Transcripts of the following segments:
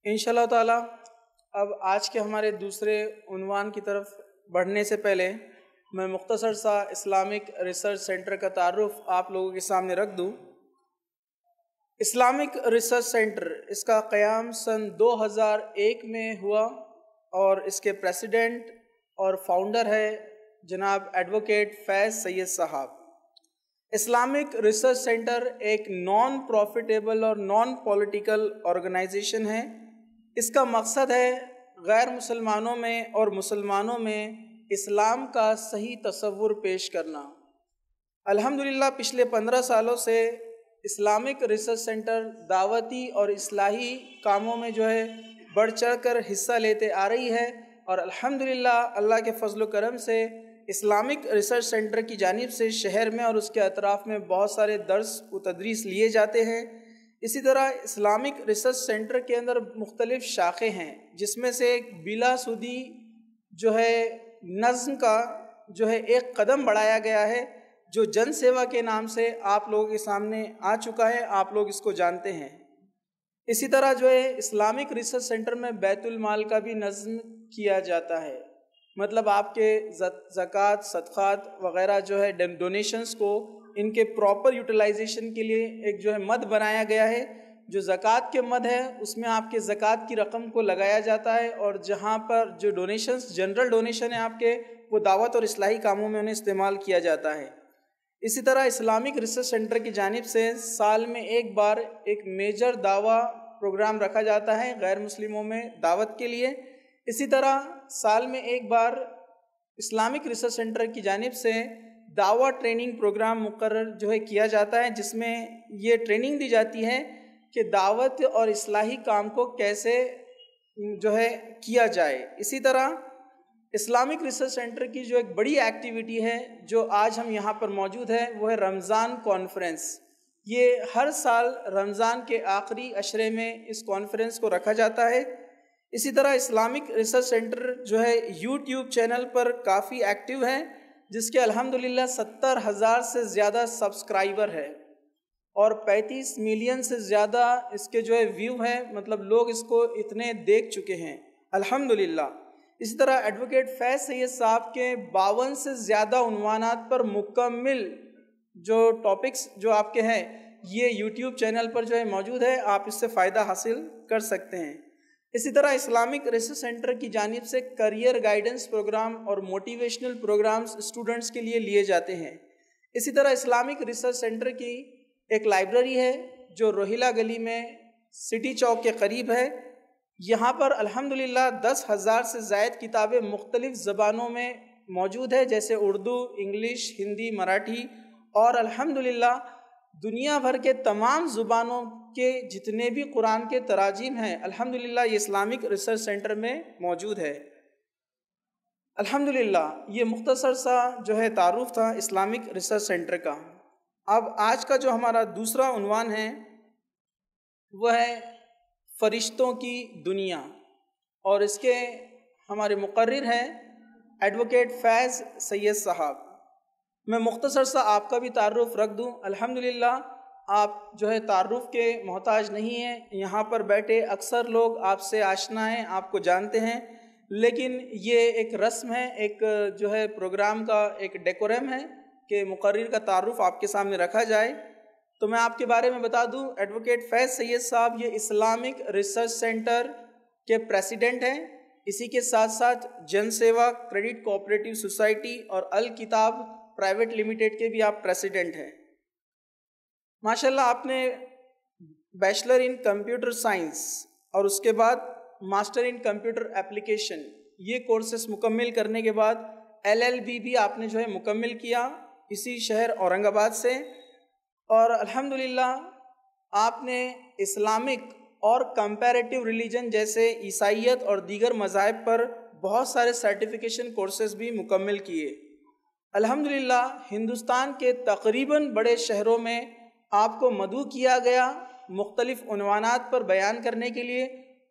انشاءاللہ تعالی اب آج کے ہمارے دوسرے عنوان کی طرف بڑھنے سے پہلے میں مختصر سا اسلامک ریسرچ سینٹر کا تعارف آپ لوگوں کے سامنے رکھ دوں۔ اسلامک ریسرچ سینٹر اس کا قیام سن 2001 میں ہوا اور اس کے پریزیڈنٹ اور فاؤنڈر ہے جناب ایڈوکیٹ فیض سید صاحب۔ اسلامک ریسرچ سینٹر ایک نان پروفیٹیبل اور نان پولیٹیکل آرگنائزیشن ہے۔ اس کا مقصد ہے غیر مسلمانوں میں اور مسلمانوں میں اسلام کا صحیح تصور پیش کرنا۔ الحمدللہ پچھلے 15 سالوں سے اسلامک ریسرچ سینٹر دعوتی اور اصلاحی کاموں میں بڑھ چڑھ کر حصہ لیتے آ رہی ہے، اور الحمدللہ اللہ کے فضل و کرم سے اسلامک ریسرچ سینٹر کی جانب سے شہر میں اور اس کے اطراف میں بہت سارے درس و تدریس لیے جاتے ہیں۔ اسی طرح اسلامک ریسرچ سینٹر کے اندر مختلف شاخیں ہیں، جس میں سے ایک بلا سودی نظم کا ایک قدم بڑھایا گیا ہے، جو جن سیوا کے نام سے آپ لوگوں کے سامنے آ چکا ہے، آپ لوگ اس کو جانتے ہیں۔ اسی طرح اسلامک ریسرچ سینٹر میں بیت المال کا بھی نظم کیا جاتا ہے، مطلب آپ کے زکوٰۃ، صدقات وغیرہ ڈونیشنز کو ان کے پراپر یوٹیلائزیشن کے لیے ایک مد بنایا گیا ہے۔ جو زکوٰۃ کے مد ہے اس میں آپ کے زکوٰۃ کی رقم کو لگایا جاتا ہے، اور جہاں پر جو ڈونیشنز جنرل ڈونیشن ہیں آپ کے، وہ دعوت اور اصلاحی کاموں میں انہیں استعمال کیا جاتا ہے۔ اسی طرح اسلامک ریسرچ سینٹر کی جانب سے سال میں ایک بار ایک میجر دعویٰ پروگرام رکھا جاتا ہے غیر مسلموں میں دعوت کے لیے۔ اسی طرح سال میں ایک بار اسلامک ریسرچ سینٹر کی جانب سے دعویٰ ٹریننگ پروگرام مقرر کیا جاتا ہے، جس میں یہ ٹریننگ دی جاتی ہے کہ دعوت اور اصلاحی کام کو کیسے کیا جائے۔ اسی طرح اسلامک ریسرچ سینٹر کی ایک بڑی ایکٹیویٹی ہے جو آج ہم یہاں پر موجود ہے، وہ ہے رمضان کانفرنس۔ یہ ہر سال رمضان کے آخری عشرے میں اس کانفرنس کو رکھا جاتا ہے۔ اسی طرح Islamic research centre YouTube channel پر کافی ایکٹیو ہے، جس کے الحمدللہ 70,000 سے زیادہ سبسکرائبر ہے، اور 35 ملین سے زیادہ اس کے ویو ہیں، مطلب لوگ اس کو اتنے دیکھ چکے ہیں الحمدللہ۔ اسی طرح ایڈوکیٹ فیض سید صاحب کے 52 سے زیادہ عنوانات پر مکمل ٹاپکس آپ کے ہیں، یہ یوٹیوب چینل پر موجود ہے، آپ اس سے فائدہ حاصل کر سکتے ہیں۔ اسی طرح اسلامک ریسرچ سینٹر کی جانب سے کریئر گائیڈنس پروگرام اور موٹیویشنل پروگرامز اسٹوڈنٹس کے لیے لیے جاتے ہیں۔ اسی طرح اسلامک ریسرچ سینٹر کی ایک لائبریری ہے جو روہیلا گلی میں سٹی چوک کے قریب ہے۔ یہاں پر الحمدللہ 10,000 سے زائد کتابیں مختلف زبانوں میں موجود ہے، جیسے اردو، انگلش، ہندی، مراٹھی، اور الحمدللہ دنیا بھر کے تمام زبانوں کے جتنے بھی قرآن کے تراجم ہیں الحمدللہ یہ اسلامک ریسرچ سینٹر میں موجود ہے۔ الحمدللہ یہ مختصر سا تعارف تھا اسلامک ریسرچ سینٹر کا۔ اب آج کا ہمارا دوسرا عنوان ہے وہ ہے فرشتوں کی دنیا، اور اس کے ہمارے مقرر ہیں ایڈوکیٹ فیض سید صاحب۔ میں مختصر سا آپ کا بھی تعارف رکھ دوں۔ الحمدللہ آپ تعارف کے محتاج نہیں ہیں، یہاں پر بیٹھے اکثر لوگ آپ سے آشنا ہیں، آپ کو جانتے ہیں، لیکن یہ ایک رسم ہے، ایک پروگرام کا ایک ڈیکورم ہے کہ مقرر کا تعارف آپ کے سامنے رکھا جائے۔ تو میں آپ کے بارے میں بتا دوں، ایڈوکیٹ فیض سید صاحب یہ اسلامک ریسرچ سینٹر کے پریزیڈنٹ ہیں، اسی کے ساتھ ساتھ جن سیوا کریڈٹ کوآپریٹو سوسائٹی اور الکتاب پرائیویٹ لمیٹڈ کے بھی آپ پریزیڈنٹ ہیں۔ ماشاءاللہ آپ نے بیچلر ان کمپیوٹر سائنس اور اس کے بعد ماسٹر ان کمپیوٹر ایپلیکیشن یہ کورسز مکمل کرنے کے بعد LLB بھی آپ نے مکمل کیا اسی شہر اورنگ آباد سے، اور الحمدللہ آپ نے اسلامک اور کمپیریٹیو ریلیجن جیسے عیسائیت اور دیگر مذاہب پر بہت سارے سرٹیفیکیشن کورسز بھی مکمل کیے۔ الحمدللہ ہندوستان کے تقریباً بڑے شہروں میں آپ کو مدعو کیا گیا مختلف عنوانات پر بیان کرنے کے لیے،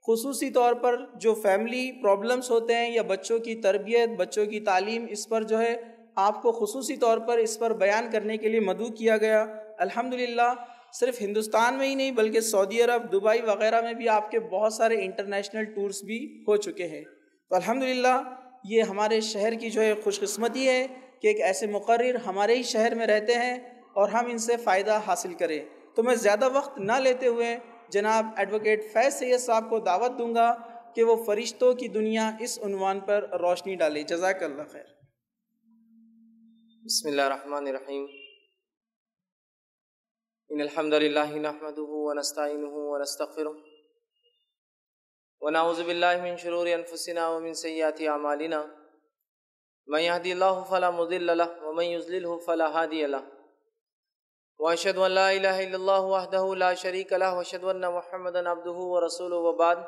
خصوصی طور پر جو فیملی پرابلمز ہوتے ہیں یا بچوں کی تربیت، بچوں کی تعلیم، اس پر آپ کو خصوصی طور پر اس پر بیان کرنے کے لیے مدعو کیا گیا۔ الحمدللہ صرف ہندوستان میں ہی نہیں بلکہ سعودی عرب، دبئی وغیرہ میں بھی آپ کے بہت سارے انٹرنیشنل ٹورز بھی ہو چکے ہیں۔ تو الحمدللہ یہ ہمارے شہر کی جو ہے خوش قسمتی ہے کہ ایک ایسے مقرر ہمارے ہی شہر میں رہتے ہیں اور ہم ان سے فائدہ حاصل کریں۔ تو میں زیادہ وقت نہ لیتے ہوئے جناب ایڈوکیٹ فیض سید صاحب کو دعوت دوں گا کہ وہ فرشتوں کی دنیا اس عنوان پر روشنی ڈالے۔ جزاک اللہ خیر۔ بسم اللہ الرحمن الرحیم۔ ان الحمد للہ نحمده ونستعینه ونستغفره ونعوذ باللہ من شرور انفسنا ومن سیئات اعمالنا من يهدي الله فلا مضل له ومن يضلل فلا هادي له واشهد ان لا اله الا الله وحده لا شريك له واشهد ان محمدا عبده ورسوله وبعد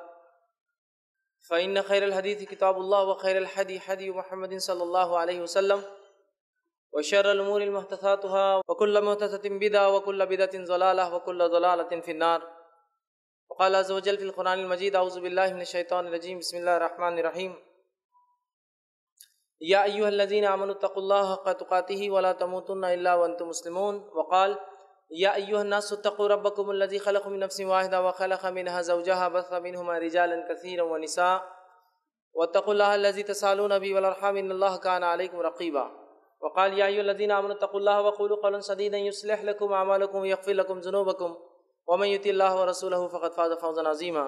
فان خير الحديث كتاب الله وخير الهدي هدي محمد صلى الله عليه وسلم وشر الامور محدثاتها وكل محدثة بدعة وكل بدعة ضلالة وكل ضلالة في النار وقال عز وجل في القرآن المجيد اعوذ بالله من الشيطان الرجيم بسم الله الرحمن الرحيم يا ايها الذين امنوا اتقوا الله حق تقاته ولا تموتن الا وانتم مسلمون وقال يا ايها الناس اتقوا ربكم الذي خلقكم من نفس واحدة وخلق منها زوجها بث منهما رجالا كثيرا ونساء واتقوا الله الذي تسالون به والارحام ان الله كان عليكم رقيبا وقال يا أيها الذين آمنوا اتقوا الله وقولوا قولا سديدا يصلح لكم أعمالكم ويغفر لكم ذنوبكم ومن يطع الله ورسوله فقد فاز فوزا عظيما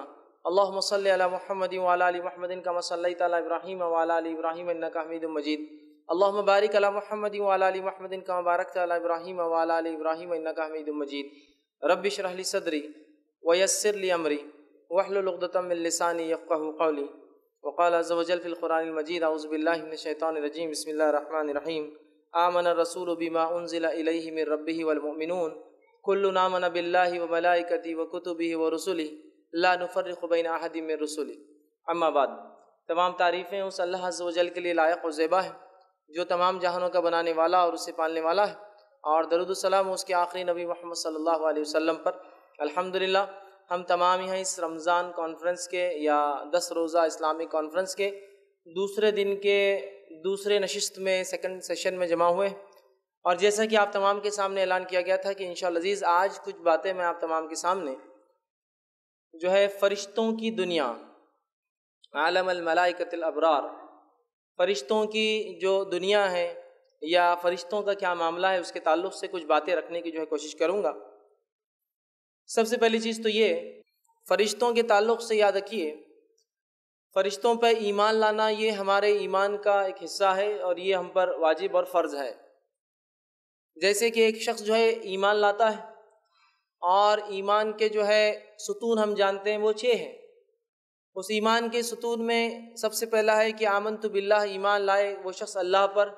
اللهم صل على محمد وعلى آل محمد كما صليت على إبراهيم وعلى آل إبراهيم إنك حميد مجيد اللهم بارك على محمد وعلى آل محمد كما باركت على إبراهيم وعلى آل إبراهيم إنك حميد مجيد رب اشرح لي صدري ويسر لي أمري واحلل عقدة من لساني يفقهوا قولي وقال عز وجل في القرآن المجيد اعوذ بالله من الشيطان الرجيم بسم الله الرحمن الرحيم آمن الرسول بما انزل الیہ من ربہ والمؤمنون کل آمن باللہ وملائکتہ وکتبہ ورسلہ لا نفرق بین احد من رسلہ اما بعد۔ تمام تعریفیں اس اللہ عز و جل کے لیے لائق و زیبا ہے جو تمام جہانوں کا بنانے والا اور اسے پالنے والا ہے، اور درود و سلام اس کے آخری نبی محمد صلی اللہ علیہ وسلم پر۔ الحمدللہ ہم تمام یہاں اس رمضان کانفرنس کے یا 10 روزہ اسلامی کانفرنس کے دوسرے دن کے دوسرے نشست میں سیکنڈ سیشن میں جمع ہوئے، اور جیسا کہ آپ تمام کے سامنے اعلان کیا گیا تھا کہ انشاءاللہ عزیز آج کچھ باتیں میں آپ تمام کے سامنے جو ہے فرشتوں کی دنیا، عالم الملائکۃ الابرار، فرشتوں کی جو دنیا ہے یا فرشتوں کا کیا معاملہ ہے اس کے تعلق سے کچھ باتیں رکھنے کی جو ہے کوشش کروں گا۔ سب سے پہلی چیز تو یہ، فرشتوں کے تعلق سے یاد رکھیے فرشتوں پہ ایمان لانا یہ ہمارے ایمان کا ایک حصہ ہے اور یہ ہم پر واجب اور فرض ہے۔ جیسے کہ ایک شخص جو ہے ایمان لاتا ہے اور ایمان کے جو ہے ستون ہم جانتے ہیں وہ 6 ہیں۔ اس ایمان کے ستون میں سب سے پہلا ہے کہ آمنت باللہ، ایمان لائے وہ شخص اللہ پر،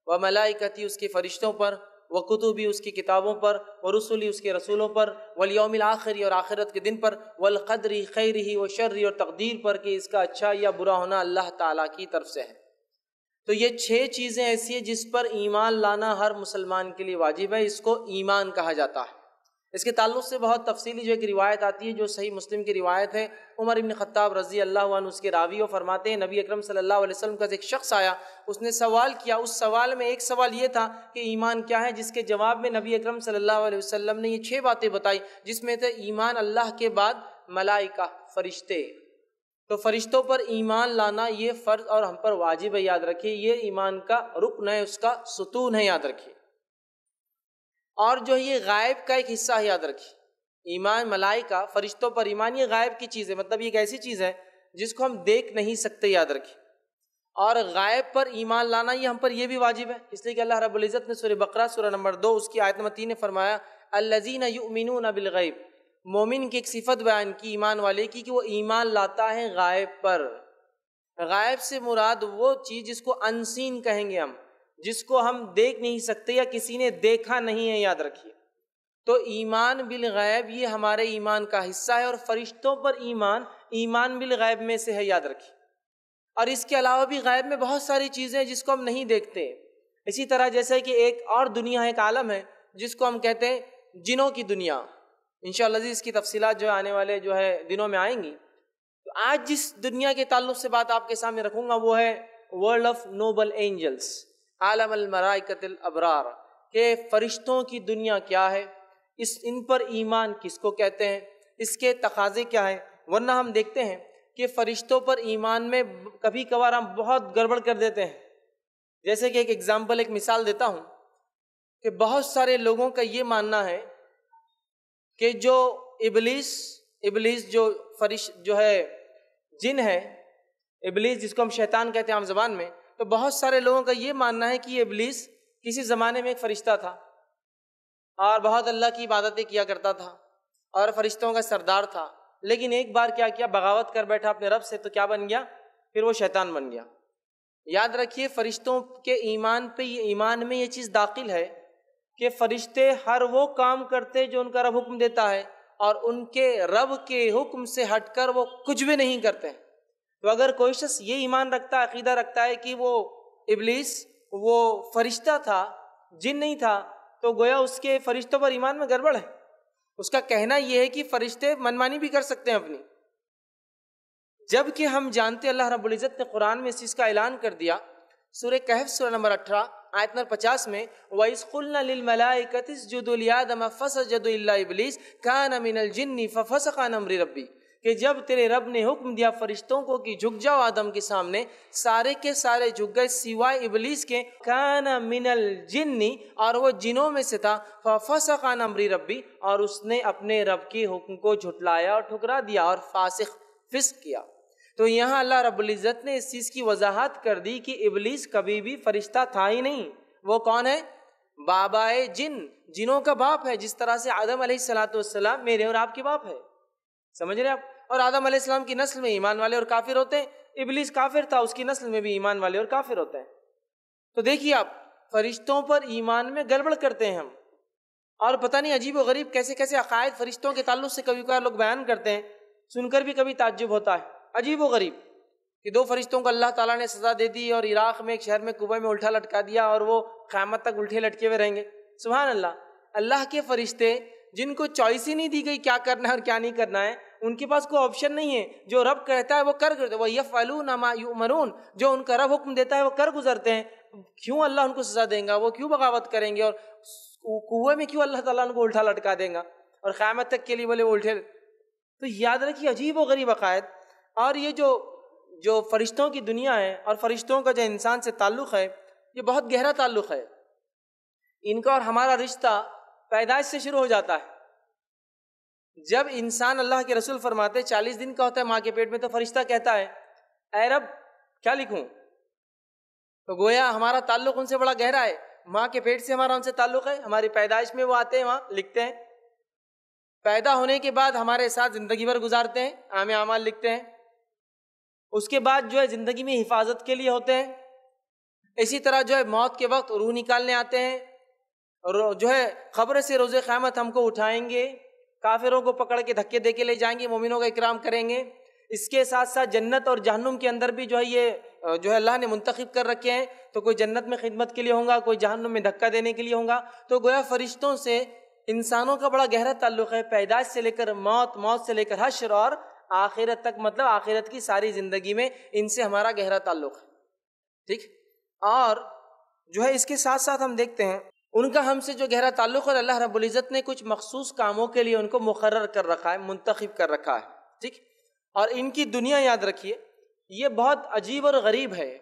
و ملائکتی اس کے فرشتوں پر، و کتبی اس کی کتابوں پر، و رسولی اس کے رسولوں پر، والیوم الآخری اور آخرت کے دن پر، والقدر خیرہ و شرہ اور تقدیر پر کہ اس کا اچھا یا برا ہونا اللہ تعالیٰ کی طرف سے ہے۔ تو یہ 6 چیزیں ایسی ہیں جس پر ایمان لانا ہر مسلمان کے لیے واجب ہے، اس کو ایمان کہا جاتا ہے۔ اس کے تعلق سے بہت تفصیلی جو ایک روایت آتی ہے جو صحیح مسلم کی روایت ہے، عمر ابن خطاب رضی اللہ عنہ اس کے راوی، اور فرماتے ہیں نبی اکرم صلی اللہ علیہ وسلم کا ایک شخص آیا، اس نے سوال کیا، اس سوال میں ایک سوال یہ تھا کہ ایمان کیا ہے، جس کے جواب میں نبی اکرم صلی اللہ علیہ وسلم نے یہ 6 باتیں بتائی، جس میں تھے ایمان اللہ کے بعد ملائکہ، فرشتے۔ تو فرشتوں پر ایمان لانا یہ فرض اور ہم پر واجب ہے، یاد رکھیے یہ ایمان کا رکن ہے، اس کا ستون ہے، یاد رکھیے۔ اور جو یہ غائب کا ایک حصہ ہے، یاد رکھیے ایمان ملائکہ فرشتوں پر ایمان یہ غائب کی چیز ہے، مطلب یہ ایک ایسی چیز ہے جس کو ہم دیکھ نہیں سکتے، یاد رکھیے۔ اور غائب پر ایمان لانا یہ ہم پر یہ بھی واجب ہے، اس لیے کہ اللہ رب العزت نے سورہ بقرہ سورہ نمبر 2 اس کی آیت نمبر 3 نے فرمایا الذین یؤمنون بالغیب، مومن کی ایک صفت بیان کی ایمان والے کی کہ وہ ایمان لاتا ہے غائب پر۔ غائب سے مراد وہ چیز جس کو انسین کہیں گے ہم، جس کو ہم دیکھ نہیں سکتے یا کسی نے دیکھا نہیں ہے، یاد رکھیے۔ تو ایمان بالغیب یہ ہمارے ایمان کا حصہ ہے، اور فرشتوں پر ایمان بالغیب میں سے ہے، یاد رکھیے۔ اور اس کے علاوہ بھی غیب میں بہت ساری چیزیں ہیں جس کو ہم نہیں دیکھتے، اسی طرح جیسے کہ ایک اور دنیا ہے، ایک عالم ہے جس کو ہم کہتے ہیں جنوں کی دنیا۔ انشاءاللہ اس کی تفصیلات جو آنے والے جو ہے دنوں میں آئیں گی۔ تو آج جس دنیا کے تعلق سے بات آپ کے سامنے رکھوں گا وہ ہے ورلڈ آف نوبل اینجلس، عالم الملائکۃ الابرار، کہ فرشتوں کی دنیا کیا ہے، ان پر ایمان کس کو کہتے ہیں، اس کے تقاضے کیا ہیں، ورنہ ہم دیکھتے ہیں کہ فرشتوں پر ایمان میں کبھی کبھار ہم بہت گڑبڑ کر دیتے ہیں. جیسے کہ ایک مثال دیتا ہوں کہ بہت سارے لوگوں کا یہ ماننا ہے کہ جو ابلیس جو ہے جن ہے، ابلیس جس کو ہم شیطان کہتے ہیں عام زبان میں، تو بہت سارے لوگوں کا یہ ماننا ہے کہ یہ ابلیس کسی زمانے میں ایک فرشتہ تھا اور بہت اللہ کی عبادتیں کیا کرتا تھا اور فرشتوں کا سردار تھا، لیکن ایک بار کیا کیا، بغاوت کر بیٹھا اپنے رب سے، تو کیا بن گیا، پھر وہ شیطان بن گیا. یاد رکھیے فرشتوں کے ایمان میں یہ چیز داخل ہے کہ فرشتے ہر وہ کام کرتے جو ان کا رب حکم دیتا ہے اور ان کے رب کے حکم سے ہٹ کر وہ کچھ بھی نہیں کرتے. تو اگر کوئی شخص یہ ایمان رکھتا ہے، عقیدہ رکھتا ہے کہ وہ ابلیس وہ فرشتہ تھا، جن نہیں تھا، تو گویا اس کے فرشتوں پر ایمان میں گڑبڑ ہے. اس کا کہنا یہ ہے کہ فرشتے منمانی بھی کر سکتے ہیں اپنی، جبکہ ہم جانتے اللہ رب العزت نے قرآن میں اس چیز کا اعلان کر دیا. سورہ کہف سورہ نمبر 18 آیت نمبر 50 میں وَإِذْ قُلْنَا لِلْمَلَائِكَةِ اسْجُدُوا لِآدَمَ فَسَجَدُوا إِلَّا إِبْلِيسَ كَانَ مِنَ الْجِنِّ فَفَسَقَ عَنْ أَمْرِ رَبِّهِ، کہ جب تیرے رب نے حکم دیا فرشتوں کو کہ جھک جاؤ آدم کے سامنے، سارے کے سارے جھک گئے سوائے ابلیس کے. كَانَ مِنَ الْجِنِّ، اور وہ جنوں میں سے تھا. فَفَسَقَ عَنْ أَمْرِ رَبِّهِ، اور اس نے اپنے رب کے حکم کو جھٹلایا اور ٹھکرا دیا اور فسق کیا. تو یہاں اللہ رب العزت نے اس چیز کی وضاحت کر دی کہ ابلیس کبھی بھی فرشتہ تھا ہی نہیں. وہ کون ہے؟ بابائے جنوں کا باپ ہے. جس طرح سے آدم علیہ السلام میرے اور آپ کے باپ ہے، سمجھ رہے آپ؟ اور آدم علیہ السلام کی نسل میں ایمان والے اور کافر ہوتے ہیں. ابلیس کافر تھا، اس کی نسل میں بھی ایمان والے اور کافر ہوتے ہیں. تو دیکھیے آپ، فرشتوں پر ایمان میں گڑبڑ کرتے ہیں ہم، اور پتہ نہیں عجیب و غریب کیسے کیسے عقائد فرشتوں کے تعلق سے کبھی کبھار لوگ بیان کرتے ہیں، سن کر بھی کبھی تعجب ہوتا ہے. عجیب و غریب کہ 2 فرشتوں کو اللہ تعالیٰ نے سزا دے دی اور عراق میں ایک شہر میں کوبہ میں الٹا لٹکا دیا اور وہ قیامت تک الٹے لٹکے ہوئے رہیں گے. سبحان اللہ. اللہ کے فرشتے جن کو چوائس ہی نہیں دی گئی کیا کرنا ہے اور کیا نہیں کرنا ہے، ان کے پاس کوئی آپشن نہیں ہے. جو رب کہتا ہے وہ کر گزرتے، وَيَفْعَلُونَ مَا يُؤْمَرُونَ، جو ان کا رب حکم دیتا ہے وہ کر گزرتے ہیں. کیوں اللہ ان کو سزا دیں گا؟ وہ کیوں بغاوت کریں گے؟ اور کوے میں کیوں اللہ تعالیٰ ان کو الٹا لٹکا دیں گا اور قیامت تک کے لیے بولے وہ الٹے؟ تو یاد رکھیے عجیب و غریب عقائد. اور یہ جو فرشتوں کی دنیا ہے اور فرشتوں کا جو انسان سے تعلق ہے، یہ بہت گہرا تعلق ہے. ان کا اور ہمارا رشتہ پیدائش سے شروع ہو جاتا ہے. جب انسان، اللہ کے رسول فرماتے 40 دن کا ہوتا ہے ماں کے پیٹ میں، تو فرشتہ کہتا ہے اے رب کیا لکھوں؟ تو گویا ہمارا تعلق ان سے بڑا گہرا ہے. ماں کے پیٹ سے ہمارا ان سے تعلق ہے، ہماری پیدائش میں وہ آتے ہیں، وہاں لکھتے ہیں. پیدا ہونے کے بعد ہمارے ساتھ زندگی بھر گزارتے ہیں، اعمال لکھتے ہیں. اس کے بعد جو ہے زندگی میں حفاظت کے لیے ہوتے ہیں. اسی طرح جو ہے موت کے وقت روح نکالنے آتے ہیں، اور جو ہے قبر سے روز قیامت ہم کو اٹھائیں گے، کافروں کو پکڑ کے دھکے دے کے لے جائیں گے، مومنوں کا اکرام کریں گے. اس کے ساتھ ساتھ جنت اور جہنم کے اندر بھی جو ہے یہ جو ہے اللہ نے منتخب کر رکھے ہیں. تو کوئی جنت میں خدمت کے لیے ہوں گا، کوئی جہنم میں دھکا دینے کے لیے ہوں گا. تو گویا فرشتوں سے انسانوں کا بڑا گہرا تعلق ہے، پیدائش سے لے کر موت سے لے کر حشر اور آخرت تک، مطلب آخرت کی ساری زندگی میں ان سے ہمارا گہرا تعلق ہے. ٹھیک. اور جو ہے اس کے ساتھ ساتھ ہم دیکھتے ہیں ان کا ہم سے جو گہرا تعلق ہے، اللہ رب العزت نے کچھ مخصوص کاموں کے لیے ان کو مقرر کر رکھا ہے، منتخب کر رکھا ہے. ٹھیک. اور ان کی دنیا یاد رکھیے یہ بہت عجیب اور غریب ہے،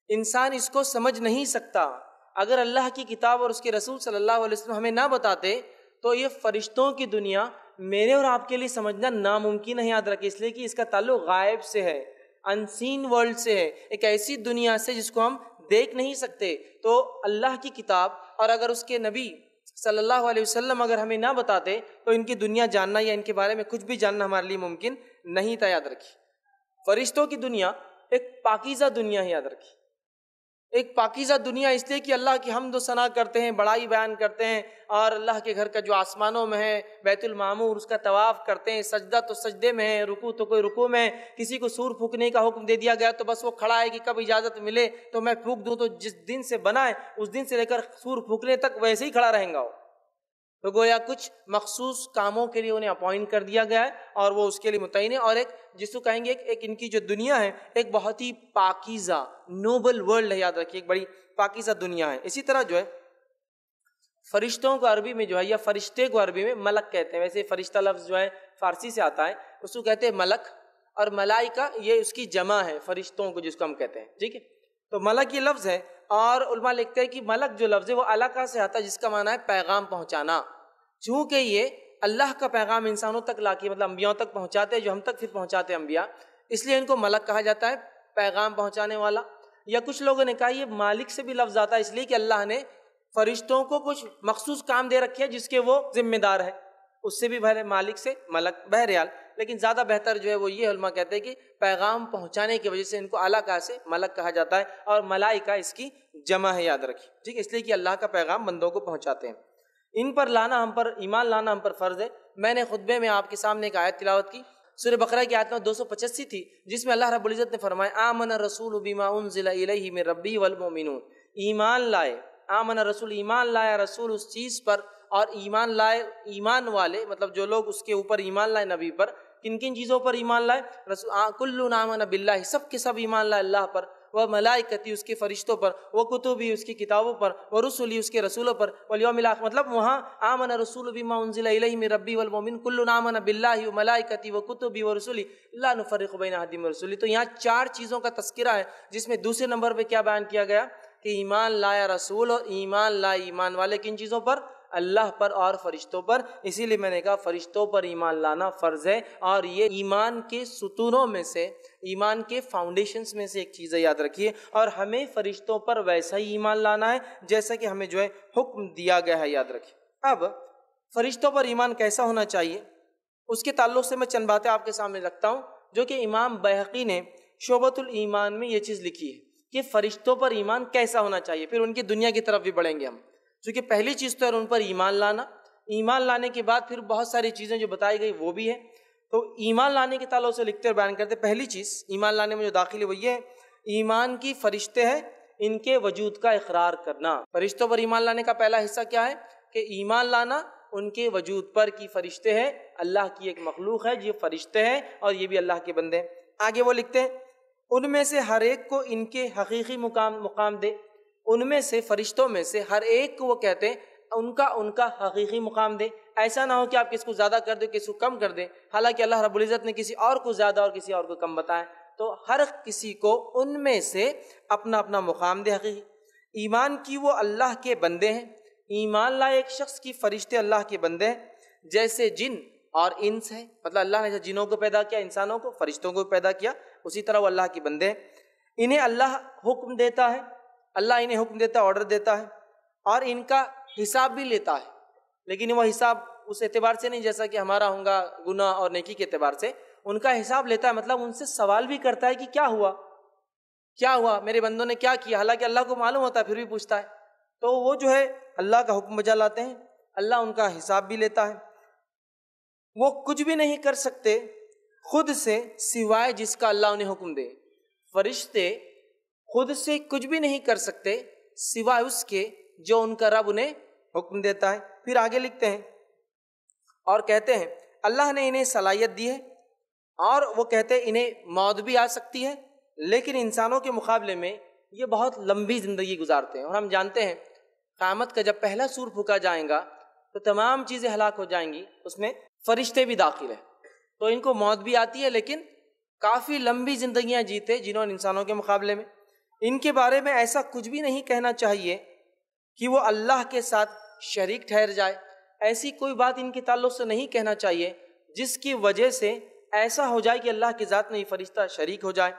انسان اس کو سمجھ نہیں سکتا. اگر اللہ کی کتاب اور اس کے رسول صلی اللہ علیہ وسلم ہمیں نہ بتاتے تو یہ فرشتوں کی دنیا میرے اور آپ کے لیے سمجھنا ناممکن ہے. یاد رکھیں، اس لیے کہ اس کا تعلق غائب سے ہے، انسین ورلڈ سے ہے، ایک ایسی دنیا سے جس کو ہم دیکھ نہیں سکتے. تو اللہ کی کتاب اور اگر اس کے نبی صلی اللہ علیہ وسلم اگر ہمیں نہ بتاتے تو ان کی دنیا جاننا یا ان کے بارے میں کچھ بھی جاننا ہمارے لیے ممکن نہیں تھا. یاد رکھیے فرشتوں کی دنیا ایک پاکیزہ دنیا ہے. یاد رکھیے ایک پاکیزہ دنیا اس لیے کہ اللہ کی حمد و ثنا کرتے ہیں، بڑائی بیان کرتے ہیں، اور اللہ کے گھر کا جو آسمانوں میں ہے بیت المعمور اس کا طواف کرتے ہیں. سجدہ تو سجدے میں ہے، رکوع تو کوئی رکوع میں ہے. کسی کو سور پھونکنے کا حکم دے دیا گیا تو بس وہ کھڑا ہے کہ کب اجازت ملے تو میں پھونک دوں. تو جس دن سے بنا ہے اس دن سے لے کر سور پھونکنے تک ویسے ہی کھڑا رہیں گا. تو گویا کچھ مخصوص کاموں کے لیے انہیں اپوائنٹ کر دیا گیا ہے اور وہ اس کے لیے متعین ہے. اور ایک جس کو کہیں گے ایک ان کی جو دنیا ہے ایک بہت ہی پاکیزہ نوبل ورلڈ ہے. یاد رکھیے ایک بڑی پاکیزہ دنیا ہے. اسی طرح جو ہے فرشتوں کو عربی میں جو ہے یا فرشتے کو عربی میں ملک کہتے ہیں. ویسے فرشتہ لفظ جو ہے فارسی سے آتا ہے, اس کو کہتے ہیں ملک, اور ملائکہ یہ اس کی جمع ہے فرشتوں کو جس کو ہم کہتے ہیں. ٹھیک ہے, تو ملک یہ لفظ ہے. اور علماء لکھتے ہیں کہ ملک جو لفظ ہے وہ علاقہ سے آتا ہے جس کا معنی ہے پیغام پہنچانا. چونکہ یہ اللہ کا پیغام انسانوں تک لا کے مطلب انبیاء تک پہنچاتے ہیں, جو ہم تک پھر پہنچاتے ہیں انبیاء, اس لیے ان کو ملک کہا جاتا ہے, پیغام پہنچانے والا. یا کچھ لوگوں نے کہا یہ مالک سے بھی لفظ آتا ہے اس لیے کہ اللہ نے فرشتوں کو کچھ مخصوص کام دے رکھے ہیں جس کے وہ ذمہ دار ہے, اس سے بھی بہر مالک سے ملک. بہرحال لیکن زیادہ بہتر جو ہے وہ یہ علماء کہتے ہیں کہ پیغام پہنچانے کی وجہ سے ان کو اعلیٰ کا سے ملک کہا جاتا ہے, اور ملائکہ اس کی جمع ہے, یاد رکھیے. ٹھیک ہے, اس لیے کہ اللہ کا پیغام بندوں کو پہنچاتے ہیں. ان پر لانا ہم پر, ایمان لانا ہم پر فرض ہے. میں نے خطبے میں آپ کے سامنے ایک آیت تلاوت کی, سورہ بقرہ کی آیت 285 تھی, جس میں اللہ رب العزت نے فرمایا آمن الرسول بما انزل الیہ من ربہ والمؤمنون. ایمان لائے, آمن الرسول ایمان لایا رسول اس چیز پر, اور ایمان لائے ایمان والے مطلب جو لوگ اس کے اوپر ایمان لائے نبی پر. کن کن چیزوں پر ایمان لائے؟ کل آمن باللہ, سب کے سب ایمان لائے اللہ پر, وہ ملائکتی اس کے فرشتوں پر, وہ کتبی اس کی کتابوں پر, وہ رسولی اس کے رسولوں پر, والیوم الاخر. مطلب وہاں آمن رسول بما انزل الیہ من ربی والمؤمن کل آمن باللہ وملائکتی وکتبی ورسولی لا نفرق بین احد من رسولی. تو یہاں 4 چیزوں کا تذکرہ ہے, جس میں دوسرے نمبر پہ کیا بیان کیا گیا کہ ایمان لایا رسول, اور ایمان لائے ایمان والے کن چیزوں پر؟ اللہ پر اور فرشتوں پر. اسی لیے میں نے کہا فرشتوں پر ایمان لانا فرض ہے, اور یہ ایمان کے ستونوں میں سے, ایمان کے فاؤنڈیشنز میں سے ایک چیز ہے, یاد رکھیے. اور ہمیں فرشتوں پر ویسا ہی ایمان لانا ہے جیسا کہ ہمیں جو ہے حکم دیا گیا ہے, یاد رکھیے. اب فرشتوں پر ایمان کیسا ہونا چاہیے, اس کے تعلق سے میں چند باتیں آپ کے سامنے رکھتا ہوں, جو کہ امام بیہقی نے شعبۃ الایمان میں یہ چیز لکھی ہے کہ فرشتوں پر ایمان کیسا ہونا چاہیے. پھر ان کی دنیا کی طرف بھی بڑھیں گے ہم, چونکہ پہلی چیز تو ہے ان پر ایمان لانا. ایمان لانے کے بعد پھر بہت ساری چیزیں جو بتائی گئی وہ بھی ہے. تو ایمان لانے کے تعلق سے لکھتے اور بیان کرتے, پہلی چیز ایمان لانے میں جو داخل ہے وہ یہ ہے, ایمان کی فرشتے ہیں ان کے وجود کا اقرار کرنا. فرشتوں پر ایمان لانے کا پہلا حصہ کیا ہے کہ ایمان لانا ان کے وجود پر کی فرشتے ہیں, اللہ کی ایک مخلوق ہے, یہ فرشتے ہیں اور یہ بھی اللہ کے بندے ہیں. آگے وہ لکھتے ہیں ان میں سے ہر ایک کو ان کے حقیقی مقام دے. ان میں سے فرشتوں میں سے ہر ایک کو وہ کہتے ہیں ان کا حقیقی مقام دے. ایسا نہ ہو کہ آپ کس کو زیادہ کر دیں کسی کو کم کر دیں, حالانکہ اللہ رب العزت نے کسی اور کو زیادہ اور کسی اور کو کم بتایا. تو ہر کسی کو ان میں سے اپنا اپنا مقام دے حقیقی. ایمان کی وہ اللہ کے بندے ہیں, ایمان لائے ایک شخص کی فرشتے اللہ کے بندے ہیں, جیسے جن اور انس ہیں. مطلب اللہ نے جیسے جنوں کو پیدا کیا, انسانوں کو, فرشتوں کو پیدا کیا, اسی طرح وہ اللہ کے بندے ہیں. انہیں اللہ حکم دیتا ہے, اللہ انہیں حکم دیتا ہے, آرڈر دیتا ہے, اور ان کا حساب بھی لیتا ہے. لیکن وہ حساب اس اعتبار سے نہیں جیسا کہ ہمارا ہوں گا گناہ اور نیکی کے اعتبار سے. ان کا حساب لیتا ہے, مطلب ان سے سوال بھی کرتا ہے کہ کیا ہوا میرے بندوں نے کیا کیا, حالانکہ اللہ کو معلوم ہوتا ہے پھر بھی پوچھتا ہے. تو وہ جو ہے اللہ کا حکم بجا لاتے ہیں, اللہ ان کا حساب بھی لیتا ہے. وہ کچھ بھی نہیں کر سکتے خود سے سوائے جس کا اللہ انہیں حکم دے. فرشتے خود سے کچھ بھی نہیں کر سکتے سوائے اس کے جو ان کا رب انہیں حکم دیتا ہے. پھر آگے لکھتے ہیں اور کہتے ہیں اللہ نے انہیں صلاحیت دی ہے, اور وہ کہتے ہیں انہیں موت بھی آ سکتی ہے, لیکن انسانوں کے مقابلے میں یہ بہت لمبی زندگی گزارتے ہیں. اور ہم جانتے ہیں قیامت کا جب پہلا سور پھونکا جائے گا تو تمام چیزیں ہلاک ہو جائیں گی, اس میں فرشتے بھی داخل ہیں. تو ان کو موت بھی آتی ہے لیکن کافی لمبی زندگیاں جیتے جنہوں نے انسانوں کے مقابلے میں. ان کے بارے میں ایسا کچھ بھی نہیں کہنا چاہیے کہ وہ اللہ کے ساتھ شریک ٹھہر جائے. ایسی کوئی بات ان کے تعلق سے نہیں کہنا چاہیے جس کی وجہ سے ایسا ہو جائے کہ اللہ کی ذات میں یہ فرشتہ شریک ہو جائے.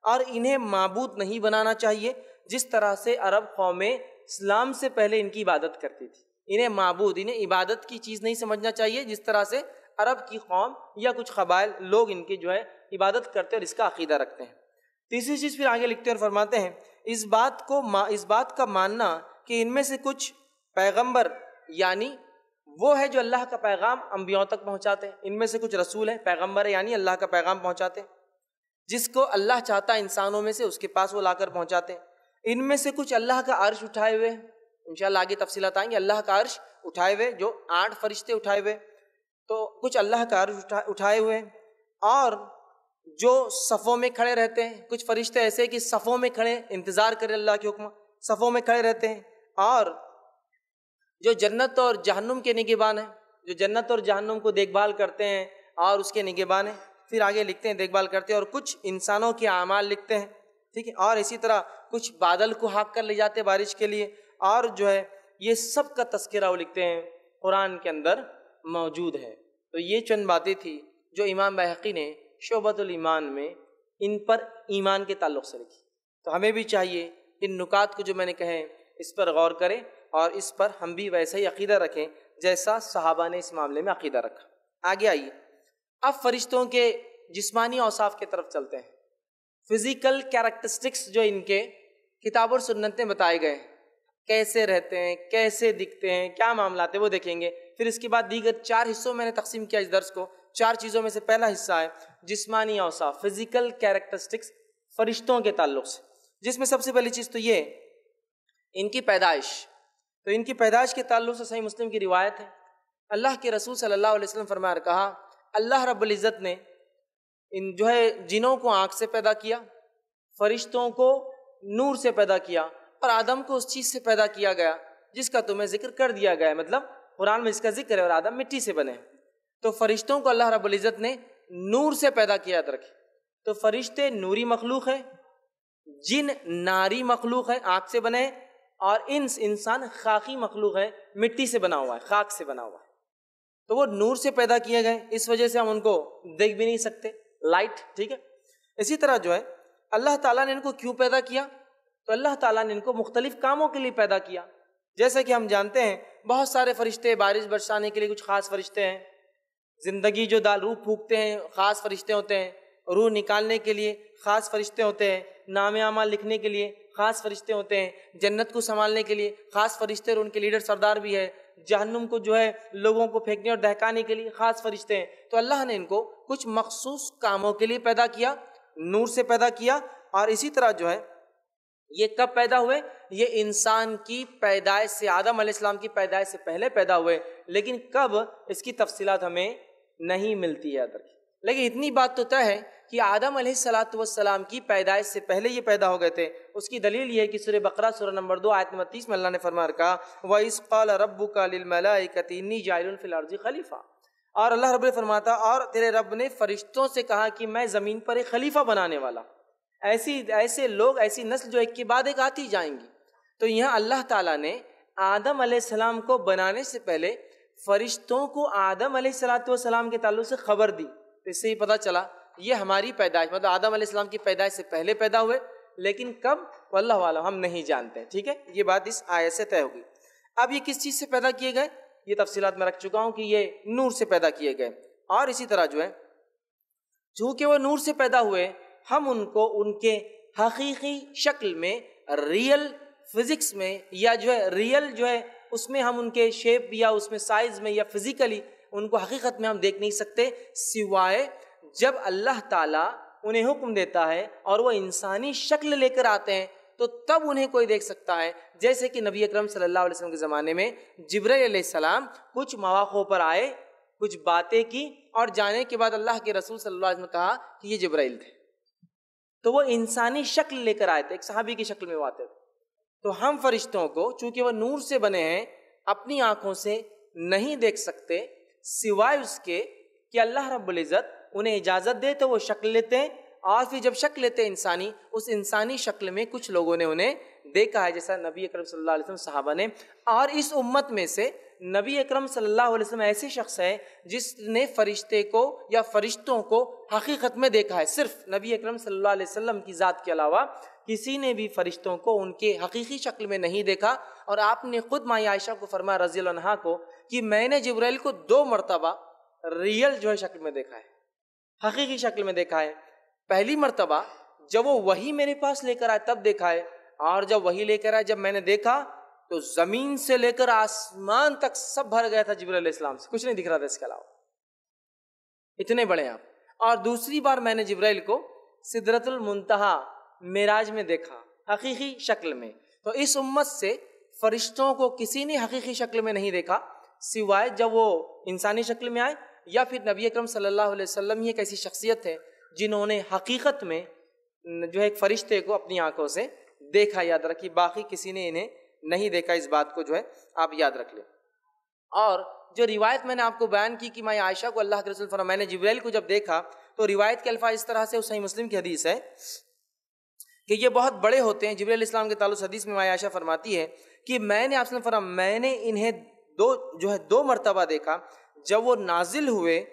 اور انہیں معبود نہیں بنانا چاہیے جس طرح سے عرب قومیں اسلام سے پہلے ان کی عبادت کرتی تھی. انہیں معبود, انہیں عبادت کی چیز نہیں سمجھنا چاہیے جس طرح سے عرب کی قوم یا کچھ قبائل لوگ ان کی جو ہے عبادت کرتے اور اس کا عقیدہ رکھتے ہیں. تیسری چیز پھر آگے لکھتے اور فرماتے ہیں اس بات کا ماننا کہ ان میں سے کچھ پیغمبر یعنی وہ ہے جو اللہ کا پیغام انبیاء تک پہنچاتے ہیں, ان میں سے کچھ رسول ہیں, پیغمبر ہے یعنی اللہ کا پیغام پہنچاتے ہیں, جس کو اللہ چاہتا ہے انسانوں میں سے اس کے پاس وہ لا کر پہنچاتے ہیں. ان میں سے کچھ اللہ کا عرش اٹھائے ہوئے ہیں, انشاءاللہ آگے تفصیلات آئیں گے. اللہ کا عرش اٹھائے ہوئے, جو 8 فرشتے اٹھائے ہوئے, تو کچھ اللہ کا عرش اٹھائے ہوئے ہیں, اور جو صفوں میں کھڑے رہتے ہیں. کچھ فرشتے ایسے کہ صفوں میں کھڑے انتظار کریں اللہ کے حکم, صفوں میں کھڑے رہتے ہیں. اور جو جنت اور جہنم کے نگہبان ہیں، جو جنت اور جہنم کو دیکھ بھال کرتے ہیں اور اس کے نگہبان ہیں. پھر آگے لکھتے ہیں دیکھ بھال کرتے ہیں، اور کچھ انسانوں کے اعمال لکھتے ہیں، ٹھیک ہے، اور اسی طرح کچھ بادل کو ہاک کر لے جاتے بارش کے لیے، اور جو ہے یہ سب کا تذکرہ وہ لکھتے ہیں قرآن کے اندر موجود ہے. تو یہ چند باتیں تھی جو امام بہقی نے شعبۃ الایمان میں ان پر ایمان کے تعلق سے لکھی. تو ہمیں بھی چاہیے ان نکات کو جو میں نے کہے اس پر غور کریں اور اس پر ہم بھی ویسا ہی عقیدہ رکھیں جیسا صحابہ نے اس معاملے میں عقیدہ رکھا. آگے آئیے، اب فرشتوں کے جسمانی اوصاف کی طرف چلتے ہیں. فزیکل کیریکٹرسٹکس جو ان کے کتاب اور سنت میں بتائے گئے، کیسے رہتے ہیں، کیسے دکھتے ہیں، کیا معاملات ہیں، وہ دیکھیں گے. پھر اس کے بعد دیگر 4 حصوں میں نے تقسیم کیا اس درس کو. 4 چیزوں میں سے پہلا حصہ ہے جسمانی اوصاف، فزیکل کیریکٹرسٹکس فرشتوں کے تعلق سے، جس میں سب سے پہلی چیز تو یہ ان کی پیدائش. تو ان کی پیدائش کے تعلق سے صحیح مسلم کی روایت ہے، اللہ کے رسول صلی اللہ علیہ وسلم فرمایا اور کہا، اللہ رب العزت نے ان جو ہے جنوں کو آنکھ سے پیدا کیا، فرشتوں کو نور سے پیدا کیا، اور آدم کو اس چیز سے پیدا کیا گیا جس کا تمہیں ذکر کر دیا گیا ہے، مطلب قرآن میں اس کا ذکر ہے، اور آدم مٹی سے بنے. تو فرشتوں کو اللہ رب العزت نے نور سے پیدا کیا. یاد رکھیں، تو فرشتے نوری مخلوق ہے، جن ناری مخلوق ہے، آنکھ سے بنے، اور انسان خاکی مخلوق ہے، مٹی سے بنا ہوا ہے، خاک سے بنا ہوا ہے. تو وہ نور سے پیدا کیے گئے، اس وجہ سے ہم ان کو دیکھ بھی نہیں سکتے، لائٹ، ٹھیک ہے. اسی طرح جو ہے اللہ تعالیٰ نے ان کو کیوں پیدا کیا؟ تو اللہ تعالیٰ نے ان کو مختلف کاموں کے لیے پیدا کیا. جیسا کہ ہم جانتے ہیں بہت سارے فرشتے بارش برسانے کے لیے کچھ خاص فرشتے ہیں، زندگی جو روح پھونکتے ہیں خاص فرشتے ہوتے ہیں، روح نکالنے کے لیے خاص فرشتے ہوتے ہیں، نام اعمال لکھنے کے لیے خاص فرشتے ہوتے ہیں، جنت کو سنبھالنے کے لیے خاص فرشتے اور ان کے لیڈر سردار بھی ہے، جہنم کو جو ہے لوگوں کو پھینکنے اور دہکانے کے لیے خاص فرشتے ہیں. تو اللہ نے ان کو کچھ مخصوص کاموں کے لیے پیدا کیا، نور سے پیدا کیا. اور اسی طرح جو ہے یہ کب پیدا ہوئے؟ یہ انسان کی پیدائش سے، آدم علیہ السلام کی پیدائش سے پہلے پیدا ہوئے، لیکن کب اس کی تفصیلات ہمیں نہیں ملتی ہے. لیکن اتنی بات تو طے ہے کہ آدم علیہ السلام کی پیدائش سے پہلے یہ پیدا ہو گئے تھے. اس کی دلیل یہ ہے کہ سورہ بقرہ سورہ نمبر 2 آیت نمبر 30 میں اللہ نے فرمایا کہا، وَإِذْ قَالَ رَبُّكَ لِلْمَلَائِكَةِ إِنِّي جَاعِلٌ فِي الْأَرْضِ خَلِيفَةً، اور اللہ رب نے فرماتا اور تیرے رب نے فرشتوں سے کہا کہ میں زمین پر ایک خلیفہ بنانے والا. ایسے لوگ، ایسی نسل جو ایک کے بعد ایک آتی جائیں گی. تو یہاں اللہ تعالیٰ نے آدم علیہ السلام کو بنانے سے پہلے فرشتوں کو آدم علیہ السلام کے تعلق سے خبر دی. تو اس سے ہی پتہ چلا یہ ہماری پیدائش، مطلب آدم علیہ السلام کی پیدائش سے پہلے پیدا ہوئے، لیکن کب واللہ عالم ہم نہیں جانتے. ٹھیک ہے، یہ بات اس آیت سے طے ہوگی. اب یہ کس چیز سے پیدا کیے گئے؟ یہ تفصیلات میں رکھ چکا ہوں کہ یہ نور سے پیدا کیے گئے. اور اسی طرح جو ہے چونکہ وہ نور سے پیدا ہوئے، ہم ان کو ان کے حقیقی شکل میں، ریئل فزکس میں، یا جو ہے ریئل جو ہے اس میں ہم ان کے شیپ یا اس میں سائز میں یا فزیکلی ان کو حقیقت میں ہم دیکھ نہیں سکتے، سوائے جب اللہ تعالیٰ انہیں حکم دیتا ہے اور وہ انسانی شکل لے کر آتے ہیں تو تب انہیں کوئی دیکھ سکتا ہے. جیسے کہ نبی اکرم صلی اللہ علیہ وسلم کے زمانے میں جبرائیل علیہ السلام کچھ مواقعوں پر آئے، کچھ باتیں کی، اور جانے کے بعد اللہ کے رسول صلی اللہ علیہ وسلم نے کہا کہ یہ جبرائیل تھے. تو وہ انسانی شکل لے کر آئے تھے، ایک صحابی کی شکل میں وہ آتے تھے. تو ہم فرشتوں کو چونکہ وہ نور سے بنے ہیں اپنی آنکھوں سے نہیں دیکھ سکتے، سوائے اس کے کہ اللہ رب العزت انہیں اجازت دے تو وہ شکل لیتے ہیں. اور پھر جب شکل لیتے ہیں انسانی، اس انسانی شکل میں کچھ لوگوں نے انہیں دیکھا ہے، جیسا نبی اکرم صلی اللہ علیہ وسلم صحابہ نے. اور اس امت میں سے نبی اکرم صلی اللہ علیہ وسلم ایسے شخص ہے جس نے فرشتے کو یا فرشتوں کو حقیقت میں دیکھا ہے. صرف نبی اکرم صلی اللہ علیہ وسلم کی ذات کے علاوہ کسی نے بھی فرشتوں کو ان کے حقیقی شکل میں نہیں دیکھا. اور آپ نے خود ماں عائشہ کو فرمایا رضی اللہ عنہا کو کہ میں نے جبرائیل کو 2 مرتبہ ریئل جو ہے شکل میں دیکھا ہے، حقیقی شکل میں دیکھا ہے. پہلی مرتبہ جب وہ وحی میرے پاس لے کر آئے تب دیکھا ہے، اور جب وحی لے کر آئے جب میں نے دیکھا تو زمین سے لے کر آسمان تک سب بھر گیا تھا جبرائیل علیہ السلام سے، کچھ نہیں دکھ رہا تھا اس کے علاوہ، اتنے بڑے آپ. اور دوسری بار میں نے جبرائیل کو سدرۃ المنتہا معراج میں دیکھا حقیقی شکل میں. تو اس امت سے فرشتوں کو کسی نے حقیقی شکل میں نہیں دیکھا سوائے جب وہ انسانی شکل میں آئے، یا پھر نبی اکرم صلی اللہ علیہ وسلم ہی ایک ایسی شخصیت ہے جنہوں نے حقیقت میں جو ہے ایک فرشتے کو اپنی آنکھوں سے دیکھا. یاد رکھی باقی کسی نے انہیں نہیں دیکھا، اس بات کو جو ہے آپ یاد رکھ لیں۔ اور جو روایت میں نے آپ کو بیان کی کہ میں عائشہ کو اللہ کے رسول فرمایا میں نے جبرائیل کو جب دیکھا، تو روایت کے الفاظ اس طرح سے، صحیح مسلم کی حدیث ہے کہ یہ بہت بڑے ہوتے ہیں۔ جبرائیل علیہ السلام کے تعلق حدیث میں عائشہ فرماتی ہے کہ میں نے آپ سے فرمایا میں نے انہیں دو مرتبہ دیکھا، جب وہ نازل ہوئے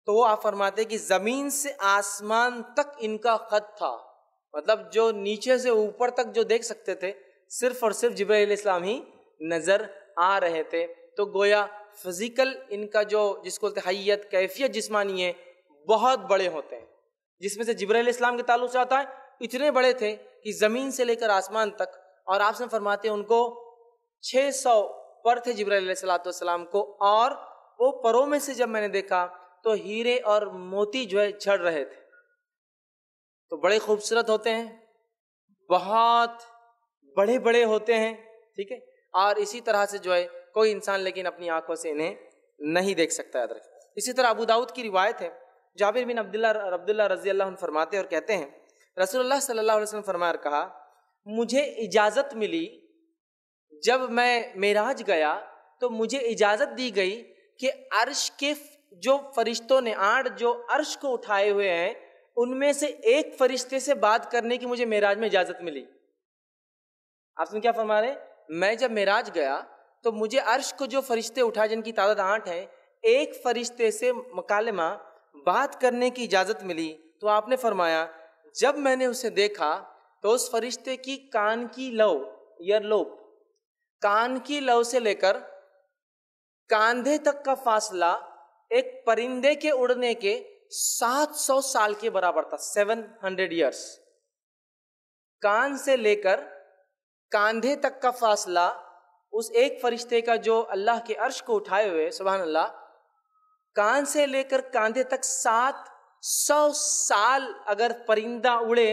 تو وہ آپ فرماتے کہ زمین سے آسمان تک ان کا قد تھا، مطلب جو نیچے سے اوپر تک جو دیکھ سکتے تھے صرف اور صرف جبرائیل علیہ السلام ہی نظر آ رہے تھے۔ تو گویا فزیکل ان کا جو جس کو حیت کیفیت جسمانی ہے بہت بڑے ہوتے ہیں، جس میں سے جبرائیل علیہ السلام کے تعلق سے آتا ہے اتنے بڑے تھے کہ زمین سے لے کر آسمان تک، اور آپ سے فرماتے ہیں ان کو 600 پر تھے جبرائیل علیہ السلام کو، اور وہ پروں میں سے جب میں نے دیکھا تو ہیرے اور موتی جو ہے جھڑ رہے تھے۔ تو بڑے خوبصورت ہوتے ہیں، بہت بڑے بڑے ہوتے ہیں، ٹھیک ہے، اور اسی طرح سے جو ہے کوئی انسان لیکن اپنی آنکھوں سے انہیں نہیں دیکھ سکتا، یاد رکھیں۔ اسی طرح ابو داؤد کی روایت ہے، جابر بن عبداللہ رضی اللہ عنہ فرماتے اور کہتے ہیں رسول اللہ صلی اللہ علیہ وسلم فرمایا کہا مجھے اجازت ملی جب میں معراج گیا تو مجھے اجازت دی گئی کہ عرش کے جو فرشتوں نے 8 جو عرش کو اٹھائے ہوئے ہیں ان میں سے ایک فرشتے سے بات کرنے کی مجھے معراج میں اجازت ملی۔ آپ نے کیا فرما رہے ہیں؟ میں جب معراج گیا تو مجھے عرش کو جو فرشتے اٹھائے جن کی تعداد 8 ہیں، ایک فرشتے سے مکالمہ بات کرنے کی اجازت ملی۔ تو آپ نے فرمایا جب میں نے اسے دیکھا تو اس فرشتے کی کان کی لو، ایئر لوب، کان کی لو سے لے کر کاندھے تک کا فاصلہ ایک پرندے کے اڑنے کے 700 سال کے برابر تھا، 700 ایئرس۔ کان سے لے کر کاندھے تک کا فاصلہ اس ایک فرشتے کا جو اللہ کے عرش کو اٹھائے ہوئے، سبحان اللہ، کان سے لے کر کاندھے تک 700 سال اگر پرندہ اڑے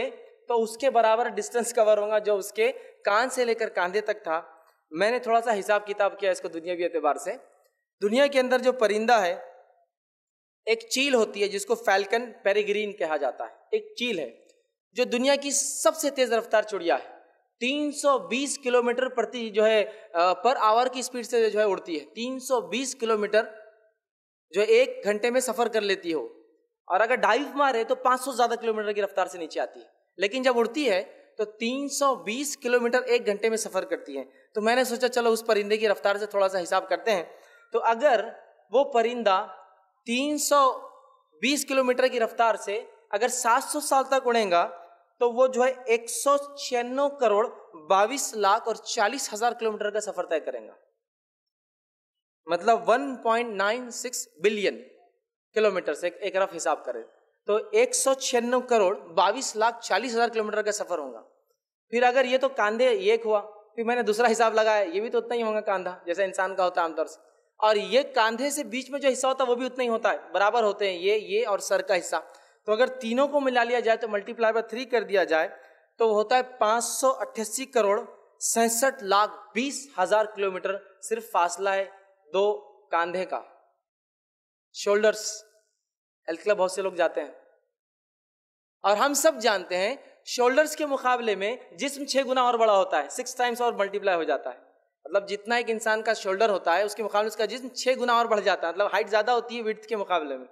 تو اس کے برابر ڈسٹنس کور ہوگا جو اس کے کان سے لے کر کاندھے تک تھا۔ میں نے تھوڑا سا حساب کتاب کیا اس کو دنیاوی اعتبار سے۔ دنیا کے اندر جو پرندہ ہے، ایک چیل ہوتی ہے جس کو فیلکن پیریگرین کہا جاتا ہے، ایک چیل ہے جو دنیا کی سب سے تیز رفتار چڑیا ہے، 320 کلومیٹر پر آور کی سپیڈ سے جو ہے اڑتی ہے، 320 کلومیٹر جو 1 گھنٹے میں سفر کر لیتی ہو، اور اگر ڈائیو مارے تو 500 زیادہ کلومیٹر کی رفتار سے نیچے آتی ہے، لیکن جب اڑتی ہے تو 320 کلومیٹر 1 گھنٹے میں سفر کرتی ہے۔ تو میں نے سوچا چلو اس پرندے کی رفتار سے تھوڑا سا حساب کرتے ہیں۔ تو اگر وہ پرندہ 320 کلومیٹر کی رفتار سے اگر 700 سال تک اڑیں گا تو وہ جو ہے 196 کروڑ 22 لاکھ اور 40 ہزار کلومیٹر کا سفر طے کریں گا، مطلب 1.96 بلین کلومیٹر سے ایک رف حساب کریں تو 196 کروڑ 22 لاکھ 40 ہزار کلومیٹر کا سفر ہوگا۔ پھر اگر یہ تو کاندھے ایک ہوا، پھر میں نے دوسرا حساب لگایا، یہ بھی تو اتنا ہی ہوگا کاندھا جیسا انسان کا ہوتا ہے عام طور سے، اور یہ کاندھے سے بیچ میں جو حصہ ہوتا ہے وہ بھی اتنا ہی ہوتا ہے، برابر ہوتے ہیں یہ اور سر کا حصہ۔ تو اگر تینوں کو ملا لیا جائے تو ملٹیپلائی بائی 3 کر دیا جائے تو ہوتا ہے 588 کروڑ 66 لاکھ 20 ہزار کلومیٹر صرف فاصلہ ہے 2 کاندھے کا۔ شولڈرز ہیلتھ کلب بہت سے لوگ جاتے ہیں، اور ہم سب جانتے ہیں شولڈرز کے مقابلے میں جسم 6 گنا اور بڑا ہوتا ہے، 6 ٹائمز اور ملٹیپلائی ہو جاتا ہے، مطلب جتنا ایک انسان کا شولڈر ہوتا ہے اس کے مقابلے اس کا جسم 6 گنا اور بڑھ جاتا ہے، مطلب ہائٹ زیادہ ہوتی ہے وڈتھ کے مقابلے میں۔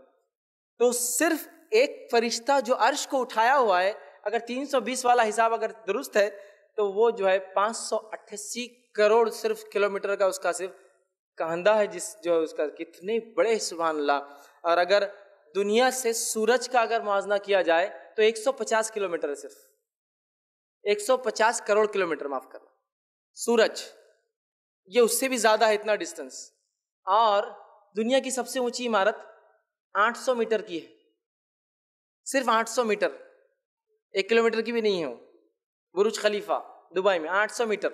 تو صرف ایک فرشتہ جو عرش کو اٹھایا ہوا ہے، اگر 320 والا حساب اگر درست ہے تو وہ جو ہے 588 کروڑ صرف کلومیٹر کا اس کا صرف کاندھا ہے، جس جو اس کا کتنے بڑے، سبحان اللہ۔ اور اگر دنیا سے سورج کا اگر موازنہ کیا جائے تو 150 کلومیٹر ہے، صرف 150 کروڑ کلومیٹر، معاف کرنا، سورج یہ اس سے بھی زیادہ ہے اتنا ڈسٹنس۔ اور دنیا کی سب سے اونچی عمارت 800 میٹر کی ہے، صرف 800 میٹر، 1 کلومیٹر کی بھی نہیں ہے، برج خلیفہ دبئی میں 800 میٹر،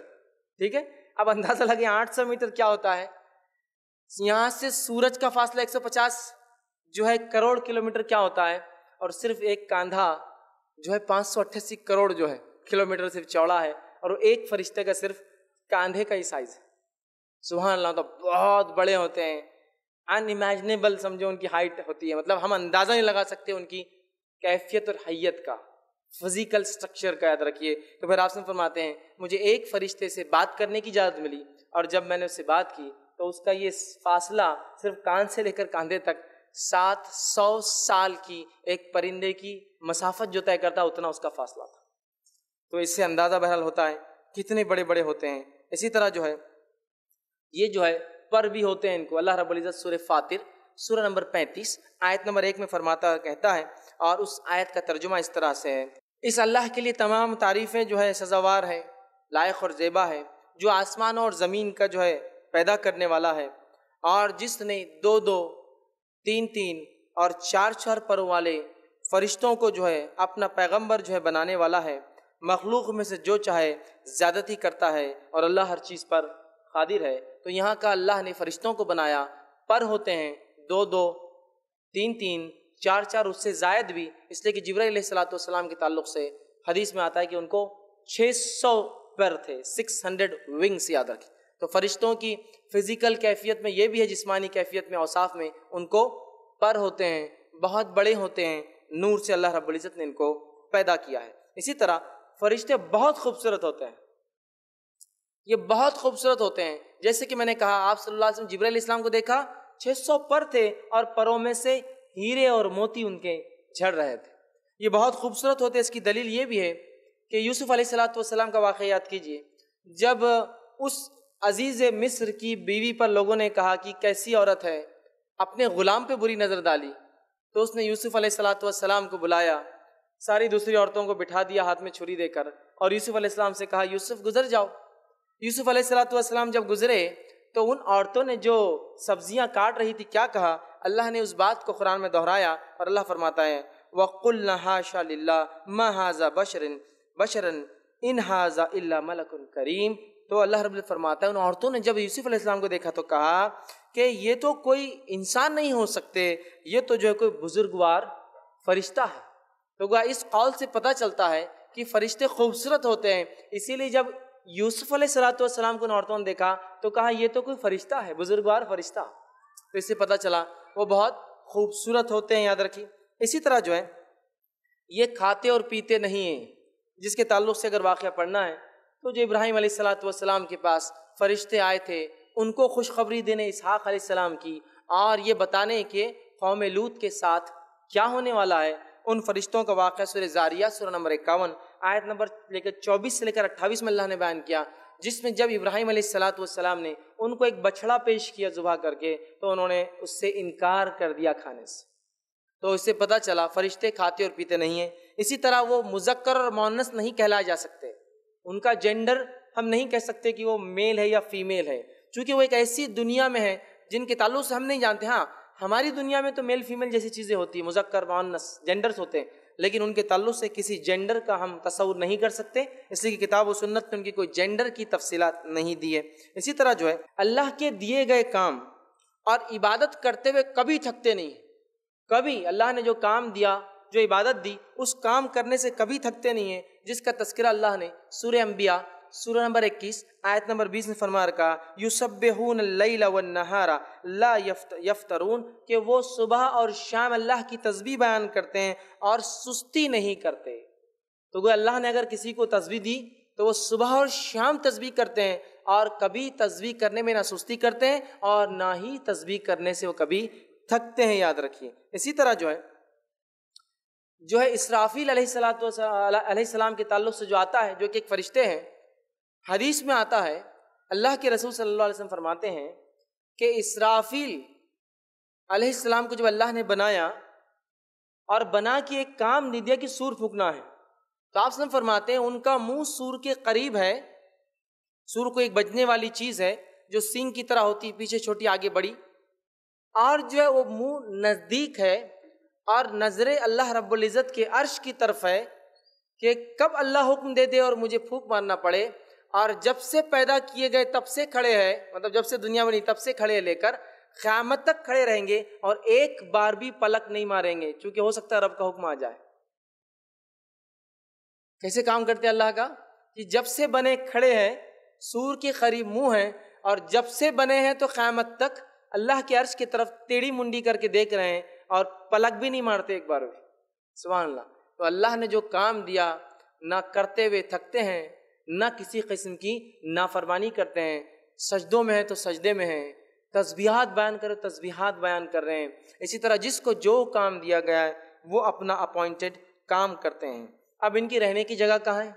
ٹھیک ہے۔ اب اندازہ لگے 800 میٹر کیا ہوتا ہے، یہاں سے سورج کا فاصلہ 150 جو ہے کروڑ کلومیٹر کیا ہوتا ہے، اور صرف ایک کاندھا جو ہے 588 کروڑ جو ہے کلومیٹر صرف چوڑا ہے، اور وہ ایک فرشتے کا صرف کاندھے کا ہی سائز ہے، سبحان اللہ۔ تو بہت بڑے ہوتے ہیں، ان امیجنیبل سمجھو ان کی ہائٹ ہوتی ہے، مطلب ہم اندازہ نہیں لگا سکتے ان کی کیفیت اور حیت کا، فزیکل سٹرکچر کا یاد رکھیے. تو پھر آپ سے فرماتے ہیں مجھے ایک فرشتے سے بات کرنے کی اجازت ملی، اور جب میں نے اس سے بات کی تو اس کا یہ فاصلہ صرف کان سے لے کر کاندھے تک 700 سال کی ایک پرندے کی مسافت جو طے کرتا اتنا اس کا فاصلہ تھا. تو اس سے اندازہ بہرحال ہوتا ہے کتنے بڑے بڑے ہوتے ہیں. اسی طرح جو ہے یہ جو ہے پر بھی ہوتے ہیں. ان کو اللہ رب العزت سورہ فاطر سورہ نمبر 35 آیت نمبر 1 میں فرماتا کہتا ہے، اور اس آیت کا ترجمہ اس طرح سے ہے: اس اللہ کے لیے تمام تعریفیں جو ہے سزاوار ہے، لائق اور زیبا ہے، جو آسمان اور زمین کا جو ہے پیدا کرنے والا ہے، اور جس نے 2-2 3-3 اور 4-4 پروں والے فرشتوں کو جو ہے اپنا پیغمبر جو ہے بنانے والا ہے. مخلوق میں سے جو چاہے زیادتی کرتا ہے، اور اللہ ہر چیز پر قادر ہے. تو یہاں کا اللہ نے فرشتوں کو بنایا، پر ہوتے ہیں 2-2 3-3 4-4 اس سے زائد بھی، اس لیے کہ جبرائیل علیہ الصلوۃ والسلام کے تعلق سے حدیث میں آتا ہے کہ ان کو 600 پر تھے، 600 ونگس یاد رکھیں. تو فرشتوں کی فزیکل کیفیت میں یہ بھی ہے، جسمانی کیفیت میں اوصاف میں ان کو پر ہوتے ہیں، بہت بڑے ہوتے ہیں. نور سے اللہ رب العزت نے ان کو پیدا کیا ہے. اسی طرح فرشتے بہت خوبصورت ہوتے ہیں، یہ بہت خوبصورت ہوتے ہیں. جیسے کہ میں نے کہا آپ صلی اللہ علیہ وسلم جبرائیل علیہ السلام کو دیکھا 600 پر تھے، اور پروں میں سے ہیرے اور موتی ان کے جھڑ رہے تھے. یہ بہت خوبصورت ہوتے. اس کی دلیل یہ بھی ہے کہ یوسف علیہ الصلوۃ والسلام کا واقعہ یاد کیجئے. جب اس عزیز مصر کی بیوی پر لوگوں نے کہا کہ کیسی عورت ہے، اپنے غلام پہ بری نظر ڈالی، تو اس نے یوسف علیہ الصلوۃ والسلام کو بلایا، ساری دوسری عورتوں کو بٹھا دیا ہاتھ میں چھری دے کر، اور یوسف علیہ السلام سے کہا یوسف گزر جاؤ. یوسف علیہ الصلوۃ والسلام جب گزرے تو ان عورتوں نے جو سبزیاں کاٹ رہی تھی کیا کہا؟ اللہ نے اس بات کو قرآن میں دہرایا، اور اللہ فرماتا ہے وَقُلْنَا حَاشَا لِلَّهِ مَا هَٰذَا بَشَرًا إِنْ هَٰذَا إِلَّا مَلَكٌ کریم. تو اللہ رب العزت فرماتا ہے ان عورتوں نے جب یوسف علیہ السلام کو دیکھا تو کہا کہ یہ تو کوئی انسان نہیں ہو سکتے، یہ تو جو ہے کوئی بزرگوار فرشتہ ہے. تو اس قول سے پتہ چلتا ہے کہ فرشتے خوبصورت ہوتے ہیں. اسی لیے جب یوسف علیہ الصلوۃ والسلام کو ان عورتوں نے دیکھا تو کہا یہ تو کوئی فرشتہ ہے، بزرگوار فرشتہ. تو اس سے پتہ چلا وہ بہت خوبصورت ہوتے ہیں، یاد رکھیے. اسی طرح جو ہے یہ کھاتے اور پیتے نہیں ہیں، جس کے تعلق سے اگر واقعہ پڑھنا ہے تو جو ابراہیم علیہ الصلوۃ والسلام کے پاس فرشتے آئے تھے، ان کو خوشخبری دینے اسحاق علیہ السلام کی، اور یہ بتانے کہ قوم لوط کے ساتھ کیا ہونے والا ہے. ان فرشتوں کا واقعہ سورہ زاریات سورہ نمبر 51 آیت نمبر 24 سے لے کر 28 میں اللہ نے بیان کیا، جس میں جب ابراہیم علیہ الصلوۃ والسلام نے ان کو ایک بچڑا پیش کیا ذبح کر کے، تو انہوں نے اس سے انکار کر دیا کھانے سے. تو اس سے پتہ چلا فرشتے کھاتے اور پیتے نہیں ہیں. اسی طرح وہ مذکر اور مؤنث نہیں کہلائے جا سکتے، ان کا جینڈر ہم نہیں کہہ سکتے کہ وہ میل ہے یا فیمیل ہے، چونکہ وہ ایک ایسی دنیا میں ہے جن کے تعلق سے ہم نہیں جانتے. ہاں ہماری دنیا میں تو میل فیمیل جیسی چیزیں ہوتی ہیں، مذکر مؤنث جینڈرز ہوتے ہیں، لیکن ان کے تعلق سے کسی جینڈر کا ہم تصور نہیں کر سکتے، اس لیے کہ کتاب و سنت میں ان کی کوئی جینڈر کی تفصیلات نہیں دی ہے. اسی طرح جو ہے اللہ کے دیے گئے کام اور عبادت کرتے ہوئے کبھی تھکتے نہیں. کبھی اللہ نے جو کام دیا، جو عبادت دی، اس کام کرنے سے کبھی تھکتے نہیں ہیں، جس کا تذکرہ اللہ نے سورہ انبیاء سورہ نمبر 21 آیت نمبر 20 میں فرما رکھا یسبحون اللیل والنہار لا یفترون، کہ وہ صبح اور شام اللہ کی تسبیح بیان کرتے ہیں اور سستی نہیں کرتے. تو گویا اللہ نے اگر کسی کو تسبیح دی تو وہ صبح اور شام تسبیح کرتے ہیں، اور کبھی تسبیح کرنے میں نہ سستی کرتے ہیں اور نہ ہی تسبیح کرنے سے وہ کبھی تھکتے ہیں، یاد رکھیے. اسی طرح جو ہے اسرافیل علیہ السلام کے تعلق سے جو آتا ہے، جو کہ ایک فرشتے ہیں، حدیث میں آتا ہے اللہ کے رسول صلی اللہ علیہ وسلم فرماتے ہیں کہ اسرافیل علیہ السلام کو جب اللہ نے بنایا اور بنا کے ایک کام دے دیا کہ سور پھونکنا ہے، تو آپ وسلم فرماتے ہیں ان کا منہ سور کے قریب ہے. سور کو ایک بجنے والی چیز ہے جو سینگ کی طرح ہوتی، پیچھے چھوٹی آگے بڑی، اور جو ہے وہ منہ نزدیک ہے، اور نظر اللہ رب العزت کے عرش کی طرف ہے کہ کب اللہ حکم دے دے اور مجھے پھونک مارنا پڑے. اور جب سے پیدا کیے گئے تب سے کھڑے ہیں، مطلب جب سے دنیا بنی تب سے کھڑے لے کر قیامت تک کھڑے رہیں گے، اور ایک بار بھی پلک نہیں ماریں گے، چونکہ ہو سکتا ہے رب کا حکم آ جائے. کیسے کام کرتے اللہ کا کہ جب سے بنے کھڑے ہیں، سور کے قریب منہ ہیں، اور جب سے بنے ہیں تو قیامت تک اللہ کے عرش کی طرف ٹیڑھی منڈی کر کے دیکھ رہے ہیں، اور پلک بھی نہیں مارتے ایک بار بھی. سبحان اللہ. تو تو اللہ نے جو کام دیا نہ کرتے ہوئے تھکتے ہیں، نہ کسی قسم کی نافرمانی کرتے ہیں، سجدوں میں ہیں تو سجدے میں ہیں، تسبیحات بیان کرے تسبیحات بیان کر رہے ہیں۔ اسی طرح جس کو جو کام دیا گیا ہے وہ اپنا اپوائنٹڈ کام کرتے ہیں۔ اب ان کی رہنے کی جگہ کہاں ہے؟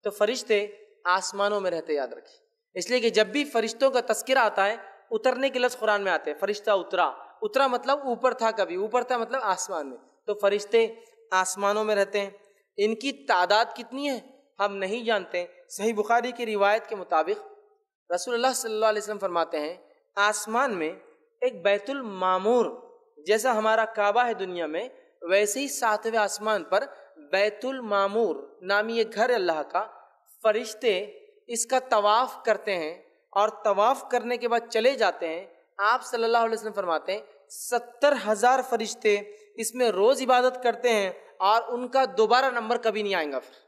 تو فرشتے آسمانوں میں رہتے، یاد رکھیں، اس لیے کہ جب بھی فرشتوں کا تذکرہ آتا ہے اترنے کے لفظ قرآن میں آتے ہیں۔ فرشتہ اترا مطلب اوپر تھا، کبھی اوپر تھا مطلب آسمان میں، تو فرشتے آسمانوں میں رہتے ہیں۔ ان کی تعداد کتنی ہے ہم نہیں جانتے۔ صحیح بخاری کی روایت کے مطابق رسول اللہ صلی اللہ علیہ وسلم فرماتے ہیں آسمان میں ایک بیت المعمور، جیسا ہمارا کعبہ ہے دنیا میں، ویسے ہی 7ویں آسمان پر بیت المعمور نامی ایک گھر ہے اللہ کا۔ فرشتے اس کا طواف کرتے ہیں اور طواف کرنے کے بعد چلے جاتے ہیں۔ آپ صلی اللہ علیہ وسلم فرماتے ہیں 70,000 فرشتے اس میں روز عبادت کرتے ہیں اور ان کا دوبارہ نمبر کبھی نہیں آئے گا۔ پھر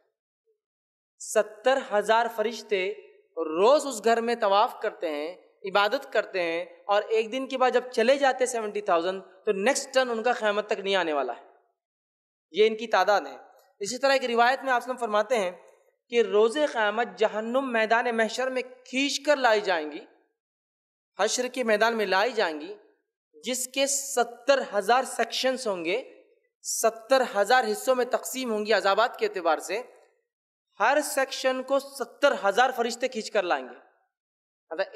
70,000 فرشتے روز اس گھر میں طواف کرتے ہیں، عبادت کرتے ہیں، اور ایک دن کے بعد جب چلے جاتے 70,000 تو نیکسٹ ٹرن ان کا قیامت تک نہیں آنے والا ہے۔ یہ ان کی تعداد ہے۔ اسی طرح ایک روایت میں آپ فرماتے ہیں کہ روز قیامت جہنم میدان محشر میں کھینچ کر لائی جائیں گی، حشر کے میدان میں لائی جائیں گی، جس کے 70,000 سیکشنز ہوں گے، 70,000 حصوں میں تقسیم ہوں گی عذابات کے اعتبار سے۔ ہر سیکشن کو 70,000 فرشتے کھینچ کر لائیں گے۔ مطلب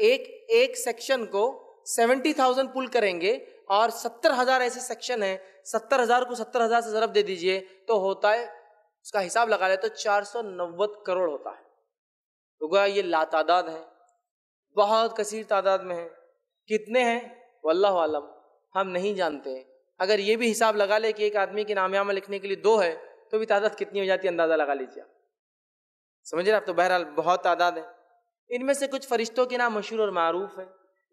ایک سیکشن کو 70,000 پل کریں گے اور 70,000 ایسے سیکشن ہیں، 70,000 کو 70,000 سے ضرب دے دیجئے تو ہوتا ہے، اس کا حساب لگا لے تو 490 کروڑ ہوتا ہے۔ تو گویا یہ لاتعداد ہیں، بہت کثیر تعداد میں ہیں۔ کتنے ہیں واللہ عالم، ہم نہیں جانتے۔ اگر یہ بھی حساب لگا لے کہ ایک آدمی کے نام عمل لکھنے کے لیے 2 ہے تو بھی تعداد کتنی ہو جاتی ہے، اندازہ لگا لیجیے آپ، سمجھ رہے آپ؟ تو بہرحال بہت تعداد ہے۔ ان میں سے کچھ فرشتوں کے نام مشہور اور معروف ہیں،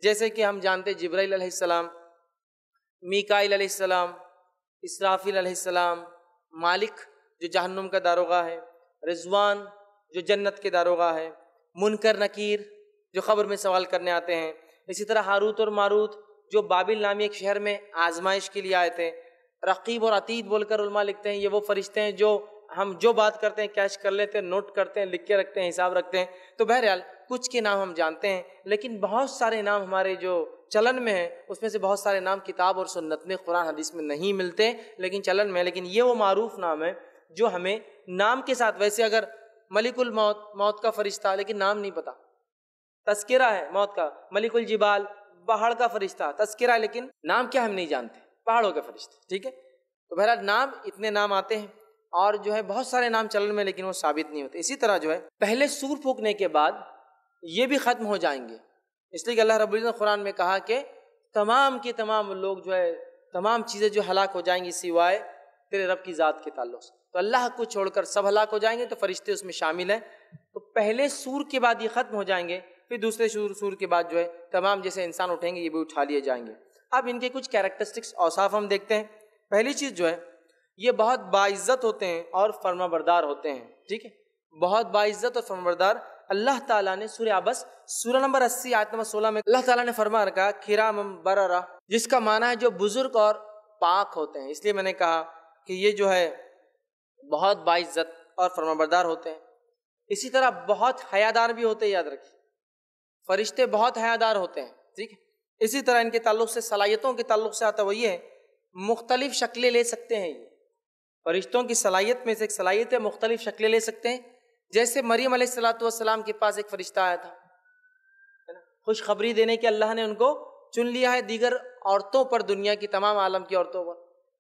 جیسے کہ ہم جانتے جبرائیل علیہ السلام، میکائیل علیہ السلام، اسرافیل علیہ السلام، مالک جو جہنم کا داروغہ ہے، رضوان جو جنت کے داروغہ ہے، منکر نکیر جو قبر میں سوال کرنے آتے ہیں، اسی طرح ہاروت اور ماروت جو بابل نامی ایک شہر میں آزمائش کے لیے آئے تھے، رقیب اور عتید بول کر علماء لکھتے ہیں یہ وہ فرشتے ہیں جو ہم جو بات کرتے ہیں کیش کر لیتے ہیں، نوٹ کرتے ہیں، لکھ کے رکھتے ہیں، حساب رکھتے ہیں۔ تو بہرحال کچھ کے نام ہم جانتے ہیں، لیکن بہت سارے نام ہمارے جو چلن میں ہیں اس میں سے بہت سارے نام کتاب اور سنت میں، قرآن حدیث میں نہیں ملتے، لیکن چلن میں، لیکن یہ وہ معروف نام ہے جو ہمیں نام کے ساتھ، ویسے اگر ملک الموت، موت کا فرشتہ، لیکن نام نہیں پتا، تذکرہ ہے موت کا، ملک الجبال پہاڑ کا فرشتہ، تذکرہ ہے لیکن نام کیا ہم نہیں جانتے، پہاڑوں کے فرشتے، ٹھیک ہے۔ تو بہرحال نام اتنے نام آتے ہیں اور جو ہے بہت سارے نام چلن میں لیکن وہ ثابت نہیں ہوتے۔ اسی طرح جو ہے پہلے سور پھونکنے کے بعد یہ بھی ختم ہو جائیں گے، اس لیے کہ اللہ رب العزت نے قرآن میں کہا کہ تمام کے تمام لوگ جو ہے تمام چیزیں جو ہلاک ہو جائیں گی سوائے تیرے رب کی ذات کے تعلق سے، تو اللہ کو چھوڑ کر سب ہلاک ہو جائیں گے، تو فرشتے اس میں شامل ہیں۔ تو پہلے سور کے بعد یہ ختم ہو جائیں گے، پھر دوسرے سور کے بعد جو ہے تمام جیسے انسان اٹھیں گے یہ بھی اٹھا لیے جائیں گے۔ اب ان کے کچھ کیریکٹرسٹکس اوصاف ہم دیکھتے ہیں۔ پہلی چیز جو ہے یہ بہت باعزت ہوتے ہیں اور فرما بردار ہوتے ہیں، ٹھیک ہے، بہت باعزت اور فرما بردار۔ اللہ تعالیٰ نے سورہ عبس سورہ نمبر 80 آیت نمبر 16 میں اللہ تعالیٰ نے فرما رکھا کرام بررہ، جس کا معنی ہے جو بزرگ اور پاک ہوتے ہیں۔ اس لیے میں نے کہا کہ یہ جو ہے بہت باعزت اور فرما بردار ہوتے ہیں۔ اسی طرح بہت حیادار بھی ہوتے ہیں، یاد رکھیے فرشتے بہت حیادار ہوتے ہیں، ٹھیک ہے۔ اسی طرح ان کے تعلق سے صلاحیتوں کے تعلق سے آتا ہے وہ یہ ہے مختلف شکلیں لے سکتے ہیں۔ یہ فرشتوں کی صلاحیت میں سے ایک صلاحیت ہے مختلف شکلیں لے سکتے ہیں۔ جیسے مریم علیہ السلام کے پاس ایک فرشتہ آیا تھا، خوشخبری دینے کے اللہ نے ان کو چن لیا ہے دیگر عورتوں پر، دنیا کی تمام عالم کی عورتوں پر،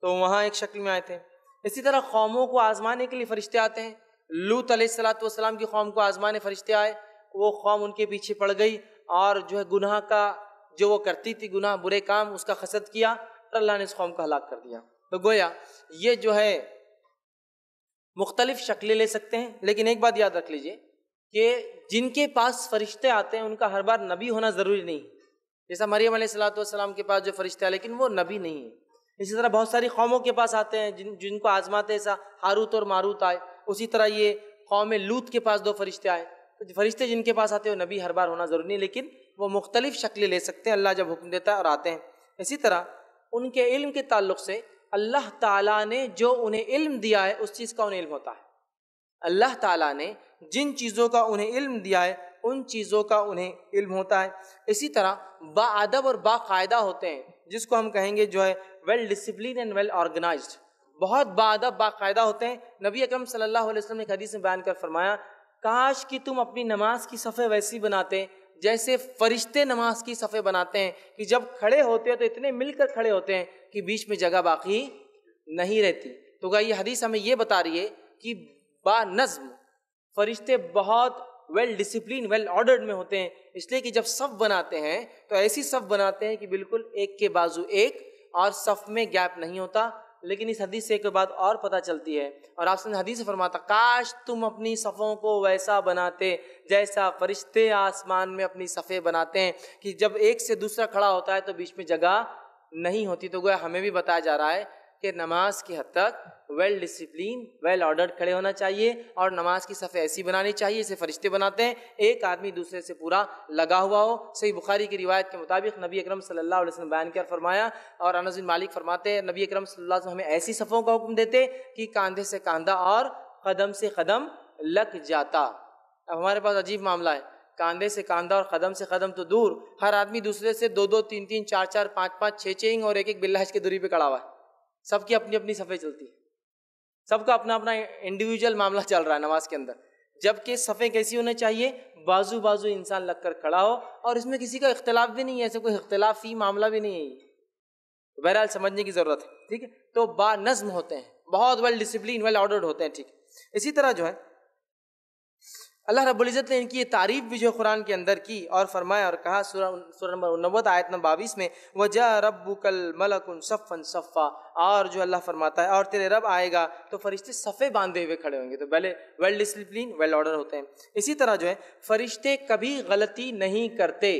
تو وہاں ایک شکل میں آئے تھے۔ اسی طرح قوموں کو آزمانے کے لیے فرشتے آتے ہیں۔ لوط علیہ السلام کی قوم کو آزمانے فرشتے آئے، وہ قوم ان کے پیچھے پڑ گئی اور جو ہے گناہ کا جو وہ کرتی تھی، گناہ برے کام، اس کا حسد کیا اور اللہ نے اس قوم کو ہلاک کر دیا۔ تو گویا یہ جو ہے مختلف شکلیں لے سکتے ہیں، لیکن ایک بات یاد رکھ لیجئے کہ جن کے پاس فرشتے آتے ہیں ان کا ہر بار نبی ہونا ضروری نہیں، جیسا مریم علیہ السلام کے پاس جو فرشتے آئے لیکن وہ نبی نہیں ہے۔ اسی طرح بہت ساری قوموں کے پاس آتے ہیں جن کو آزماتے ہیں، ایسا ہاروت اور ماروت آئے۔ اسی طرح یہ قوم لوط کے پاس 2 فرشتے آئے، تو فرشتے جن کے پاس آتے ہیں وہ نبی ہر بار ہونا ضروری نہیں، لیکن وہ مختلف شکلیں لے سکتے ہیں اللہ جب حکم دیتا ہے اور آتے ہیں۔ اسی طرح ان کے علم کے تعلق سے اللہ تعالیٰ نے جو انہیں علم دیا ہے اس چیز کا انہیں علم ہوتا ہے. اللہ تعالیٰ نے جن چیزوں کا انہیں علم دیا ہے ان چیزوں کا انہیں علم ہوتا ہے. اسی طرح باادب اور باقاعدہ ہوتے ہیں، جس کو ہم کہیں گے جو ہے well discipline and well organised, بہت باادب باقاعدہ ہوتے ہیں. نبی اکرم صلی اللہ علیہ وسلم نے ایک حدیث میں بیان کر فرمایا، کاش کہ تم اپنی نماز کی صفیں ویسی بناتے جیسے فرشتے نماز کی صفیں بناتے ہیں، کہ جب کھڑے ہوتے ہیں تو اتنے مل کر کھڑے ہوتے ہیں کہ بیچ میں جگہ باقی نہیں رہتی. تو یہ حدیث ہمیں یہ بتا رہی ہے کہ با نظم فرشتے بہت ویل ڈسپلن ویل آرڈرڈ میں ہوتے ہیں، اس لیے کہ جب صف بناتے ہیں تو ایسی صف بناتے ہیں کہ بالکل ایک کے بازو ایک اور صف میں گیپ نہیں ہوتا. لیکن اس حدیث سے ایک بات اور پتہ چلتی ہے، اور آپ نے حدیث سے فرماتا، کاش تم اپنی صفوں کو ویسا بناتے جیسا فرشتے آسمان میں اپنی صفیں بناتے ہیں، کہ جب ایک سے دوسرا کھڑا ہوتا ہے تو بیچ میں جگہ نہیں ہوتی. تو گویا ہمیں بھی بتایا جا رہا ہے کہ نماز کی حد تک ویل ڈسپلین ویل آرڈرڈ کھڑے ہونا چاہیے، اور نماز کی صفیں ایسی بنانی چاہیے جیسے فرشتے بناتے ہیں، ایک آدمی دوسرے سے پورا لگا ہوا ہو. صحیح بخاری کی روایت کے مطابق نبی اکرم صلی اللہ علیہ وسلم بیان کیا فرمایا، اور انس بن مالک فرماتے ہیں نبی اکرم صلی اللہ علیہ وسلم ہمیں ایسی صفوں کا حکم دیتے کہ کاندھے سے کاندھا اور قدم سے قدم لگ جاتا. اب ہمارے پاس عجیب معاملہ ہے، کاندھے سے کاندھا اور قدم سے قدم تو دور، ہر آدمی دوسرے سے 2-2 3-3 4-4 5-5 6-6 اور ایک بالحج کی دوری پہ کھڑا ہوا ہے. سب کی اپنی اپنی صفیں چلتی ہیں، سب کا اپنا اپنا انڈیویجول معاملہ چل رہا ہے نماز کے اندر. جبکہ صفیں کیسی ہونے چاہیے، بازو بازو انسان لگ کر کھڑا ہو، اور اس میں کسی کا اختلاف بھی نہیں ہے، ایسے کوئی اختلافی معاملہ بھی نہیں ہے. بہرحال سمجھنے کی ضرورت ہے، ٹھیک ہے. تو با نظم ہوتے ہیں، بہت ویل ڈسپلین ویل آرڈرڈ ہوتے ہیں، ٹھیک. اسی طرح جو ہے اللہ رب العزت نے ان کی یہ تعریف بھی جو قرآن کے اندر کی اور فرمایا اور کہا سورہ نمبر 90 آیت نمبر 22 میں، وَجَاءَ رَبُّكَ الْمَلَكُ صَفًّا صَفًّا، اور جو اللہ فرماتا ہے اور تیرے رب آئے گا تو فرشتے صفیں باندھے ہوئے کھڑے ہوں گے. تو پہلے ویل ڈسپلین ویل آرڈر ہوتے ہیں. اسی طرح جو ہے فرشتے کبھی غلطی نہیں کرتے،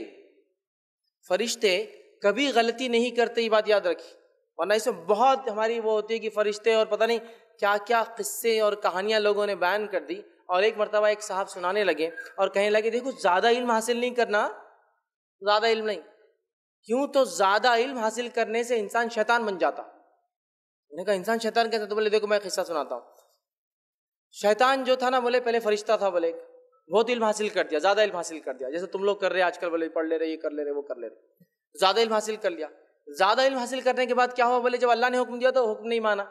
فرشتے کبھی غلطی نہیں کرتے، یہ بات یاد رکھی. ورنہ اس میں بہت ہماری وہ ہوتی ہے کہ فرشتے اور پتہ نہیں کیا کیا قصے اور کہانیاں لوگوں نے بیان کر دی. اور ایک مرتبہ ایک صاحب سنانے لگے اور کہنے لگے دیکھو زیادہ علم حاصل نہیں کرنا، زیادہ علم نہیں. کیوں؟ تو زیادہ علم حاصل کرنے سے انسان شیطان بن جاتا. میں نے کہا انسان شیطان کہتا؟ تو بولے دیکھو میں قصہ سناتا ہوں. شیطان جو تھا نا، بولے پہلے فرشتہ تھا، بولے بہت علم حاصل کر دیا، زیادہ علم حاصل کر دیا، جیسے تم لوگ کر رہے آج کل، بولے پڑھ لے رہے، یہ کر لے رہے، وہ کر لے رہے، زیادہ علم حاصل کر لیا. زیادہ علم حاصل کرنے کے بعد کیا ہوا؟ بولے جب اللہ نے حکم دیا تو حکم نہیں مانا،